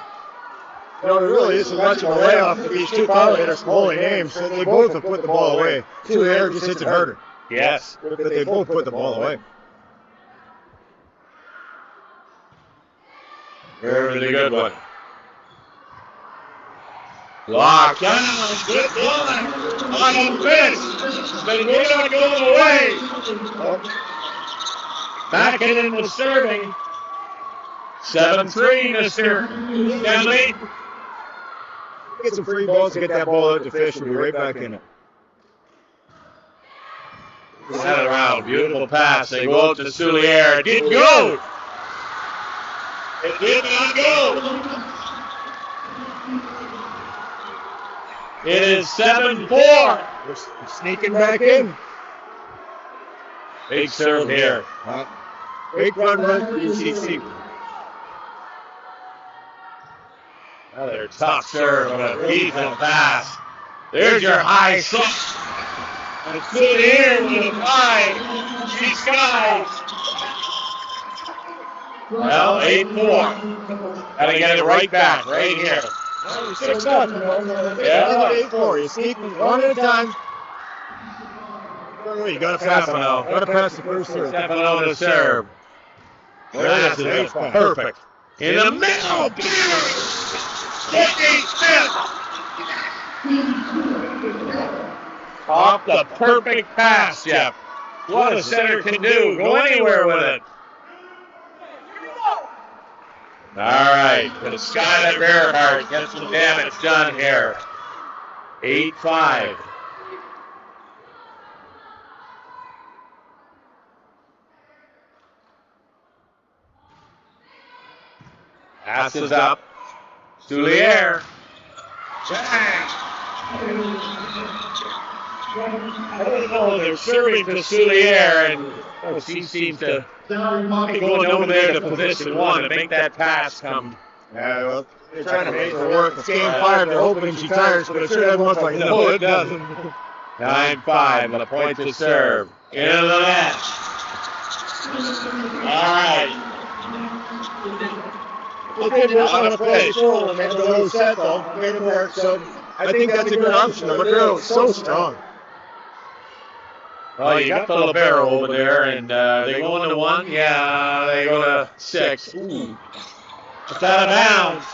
You know, there really isn't much of a layoff for these two power hitters from Holy Names. So they both have put the ball away. Soulier just hits it harder. Yes. But they both put the ball away. Really good one. Locked down. Good one. On the fist. But we're not going away. Mackinnon was serving. 7-3, Mr. Stanley. Get some free balls to get that ball out to Fish. We'll be right back in it. Set it around. Beautiful pass. They go out to Soulier. It didn't go. It did not go. It is 7-4. We're sneaking back in. Big serve here. Big run for UCC. Another tough serve on a decent pass. There's your high slip. And Soulier with a high. She skies. Well, 8-4. Gotta get it right back, right here. 6 nothing. Yeah. 8-4. You sneak one at a time. You got to pass it. Got to pass the first serve. Stefano to serve. That's perfect. In the middle. Whitney Smith. Off the perfect pass, Jeff. What a center can do. Go anywhere with it. All right. The Skylar Gerhardt gets some damage done here. 8-5. Passes up. Soulier. Bang. I don't know. They're serving to Soulier, and he seems to be going over there to position one to make that pass come. Yeah, well, they're trying to make her work. It's game 5. They're hoping she tires, but it sure doesn't look like it. No, it doesn't. 9-5. The point to serve. Into the net. All right. They did this on a play. Sure, and they had a little set, though. Made it work, so I think that's a good option. The girl is so strong. Well, you got the libero over there, and they go into 1. Yeah, they go to 6. Ooh. It's out of bounds.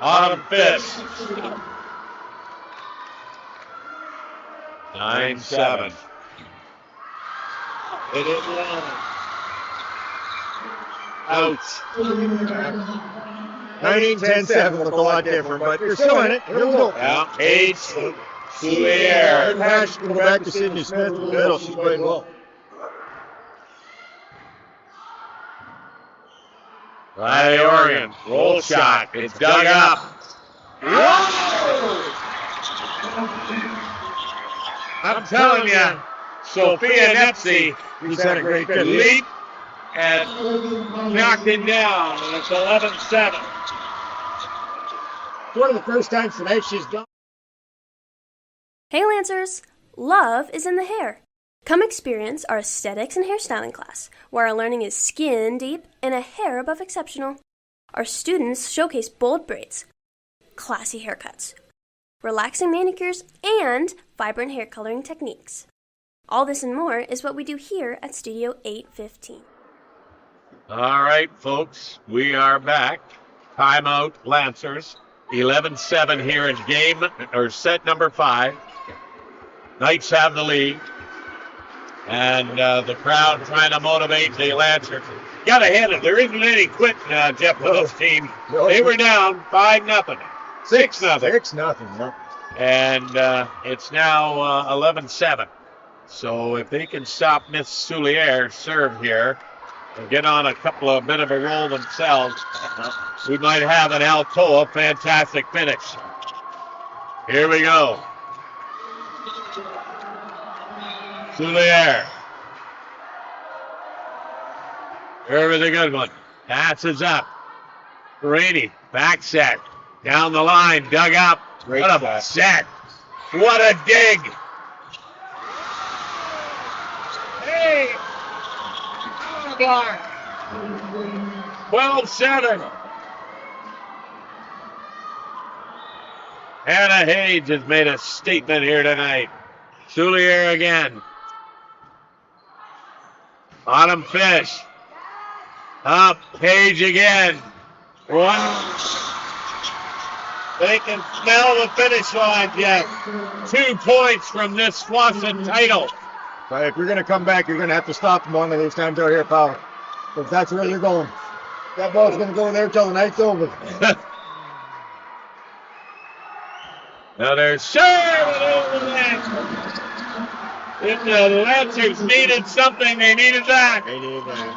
Autumn Fisk. 9-7. It is long. Out. 19-10-7 look a lot different, but you're still in it. Here we go. Yeah, 8. Soulier. Pass, go back to Sydney Smith in the middle. She's playing well. Riley Oregon. Roll shot. It's dug up. Whoa! I'm telling you, Sophia Nepsy had a great finish. leaped and knocked him down, and it's 11-7. It's one of the first times tonight she's done. Hey Lancers! Love is in the hair. Come experience our aesthetics and hairstyling class, where our learning is skin deep and a hair above exceptional. Our students showcase bold braids, classy haircuts, relaxing manicures, and vibrant hair coloring techniques. All this and more is what we do here at Studio 815. All right, folks, we are back. Timeout, Lancers. 11-7 here in game, or set number 5. Knights have the lead. And the crowd trying to motivate the Lancers. Got to hit it. There isn't any quitting, Jeff Will's team. They were down 5-0. 6-0. 6-0, no. And it's now 11-7. So if they can stop Miss Soulier's serve here and get on a bit of a roll themselves, we might have an Alcoa fantastic finish. Here we go. Soulier. Here with a good one. Passes up. Brady, back set. Down the line, dug up. Great what a set. What a dig. Hey. 12-7. Hannah Hayes has made a statement here tonight. Soulier again. Autumn Fish. Up, Page again. One. They can smell the finish line, Jeff. 2 points from this SWOSSAA title. But if you're going to come back, you're going to have to stop them one of these times out here, pal. If that's where you're going. That ball's going to go there till the night's over. Now there's serve over there. If the Lancers needed something, they needed that. They needed that.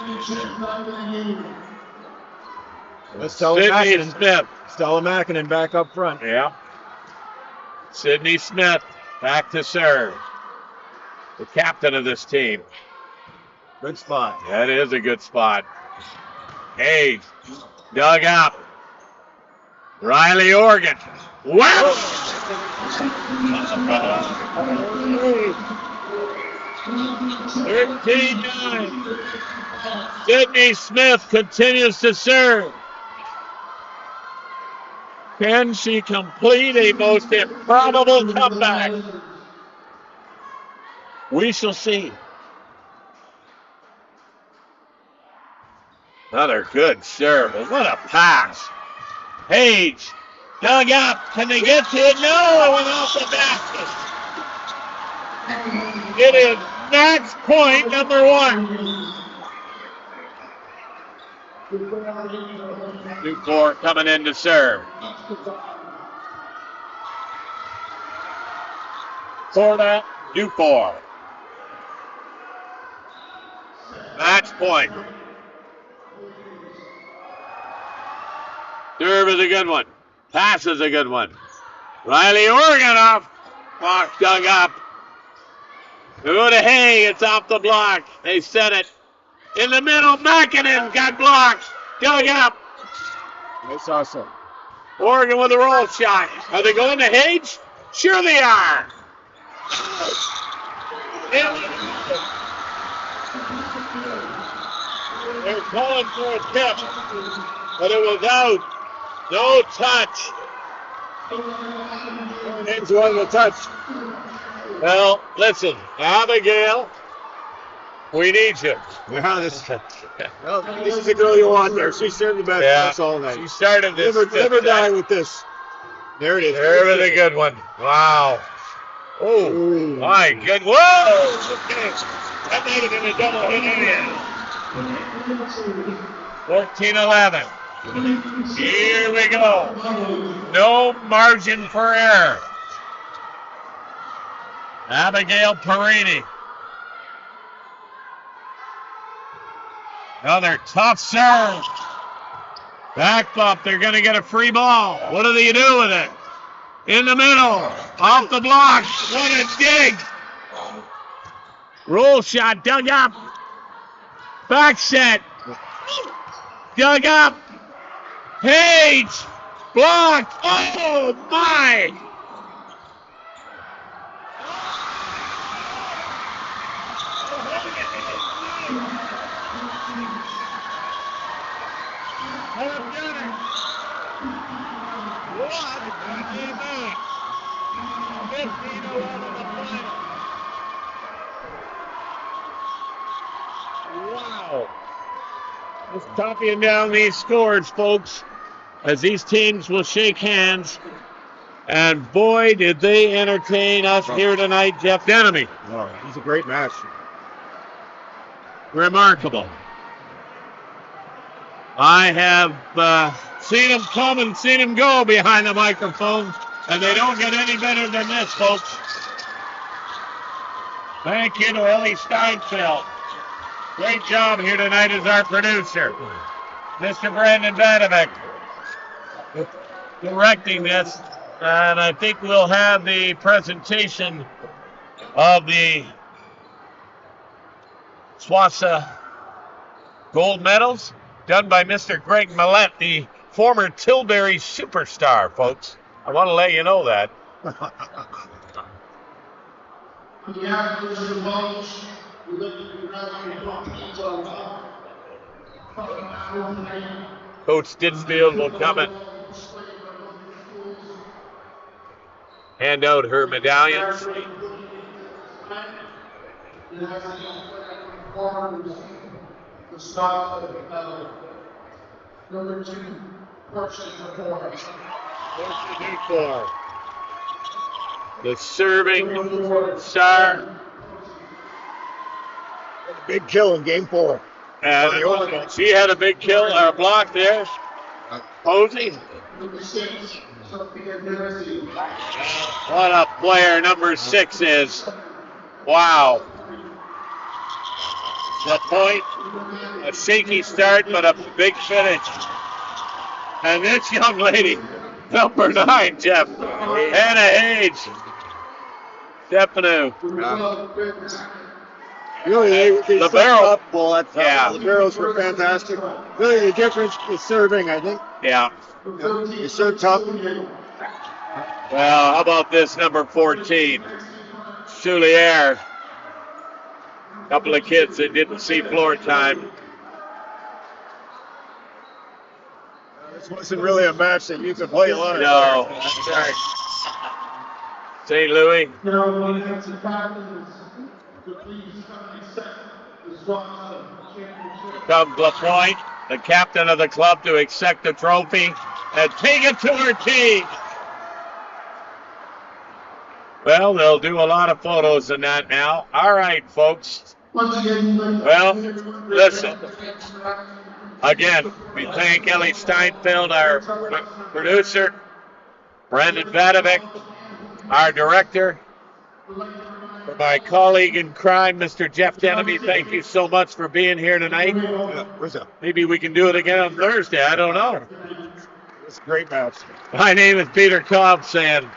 Let's tell Sydney Smith. Stella Mackinnon back up front. Yeah. Sydney Smith back to serve. The captain of this team. Good spot. That is a good spot. Hayes dug up. Riley Oregon. Wow! 13-9. Sydney Smith continues to serve. Can she complete a most improbable comeback? We shall see. Another good serve. What a pass. Page dug up. Can they get to it? No, it went off the basket. It is match point number 1. Dufour coming in to serve. Florida, Dufour. Match point. Serve is a good one. Pass is a good one. Riley Organoff. Block dug up. Go to Hay. It's off the block. They set it. In the middle, Makinen got blocked. Dug up. That's awesome. Oregon with a roll shot. Are they going to Hage? Sure they are. They're calling for a tip, but it was out. No touch. Hage won the touch. Well, listen, Abigail, we need you. Yeah, this is the girl you want there. She served the best pass all night. She started this. Never die with this. There it is. There was a good one. Wow. Oh, my good. Whoa! Okay. That might have been a double hit area. 14-11. Here we go. No margin for error. Abigail Perini. Another tough serve. Back up. They're going to get a free ball. What do they do with it? In the middle. Off the block. What a dig. Roll shot. Dug up. Back set. Dug up. Page. Blocked. Oh, my. Wow. Just copying down these scores, folks, as these teams will shake hands. And boy, did they entertain us here tonight, Jeff Denemy. Oh, he's a great match. Remarkable. I have seen him come and seen him go behind the microphone, and they don't get any better than this, folks. Thank you to Ellie Steinfeld. Great job here tonight as our producer. Mr. Brandon Vanovic directing this, and I think we'll have the presentation of the SWOSSAA gold medals done by Mr. Greg Millett, the former Tilbury superstar, folks. I want to let you know that. Coach Ditchfield will come and hand out her medallions. Number 2, the serving star. Big kill in game 4. And she had a big kill or a block there. Posey. What a player number 6 is. Wow. The point, a shaky start, but a big finish. And this young lady, number 9, Jeff, Hannah Hage. Phaneuf. Really, they the barrel. Up. Well, that's, the barrels were fantastic. Really, the difference is serving, I think. Yeah. They serve tough. Well, how about this number 14, Soulier. couple of kids that didn't see floor time. This wasn't really a match that you could play a lot of. No, that's right. St. Louis. Comes LaPointe, the captain of the club, to accept the trophy and take it to her team. Well, they'll do a lot of photos in that now. All right, folks. Well, listen. Again, we thank Ellie Steinfeld, our producer, Brandon Vadovic, our director, for my colleague in crime, Mr. Jeff Deneby. Thank you so much for being here tonight. Maybe we can do it again on Thursday. I don't know. It's a great match. My name is Peter Cobb saying